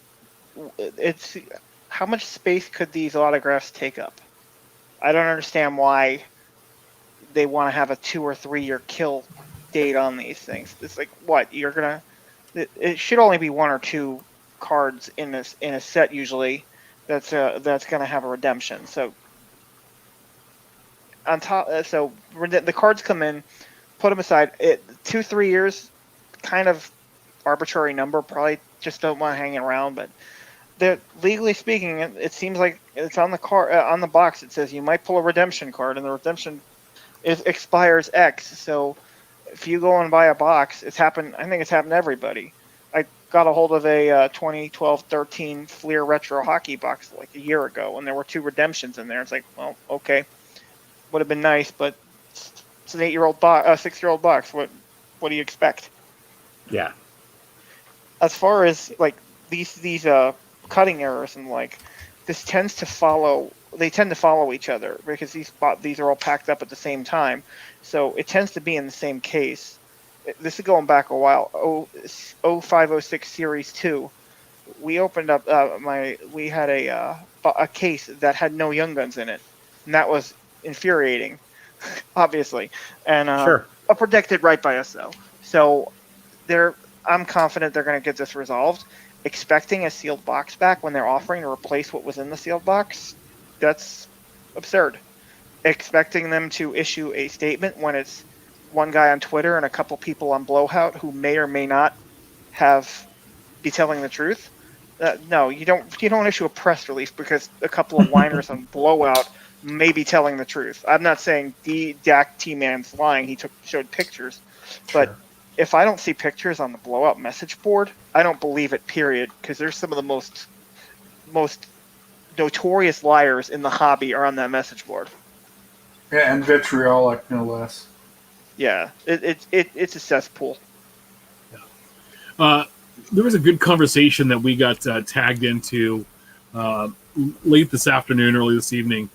It's how much space could these autographs take up? I don't understand why they want to have a 2 or 3 year kill date on these things. It's like, what, you're gonna? It should only be 1 or 2 cards in a set usually. That's gonna have a redemption. So on top, the cards come in, put them aside. 2-3 years, kind of arbitrary number. Probably just don't want to hang around, but. Legally speaking, it seems like it's on the on the box. It says you might pull a redemption card, and the redemption expires X. So if you go and buy a box, it's happened. I think it's happened to everybody. I got a hold of a 2012-13 Fleer Retro Hockey box like a year ago, and there were 2 redemptions in there. It's like, well, okay, would have been nice, but it's an 8-year-old box, 6-year-old box. What do you expect? Yeah. As far as like these cutting errors and this tends to follow. They tend to follow each other because these are all packed up at the same time, so it tends to be in the same case. This is going back a while. 0506 Series 2. We opened up we had a case that had no Young Guns in it, and that was infuriating, obviously. And Sure. protected right by us though. So I'm confident they're going to get this resolved. Expecting a sealed box back when they're offering to replace what was in the sealed box, that's absurd. Expecting them to issue a statement when it's one guy on Twitter and a couple people on Blowout who may or may not be telling the truth. No, you don't issue a press release because a couple of whiners on Blowout may be telling the truth. I'm not saying Dak T-Man's lying. He showed pictures, but. Sure. If I don't see pictures on the Blowout message board, I don't believe it, period, because there's some of the most notorious liars in the hobby are on that message board. Yeah, and vitriolic, no less. Yeah, it's a cesspool. Yeah. There was a good conversation that we got tagged into late this afternoon, early this evening,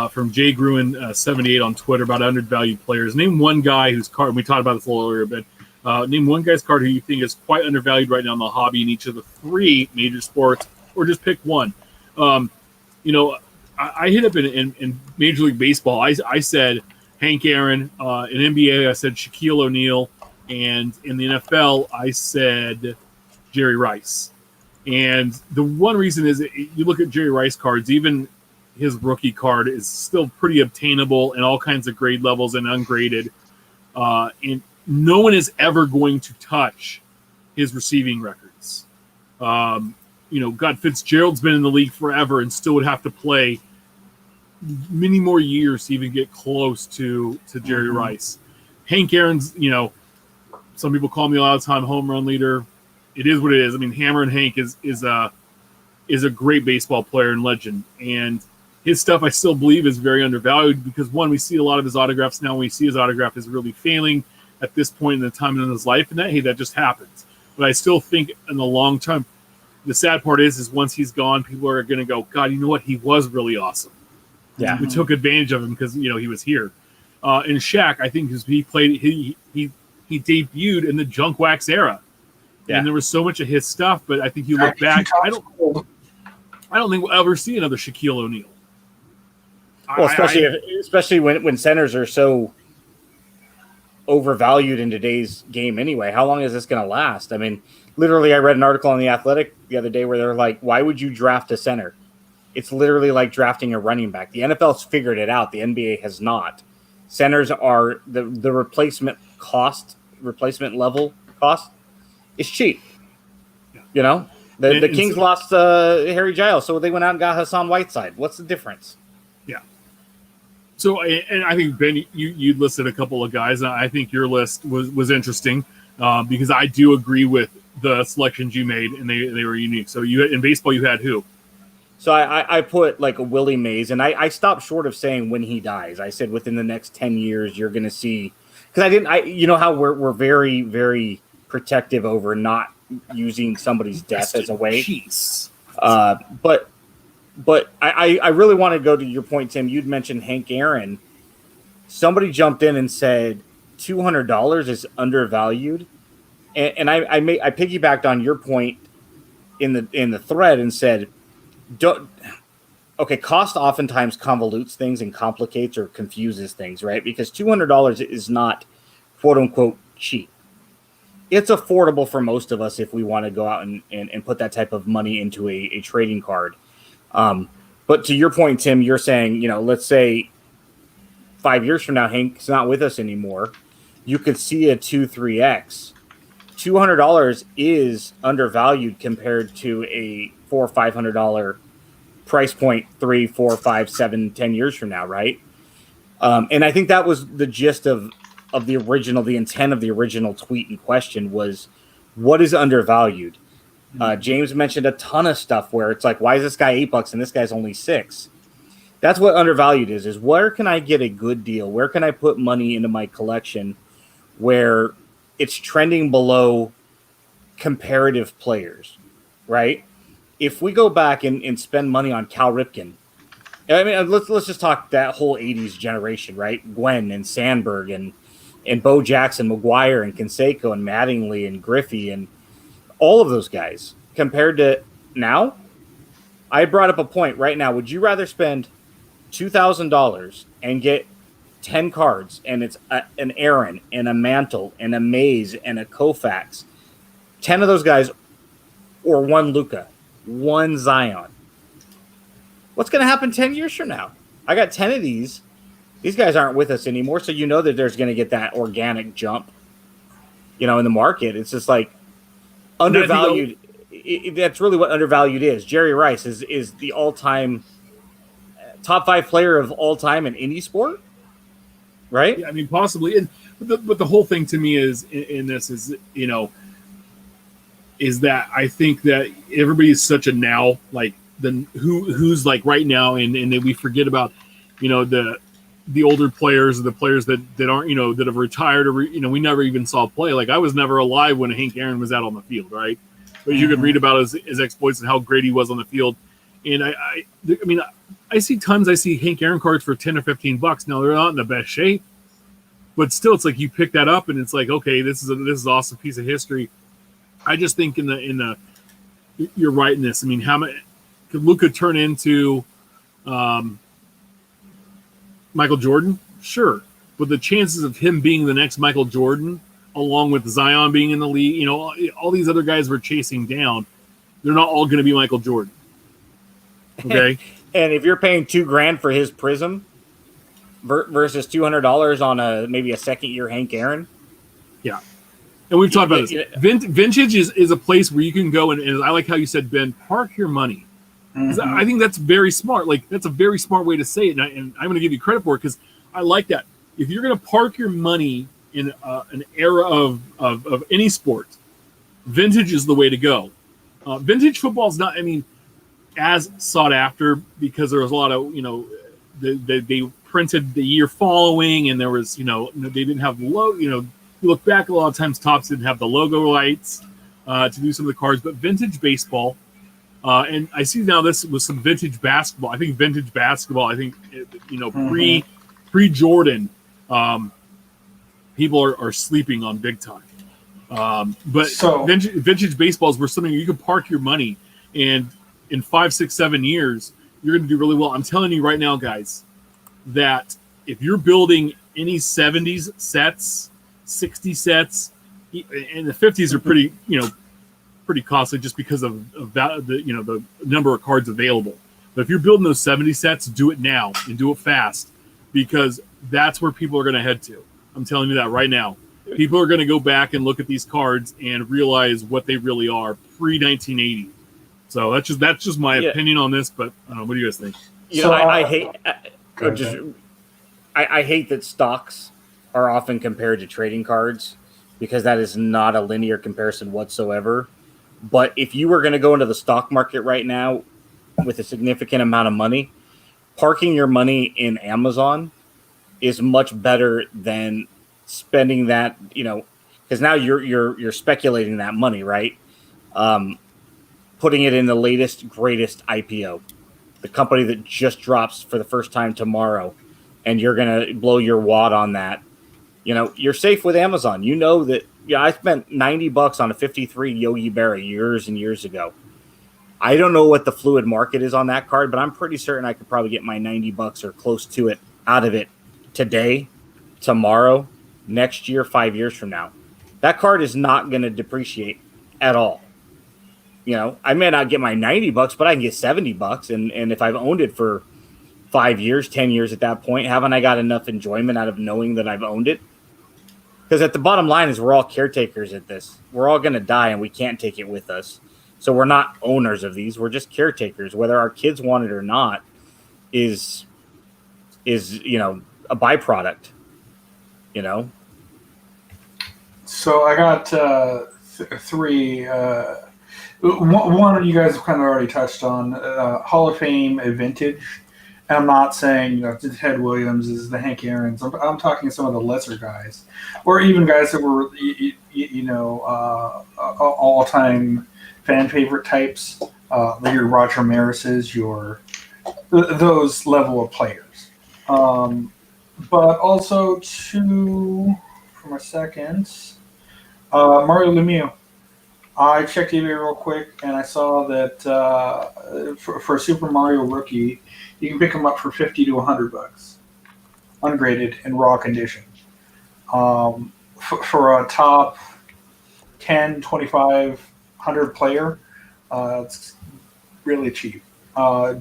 from Jay Gruen 78 on Twitter about undervalued players. Name one guy whose card, and we talked about this a little earlier, but name one guy's card who you think is quite undervalued right now in the hobby in each of the 3 major sports, or just pick one. I hit up in Major League Baseball. I said Hank Aaron. In NBA, I said Shaquille O'Neal. And in the NFL, I said Jerry Rice. And the one reason is you look at Jerry Rice cards, even his rookie card is still pretty obtainable in all kinds of grade levels and ungraded. And no one is ever going to touch his receiving records. God, Fitzgerald's been in the league forever and still would have to play many more years to even get close to Jerry Rice. Hank Aaron's, some people call me all the time home run leader. It is what it is. I mean, Hammer and Hank is a great baseball player and legend. And his stuff I still believe is very undervalued because, one, we see a lot of his autographs now. We see his autograph is really failing at this point in the time in his life, and that just happens. But I still think in the long term, the sad part is once he's gone, people are going to go, God, you know what? He was really awesome. Yeah, we took advantage of him because he was here. And Shaq, I think, because he played, he debuted in the junk wax era, and there was so much of his stuff. But I think you look back, I don't think we'll ever see another Shaquille O'Neal. Well, especially when centers are so overvalued in today's game anyway. How long is this going to last? I mean, literally, I read an article on The Athletic the other day where they're like, why would you draft a center? It's literally like drafting a running back. The NFL's figured it out. The NBA has not. Centers are the replacement level cost is cheap. Yeah. The Kings lost Harry Giles, so they went out and got Hassan Whiteside. What's the difference? Yeah. So, and I think, Ben, you listed a couple of guys. And I think your list was interesting because I do agree with the selections you made, and they were unique. So in baseball, you had who? So I put like a Willie Mays, and I stopped short of saying when he dies. I said within the next 10 years, you're going to see – because you know how we're very, very protective over not using somebody's death as a way. Jeez. But I really want to go to your point, Tim. You'd mentioned Hank Aaron. Somebody jumped in and said $200 is undervalued, and I piggybacked on your point in the thread and said, okay, cost oftentimes convolutes things and complicates or confuses things, right? Because $200 is not quote unquote cheap. It's affordable for most of us if we want to go out and put that type of money into a trading card. But to your point, Tim, you're saying, let's say 5 years from now, Hank's not with us anymore. You could see a 2-3x. $200 is undervalued compared to a $400 or $500 price point 3, 4, 5, 7, 10 years from now, right? And I think that was the gist of the intent of the original tweet in question was, what is undervalued? James mentioned a ton of stuff where it's like, why is this guy $8 and this guy's only $6? That's what undervalued is where can I get a good deal? Where can I put money into my collection where it's trending below comparative players, right? If we go back and spend money on Cal Ripken, I mean, let's just talk that whole 80s generation, right? Gwen and Sandberg and Bo Jackson, McGuire and Canseco and Mattingly and Griffey and all of those guys compared to now. I brought up a point right now. Would you rather spend $2,000 and get 10 cards and it's an Aaron and a Mantle and a Mays and a Koufax, 10 of those guys, or one Luka, one Zion? What's going to happen 10 years from now? I got 10 of these. These guys aren't with us anymore, so that there's going to get that organic jump, in the market. It's just like undervalued. That's really what undervalued is. Jerry Rice is the all-time top 5 player of all time in any sport, right? Yeah, I mean, possibly. But the whole thing to me is in this is is that I think that everybody is such a now, like who's like right now, and then we forget about the older players, the players that aren't that have retired, or we never even saw play. Like I was never alive when Hank Aaron was out on the field, right? But you could read about his exploits and how great he was on the field. And I mean, I see Hank Aaron cards for $10 or $15. Now they're not in the best shape, but still, it's like you pick that up and it's like, okay, this is an awesome piece of history. I just think in the you're right in this. I mean, how much could Luka turn into Michael Jordan? Sure, but the chances of him being the next Michael Jordan, along with Zion being in the league, all these other guys we're chasing down, they're not all going to be Michael Jordan. Okay. And if you're paying $2,000 for his Prizm versus $200 on maybe a second year Hank Aaron. Yeah. And we've talked about this. Vintage is a place where you can go and I like how you said, Ben, park your money. Mm-hmm. I think that's very smart. Like that's a very smart way to say it. And I'm going to give you credit for it because I like that. If you're going to park your money in an era of any sport, vintage is the way to go. Vintage football is not, as sought after because there was a lot of, they printed the year following and there was, they didn't have the logo, you look back a lot of times Topps didn't have the logo rights to do some of the cards, but vintage baseball, and I see now this was some vintage basketball. I think vintage basketball, pre-Jordan, people are sleeping on big time. But vintage baseballs were something you could park your money and in 5, 6, 7 years, you're going to do really well. I'm telling you right now, guys, that if you're building any 70s sets, 60 sets, and the 50s are pretty costly just because of that, the number of cards available. But if you're building those 70 sets, do it now and do it fast because that's where people are going to head to. I'm telling you that right now. People are going to go back and look at these cards and realize what they really are pre-1980. So that's just my opinion on this. But what do you guys think? I hate that stocks are often compared to trading cards because that is not a linear comparison whatsoever. But if you were going to go into the stock market right now with a significant amount of money, parking your money in Amazon is much better than spending that, because now you're speculating that money, right? putting it in the latest, greatest IPO, the company that just drops for the first time tomorrow, and you're going to blow your wad on that. You're safe with Amazon. You know that. I spent $90 on a 53 Yogi Berra years and years ago. I don't know what the fluid market is on that card, but I'm pretty certain I could probably get my $90 or close to it out of it today, tomorrow, next year, 5 years from now. That card is not going to depreciate at all. I may not get my $90, but I can get $70. And if I've owned it for 5 years, 10 years at that point, haven't I got enough enjoyment out of knowing that I've owned it? Because at the bottom line is we're all caretakers at this. We're all going to die and we can't take it with us. So we're not owners of these. We're just caretakers. Whether our kids want it or not is a byproduct, So I got three. One you guys have kind of already touched on. Hall of Fame Vintage. And I'm not saying the Ted Williams is the Hank Aaron's. I'm talking some of the lesser guys, or even guys that were all-time fan favorite types, like your Roger Maris's, those level of players. But also for a second, Mario Lemieux. I checked eBay real quick, and I saw that for a Super Mario rookie, you can pick them up for $50 to $100, ungraded in raw condition. For a top 10, 25, 100 player, it's really cheap.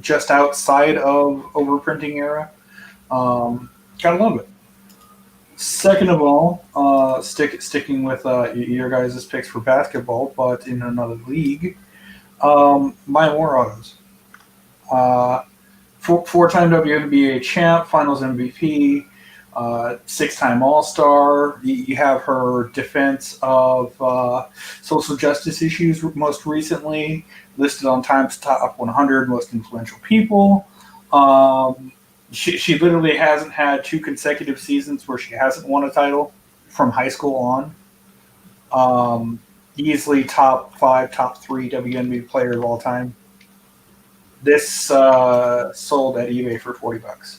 Just outside of overprinting era, gotta love it. Second of all, sticking with your guys' picks for basketball, but in another league, my more autos. Four-time WNBA champ, Finals MVP, 6-time All-Star. You have her defense of social justice issues most recently, listed on Time's top 100 most influential people. She literally hasn't had 2 consecutive seasons where she hasn't won a title from high school on. Easily top 5, top 3 WNBA player of all time. This sold at eBay for $40.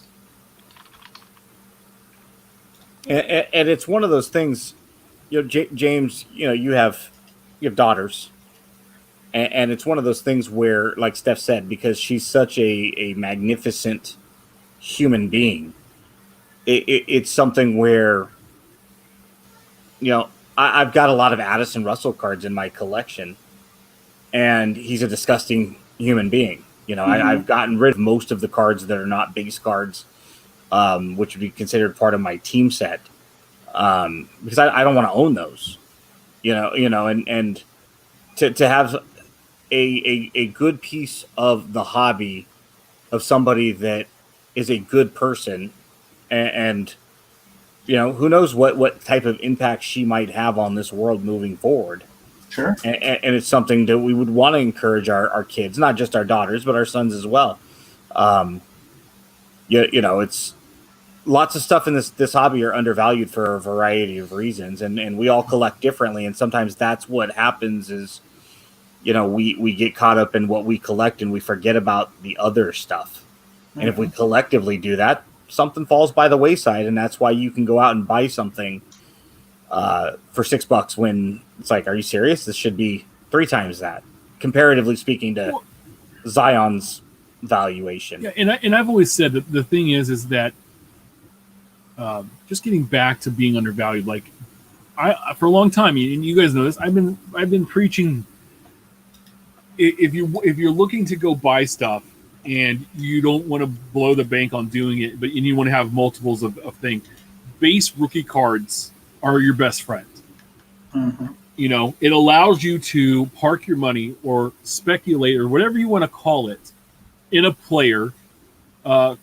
And it's one of those things, James. You have daughters, and it's one of those things where, like Steph said, because she's such a magnificent human being, it's something where I've got a lot of Addison Russell cards in my collection, and he's a disgusting human being. I've gotten rid of most of the cards that are not base cards, which would be considered part of my team set, because I don't want to own those, and to have a good piece of the hobby of somebody that is a good person, and who knows what type of impact she might have on this world moving forward. Sure. And it's something that we would want to encourage our kids, not just our daughters, but our sons as well. It's lots of stuff in this hobby are undervalued for a variety of reasons, and we all collect differently. And sometimes that's what happens is, we get caught up in what we collect and we forget about the other stuff. Mm-hmm. And if we collectively do that, something falls by the wayside. And that's why you can go out and buy something for $6 when it's like, are you serious? This should be 3 times that, comparatively speaking to Zion's valuation. Yeah, and I've always said that the thing is that just getting back to being undervalued. Like I for a long time, and you guys know this, I've been preaching. If you're looking to go buy stuff and you don't want to blow the bank on doing it, but you want to have multiples of things, base rookie cards are your best friend. Mm-hmm. It allows you to park your money or speculate or whatever you want to call it in a player, a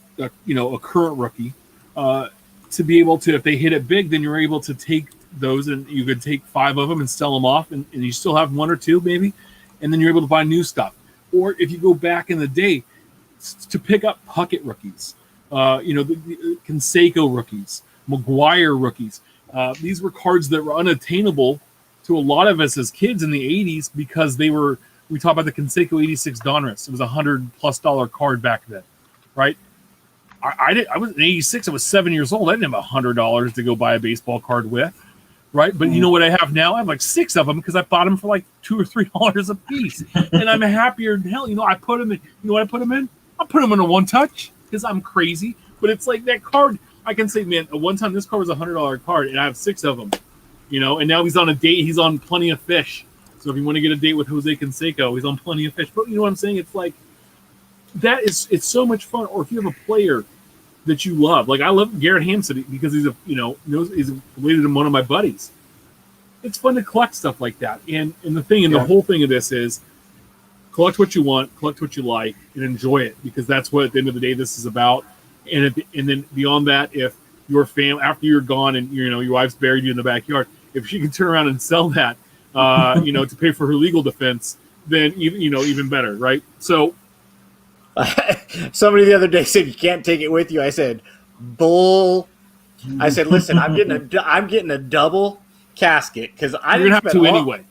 current rookie, to be able to, if they hit it big, then you're able to take those and you could take 5 of them and sell them off, and you still have 1 or 2 maybe, and then you're able to buy new stuff. Or if you go back in the day to pick up Puckett rookies, the Canseco rookies, McGuire rookies. These were cards that were unattainable to a lot of us as kids in the 80s because they were we talk about the Canseco 86 Donruss. It was $100+ card back then, right? I was in 86. I was 7 years old. I didn't have $100 to go buy a baseball card with, right? But you know what I have now? I have like 6 of them because I bought them for like $2 or $3 a piece, and I'm happier than hell. I put them in. You know what I put them in? I put them in a one touch because I'm crazy. But it's like that card. I can say, man, at one time this card was $100 card, and I have 6 of them. And now he's on a date. He's on Plenty of Fish. So if you want to get a date with Jose Canseco, he's on Plenty of Fish. But you know what I'm saying? It's like it's so much fun. Or if you have a player that you love, like I love Garrett Hampson because he's he's related to one of my buddies. It's fun to collect stuff like that. And the whole thing of this is collect what you want, collect what you like, and enjoy it, because that's what at the end of the day this is about. And then beyond that, if your family, after you're gone and your wife's buried you in the backyard, if she can turn around and sell that, to pay for her legal defense, then even better, right? So somebody the other day said you can't take it with you. I said, bull. I said, listen, I'm getting a double casket because I you're didn't gonna have to anyway.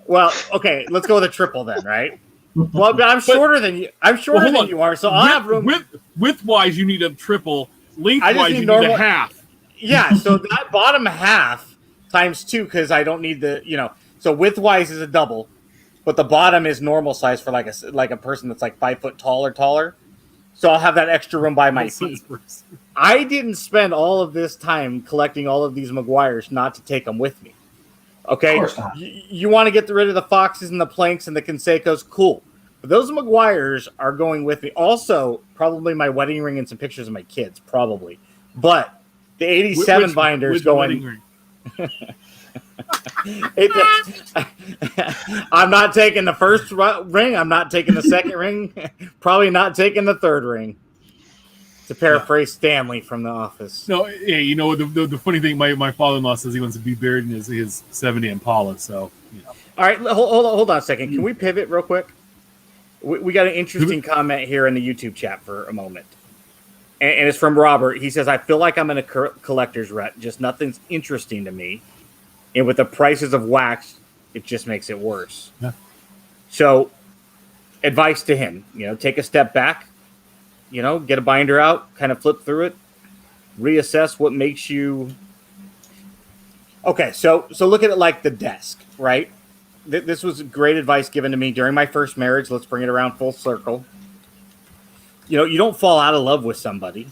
Well, okay, let's go with a triple then, right? Well, but I'm shorter than you. I'm shorter than you are, so I'll have room. Width-wise, you need a triple. Length-wise, you need a half. Yeah, so that bottom half times 2 because I don't need the. So width-wise is a double, but the bottom is normal size for like a person that's like 5 foot tall or taller. So I'll have that extra room by my feet. I didn't spend all of this time collecting all of these Maguires not to take them with me. Okay, you want to get rid of the Foxes and the Planks and the Cansecos, cool. But those Maguires are going with me. Also, probably my wedding ring and some pictures of my kids, probably. But the 87 binders going. I'm not taking the first ring. I'm not taking the second ring. Probably not taking the third ring. To paraphrase Stanley from The Office. No, yeah, the funny thing, my father-in-law says he wants to be buried in his 70 Impala. So, All right, hold on a second. Can we pivot real quick? We got an interesting comment here in the YouTube chat for a moment. And it's from Robert. He says, I feel like I'm in a collector's rut. Just nothing's interesting to me. And with the prices of wax, it just makes it worse. Yeah. So, advice to him, take a step back. Get a binder out, kind of flip through it, reassess what makes you. Okay, so look at it like the desk, right? This was great advice given to me during my first marriage. Let's bring it around full circle. You don't fall out of love with somebody.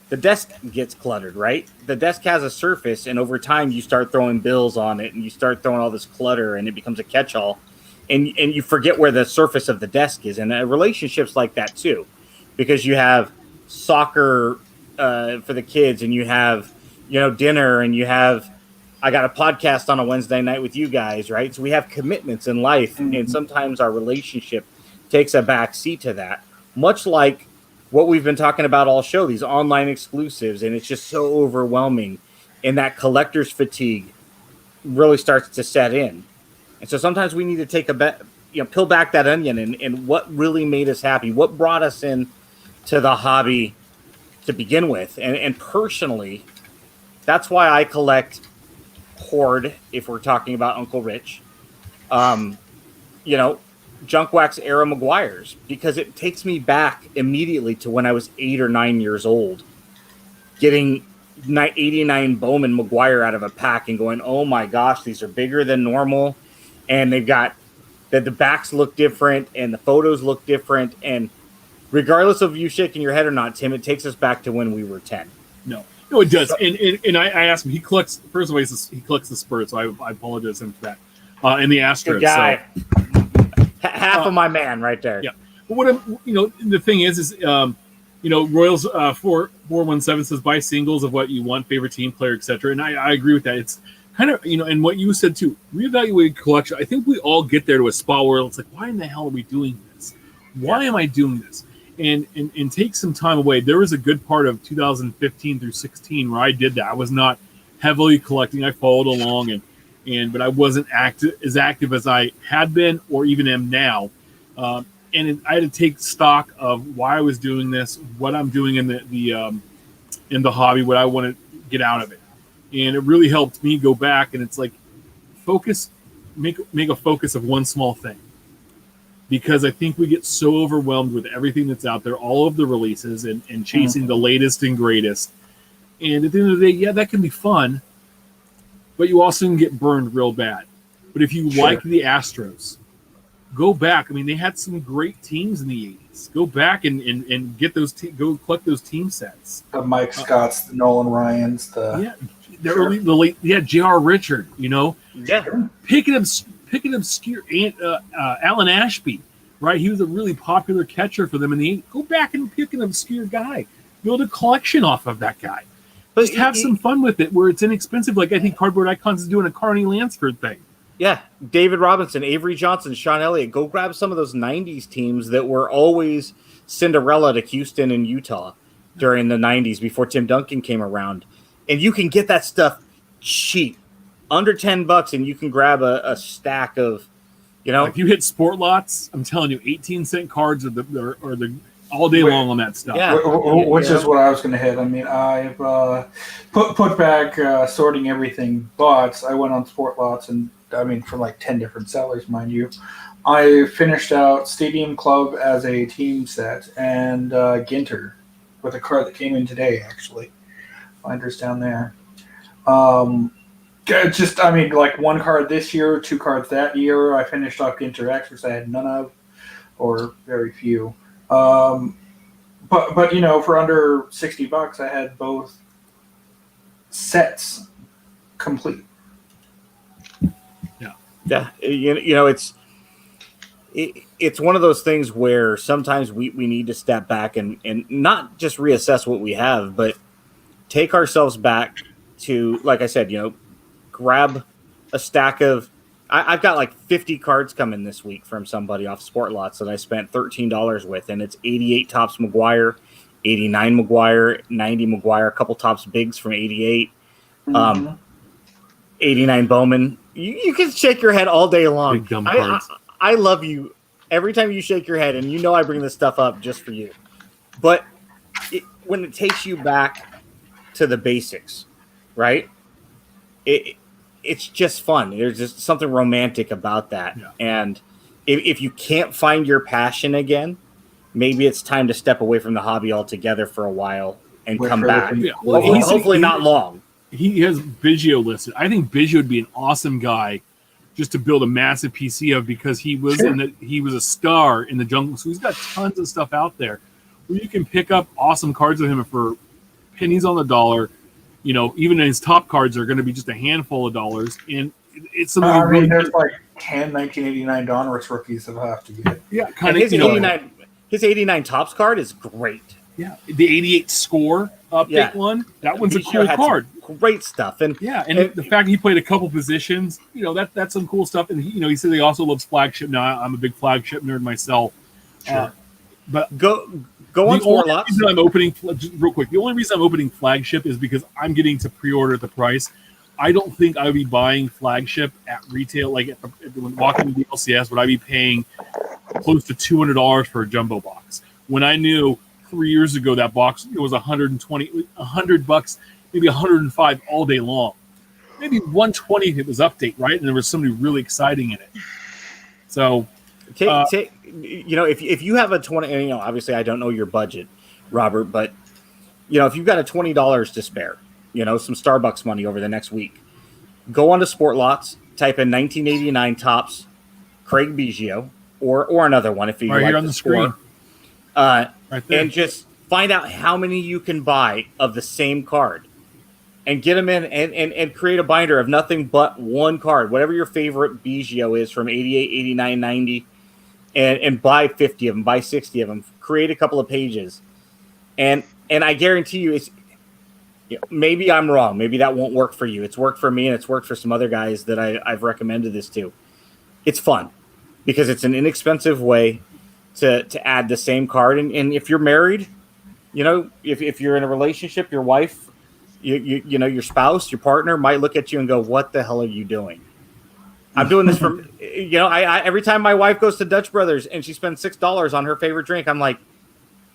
The desk gets cluttered, right? The desk has a surface, and over time you start throwing bills on it, and you start throwing all this clutter, and it becomes a catch-all, and you forget where the surface of the desk is. And relationships like that too. Because you have soccer for the kids, and you have, dinner, and you have, I got a podcast on a Wednesday night with you guys, right? So we have commitments in life, and sometimes our relationship takes a back seat to that, much like what we've been talking about all show, these online exclusives, and it's just so overwhelming, and that collector's fatigue really starts to set in. And so sometimes we need to take peel back that onion and what really made us happy, what brought us in to the hobby to begin with. And personally, that's why I collect hoard, if we're talking about Uncle Rich, junk wax era Maguires, because it takes me back immediately to when I was 8 or 9 years old, getting 89 Bowman Maguire out of a pack and going, oh my gosh, these are bigger than normal. And they've got the backs look different and the photos look different. And regardless of you shaking your head or not, Tim, it takes us back to when we were 10. No, it does. And I asked him, he collects, first of all, he collects the Spurs, so I apologize to him for that. And the Astros. Good guy. So, half of my man right there. Yeah. But the thing is Royals 417 says buy singles of what you want, favorite team, player, etc. And I agree with that. It's kind of, and what you said too, reevaluating collection. I think we all get there to a spot where it's like, why in the hell are we doing this? Why am I doing this? And take some time away. There was a good part of 2015 through 16 where I did that. I was not heavily collecting. I followed along but I wasn't as active as I had been or even am now. I had to take stock of why I was doing this, what I'm doing in the hobby, what I want to get out of it. And it really helped me go back, and it's like make a focus of one small thing. because I think we get so overwhelmed with everything that's out there, all of the releases, and chasing the latest and greatest. And at the end of the day, yeah, that can be fun, but you also can get burned real bad. But if you like the Astros, go back. I mean, they had some great teams in the 80s. Go back and get those go collect those team sets. The Mike Scotts, the Nolan Ryans, the late J.R. Richard, picking obscure Alan Ashby, right? He was a really popular catcher for them in the 80s. Go back and pick an obscure guy. Build a collection off of that guy. Just have some fun with it where it's inexpensive. Like I think Cardboard Icons is doing a Carney Lansford thing. Yeah, David Robinson, Avery Johnson, Sean Elliott. Go grab some of those 90s teams that were always Cinderella to Houston and Utah during the 90s before Tim Duncan came around. And you can get that stuff cheap, under $10, and you can grab a stack of, If you hit Sport Lots, I'm telling you, 18-cent cards are the all day long on that stuff. Yeah. Which is what I was going to hit. I mean, I've put back sorting everything, but I went on Sport Lots and, from like 10 different sellers, mind you. I finished out Stadium Club as a team set and Ginter with a card that came in today, actually. Finders down there. Like one card this year, 2 cards that year. I finished off Ginter X, which I had none of, or very few. But for under $60, I had both sets complete. Yeah, it's one of those things where sometimes we need to step back and not just reassess what we have, but take ourselves back to, like I said, grab a stack of. I've got like 50 cards coming this week from somebody off Sport Lots that I spent $13 with, and it's 88 Topps McGuire, 89 McGuire, 90 McGuire, a couple Topps Bigs from 88, 89 Bowman. You can shake your head all day long. Big dumb cards. I love you every time you shake your head, and I bring this stuff up just for you. But when it takes you back to the basics, right? It's just fun. There's just something romantic about that. Yeah. And if you can't find your passion again, maybe it's time to step away from the hobby altogether for a while and come back. Yeah. Well, hopefully not long. He has Biggio listed. I think Biggio would be an awesome guy just to build a massive PC of, because he was he was a star in the jungle. So he's got tons of stuff out there where you can pick up awesome cards of him for pennies on the dollar. Even his top cards are going to be just a handful of dollars. And it's something there's like 10 1989 Donruss rookies that I'll have to get. Yeah, kind of. His 89 Topps card is great. Yeah, the 88 Score update one. That one's a cool card. Great stuff. And the fact he played a couple positions, that's some cool stuff. And he said he also loves flagship. Now I'm a big flagship nerd myself. Sure. But go on Sport Lots. I'm opening real quick. The only reason I'm opening flagship is because I'm getting to pre-order at the price. I don't think I would be buying flagship at retail, like when walking to the LCS, would I be paying close to $200 for a jumbo box when I knew 3 years ago that box was $120, $100, maybe $105 all day long, maybe $120 if it was update, right? And there was somebody really exciting in it. So, if you have a 20, obviously I don't know your budget, Robert, but if you've got a $20 to spare, some Starbucks money over the next week, go onto Sport Lots, type in 1989 Topps Craig Biggio or another one if you right like here on the screen. Right there. And just find out how many you can buy of the same card and get them in and create a binder of nothing but one card, whatever your favorite Biggio is from 88, 89, 90, and buy 50 of them, buy 60 of them, create a couple of pages. And I guarantee you, maybe I'm wrong. Maybe that won't work for you. It's worked for me, and it's worked for some other guys that I've recommended this to. It's fun because it's an inexpensive way to add the same card. And if you're married, if you're in a relationship, your wife, your spouse, your partner might look at you and go, "What the hell are you doing?" I'm doing this for, I every time my wife goes to Dutch Brothers and she spends $6 on her favorite drink, I'm like,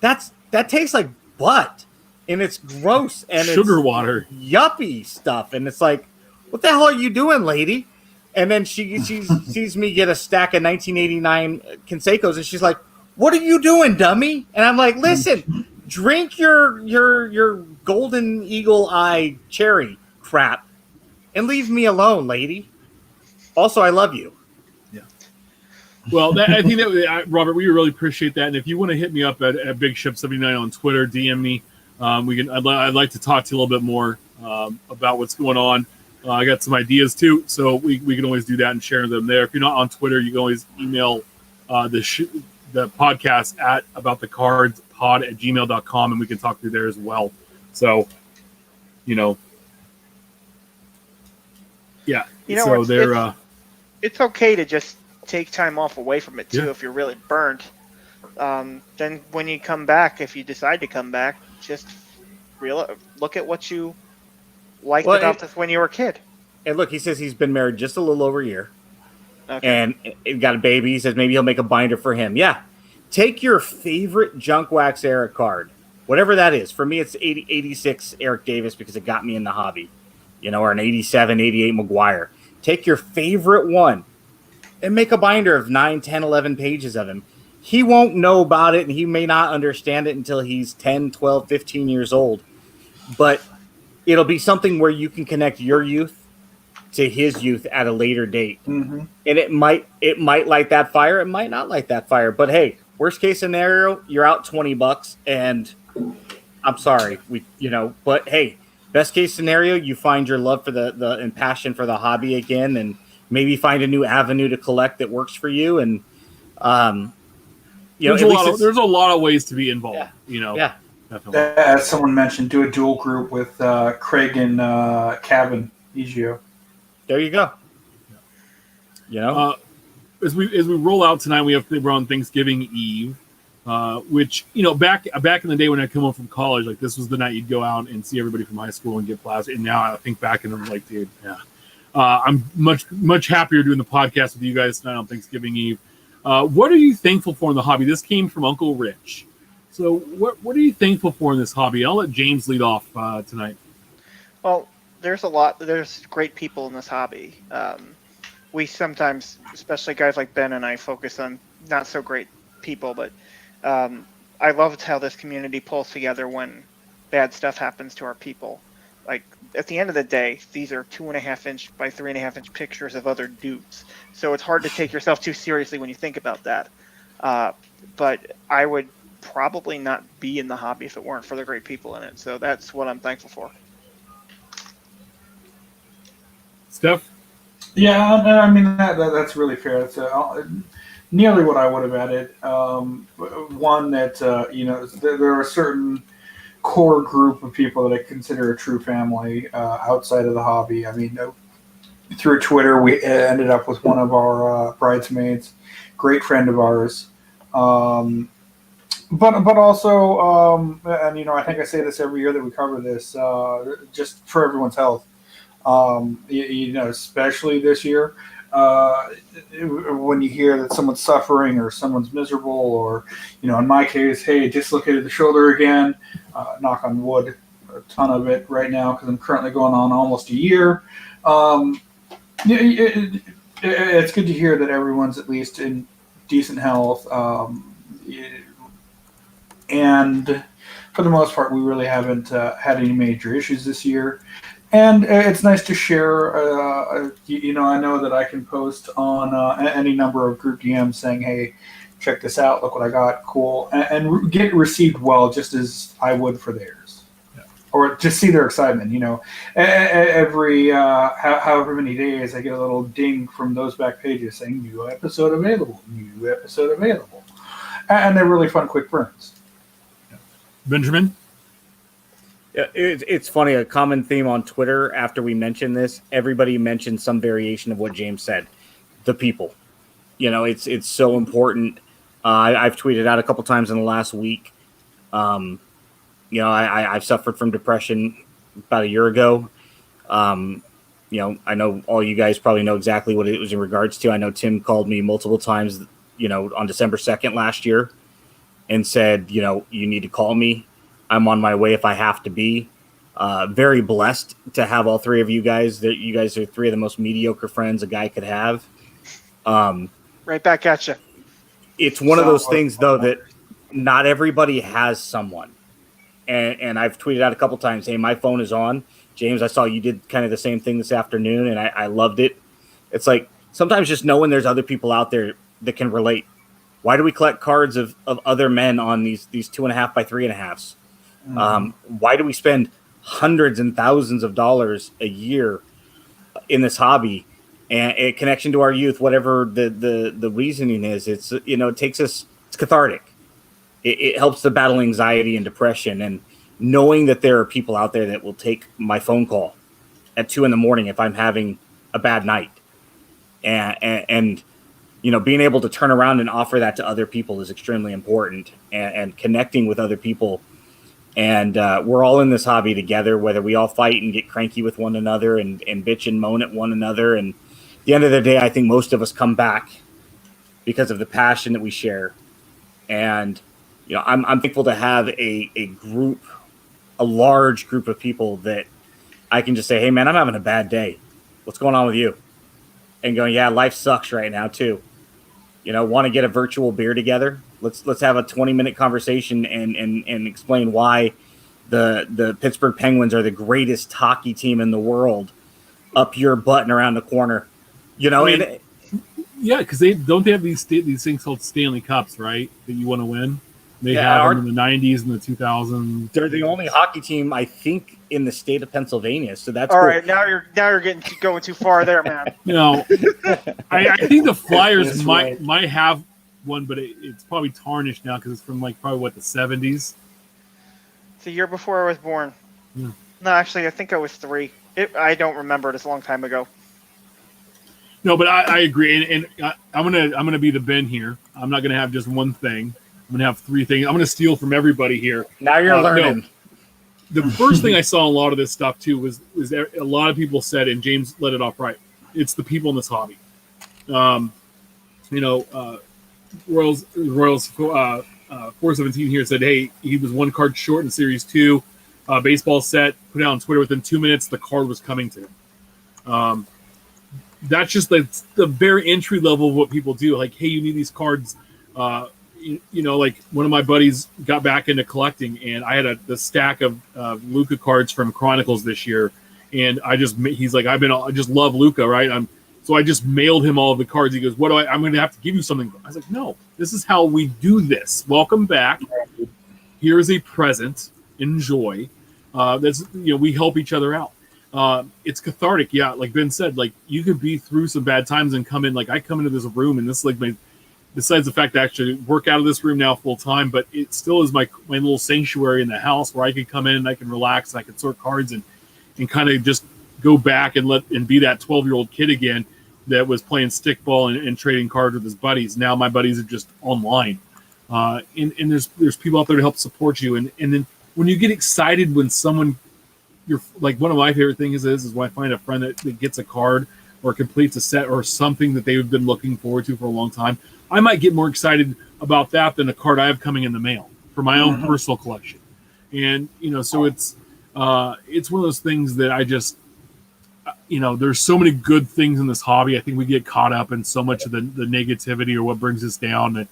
that tastes like butt. And it's gross and sugar water, yuppie stuff. And it's like, what the hell are you doing, lady? And then she sees me get a stack of 1989 Canseco's, and she's like, "What are you doing, dummy?" And I'm like, "Listen, drink your Golden Eagle Eye cherry crap, and leave me alone, lady. Also, I love you." Yeah. Well, I think that Robert, we really appreciate that. And if you want to hit me up at Big Ship 79 on Twitter, DM me. I'd like to talk to you a little bit more about what's going on. I got some ideas too, so we can always do that and share them there. If you're not on Twitter, you can always email the podcast at aboutthecardspod@gmail.com, and we can talk through there as well. So, yeah. So they're it's okay to just take time off away from it too Yeah. if you're really burnt. Then when you come back, if you decide to come back, just look at what you liked about this when you were a kid. And look, he says he's been married just a little over a year. Okay. And got a baby. He says maybe he'll make a binder for him. Yeah. Take your favorite Junk Wax era card, whatever that is. For me, it's 86 Eric Davis because it got me in the hobby, or an 87, 88 McGuire. Take your favorite one and make a binder of 9, 10, 11 pages of him. He won't know about it, and he may not understand it until he's 10, 12, 15 years old. But it'll be something where you can connect your youth to his youth at a later date. Mm-hmm. And it might light that fire. It might not light that fire. But hey, worst case scenario, you're out $20, and I'm sorry, but hey, best case scenario, you find your love for the and passion for the hobby again, and maybe find a new avenue to collect that works for you. And there's a lot of ways to be involved. Yeah. Definitely. As someone mentioned, do a dual group with Craig and Kevin Egio. There you go. As we roll out tonight, we're on Thanksgiving Eve, which back in the day when I come home from college, like this was the night you'd go out and see everybody from high school and get plastic. And now I think back and I'm like, dude, yeah, I'm much happier doing the podcast with you guys tonight on Thanksgiving Eve. What are you thankful for in the hobby? This came from Uncle Rich. So what are you thankful for in this hobby? I'll let James lead off tonight. Well, there's great people in this hobby. We sometimes, especially guys like Ben and I, focus on not so great people, but I loved how this community pulls together when bad stuff happens to our people. Like at the end of the day, these are 2.5 inch by 3.5 inch pictures of other dudes. So it's hard to take yourself too seriously when you think about that. But I would probably not be in the hobby if it weren't for the great people in it. So that's what I'm thankful for. Steph? Yeah, I mean that's really fair. It's nearly what I would have added. One that there are a certain core group of people that I consider a true family outside of the hobby. I mean, through Twitter, we ended up with one of our bridesmaids, great friend of ours. But also, and I think I say this every year that we cover this, just for everyone's health. Especially this year, when you hear that someone's suffering or someone's miserable, or in my case, hey, dislocated the shoulder again. Knock on wood, a ton of it right now because I'm currently going on almost a year. It's good to hear that everyone's at least in decent health. And for the most part, we really haven't had any major issues this year. And it's nice to share. I know that I can post on any number of group DMs saying, hey, check this out. Look what I got. Cool. And get it received well, just as I would for theirs. Yeah. Or just see their excitement. Every however many days, I get a little ding from those back pages saying, new episode available. New episode available. And they're really fun, quick burns. Yeah. Benjamin? Yeah, it's funny. A common theme on Twitter after we mentioned this, everybody mentioned some variation of what James said. The people, it's so important. I've tweeted out a couple times in the last week. I've suffered from depression about a year ago. I know all you guys probably know exactly what it was in regards to. I know Tim called me multiple times, on December 2nd last year, and said, you need to call me. I'm on my way if I have to be. very blessed to have all three of you guys. That you guys are three of the most mediocre friends a guy could have. Right back at you. It's one of those things, though, that not everybody has someone. And I've tweeted out a couple times, hey, my phone is on. James, I saw you did kind of the same thing this afternoon, and I loved it. It's like sometimes just knowing there's other people out there that can relate. Why do we collect cards of other men on these 2.5 by 3.5s? Why do we spend hundreds and thousands of dollars a year in this hobby? And a connection to our youth, whatever the reasoning is, it's it takes us. It's cathartic. It helps to battle anxiety and depression, and knowing that there are people out there that will take my phone call at 2 a.m. if I'm having a bad night, and being able to turn around and offer that to other people is extremely important, and connecting with other people. And we're all in this hobby together, whether we all fight and get cranky with one another and bitch and moan at one another. And at the end of the day, I think most of us come back because of the passion that we share. And, I'm thankful to have a group, a large group of people that I can just say, hey, man, I'm having a bad day. What's going on with you? And going, yeah, life sucks right now, too. Want to get a virtual beer together? Let's have a 20-minute conversation and explain why the Pittsburgh Penguins are the greatest hockey team in the world. Up your butt and around the corner, yeah, because they have these things called Stanley Cups, right? That you want to win. They have them in the 90s and the 2000s. They're the only hockey team, I think, in the state of Pennsylvania. So that's all cool. right. Now you're going too far there, man. I think the Flyers might have one, but it's probably tarnished now because it's from probably the 70s. It's the year before I was born. Yeah. No, actually, I think I was 3. I don't remember. It's a long time ago. No, but I agree, and I'm gonna be the Ben here. I'm not gonna have just one thing. I'm gonna have 3 things. I'm gonna steal from everybody here. Now you're learning. No. The first thing I saw in a lot of this stuff too was a lot of people said, and James let it off right. It's the people in this hobby. Royals 417 here said, hey, he was 1 card short in Series 2. Baseball set, put it on Twitter within 2 minutes, the card was coming to him. That's just the very entry level of what people do. Like, hey, you need these cards. Like one of my buddies got back into collecting, and I had the stack of Luka cards from Chronicles this year, and he's like, I just love Luka, right? So I just mailed him all of the cards. He goes, I'm going to have to give you something. I was like, no, this is how we do this. Welcome back. Here is a present. Enjoy. We help each other out. It's cathartic. Yeah. Like Ben said, you could be through some bad times and come in. I come into this room, and this is besides the fact that I actually work out of this room now full time, but it still is my little sanctuary in the house where I can come in and I can relax and I can sort cards and kind of just go back and be that 12-year-old kid again that was playing stickball and trading cards with his buddies. Now my buddies are just online. And there's people out there to help support you. And then when you get excited when someone, you're like, one of my favorite things is when I find a friend that gets a card or completes a set or something that they've been looking forward to for a long time. I might get more excited about that than a card I have coming in the mail for my own personal collection. And, so it's one of those things that I just, there's so many good things in this hobby. I think we get caught up in so much of the negativity or what brings us down, that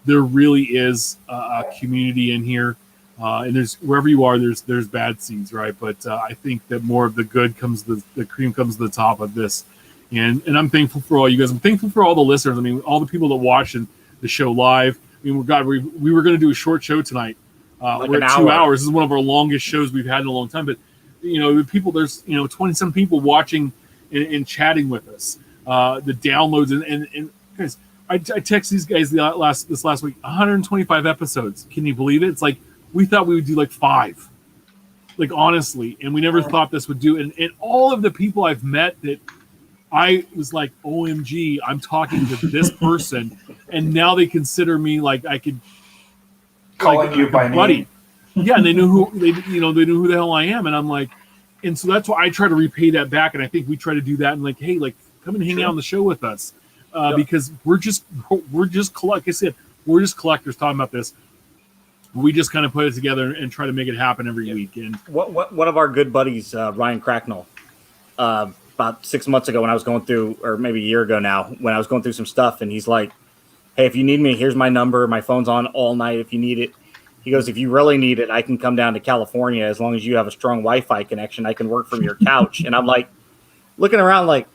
there really is a community in here. And there's, wherever you are, there's bad seeds, right? But I think that more of the good the cream comes to the top of this. And I'm thankful for all you guys. I'm thankful for all the listeners. I mean, all the people that watch the show live. I mean, we were going to do a short show tonight. We're at 2 hours. This is one of our longest shows we've had in a long time. But, the people, there's, 20-some people watching and chatting with us. The downloads. And guys, I text these guys this last week, 125 episodes. Can you believe it? It's like, we thought we would do 5. Honestly. And we never thought this would do. And all of the people I've met that I was like, OMG, I'm talking to this person, and now they consider me I could calling you by buddy. name. Yeah, and they knew who they knew who the hell I am, and I'm like, and so that's why I try to repay that back, and I think we try to do that, and hey, come and hang out on the show with us, because we're just like I said, we're just collectors talking about this. We just kind of put it together and try to make it happen every week. And one of our good buddies, Ryan Cracknell, about 6 months ago when I was going through, or maybe a year ago now, when I was going through some stuff, and he's like, "Hey, if you need me, here's my number. My phone's on all night if you need it." He goes, "If you really need it, I can come down to California as long as you have a strong Wi-Fi connection. I can work from your couch." And I'm like, looking around like,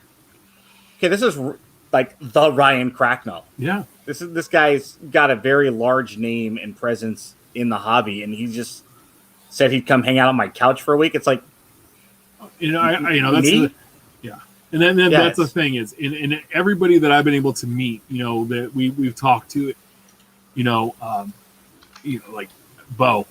okay, this is like the Ryan Cracknell. Yeah. This guy's got a very large name and presence in the hobby, and he just said he'd come hang out on my couch for a week. It's like, that's and then that's the thing is, in everybody that I've been able to meet, that we've talked to, like Bo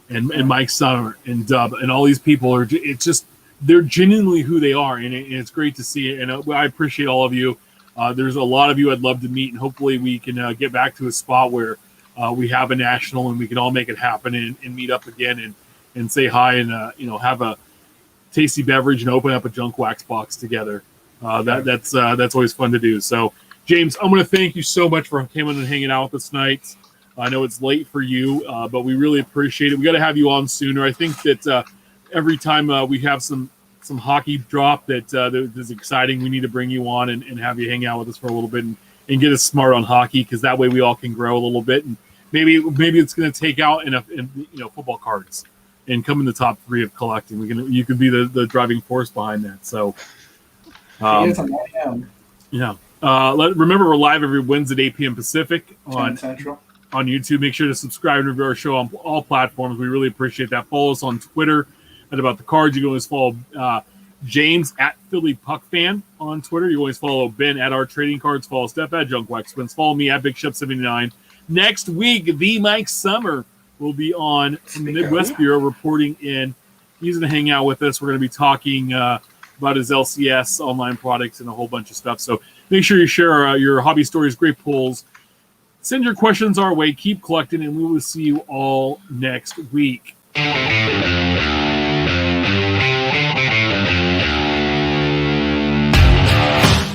and Mike Summer and Dub and all these people are, it's just, they're genuinely who they are, and it's great to see it. And I appreciate all of you. There's a lot of you I'd love to meet, and hopefully we can get back to a spot where we have a national and we can all make it happen and meet up again and say hi and have a tasty beverage and open up a junk wax box together. That's always fun to do. So, James, I'm going to thank you so much for coming and hanging out with us tonight. I know it's late for you, but we really appreciate it. We got to have you on sooner. I think that every time we have some hockey drop that is exciting, we need to bring you on and have you hang out with us for a little bit and get us smart on hockey, because that way we all can grow a little bit, and maybe it's going to take out in football cards and come in the top 3 of collecting. You could be the driving force behind that. So, yeah. Remember, we're live every Wednesday at 8 p.m. Pacific on Central. On YouTube. Make sure to subscribe and review our show on all platforms. We really appreciate that. Follow us on Twitter at About the Cards. You can always follow James at Philly Puck Fan on Twitter. You always follow Ben at Our Trading Cards. Follow Steph at Junk Wax Spins. Follow me at Big Shep 79. Next week, the Mike Summer will be on from the Midwest Bureau reporting in. He's going to hang out with us. We're going to be talking about his LCS online products and a whole bunch of stuff. So make sure you share your hobby stories, great pulls. Send your questions our way. Keep collecting, and we will see you all next week.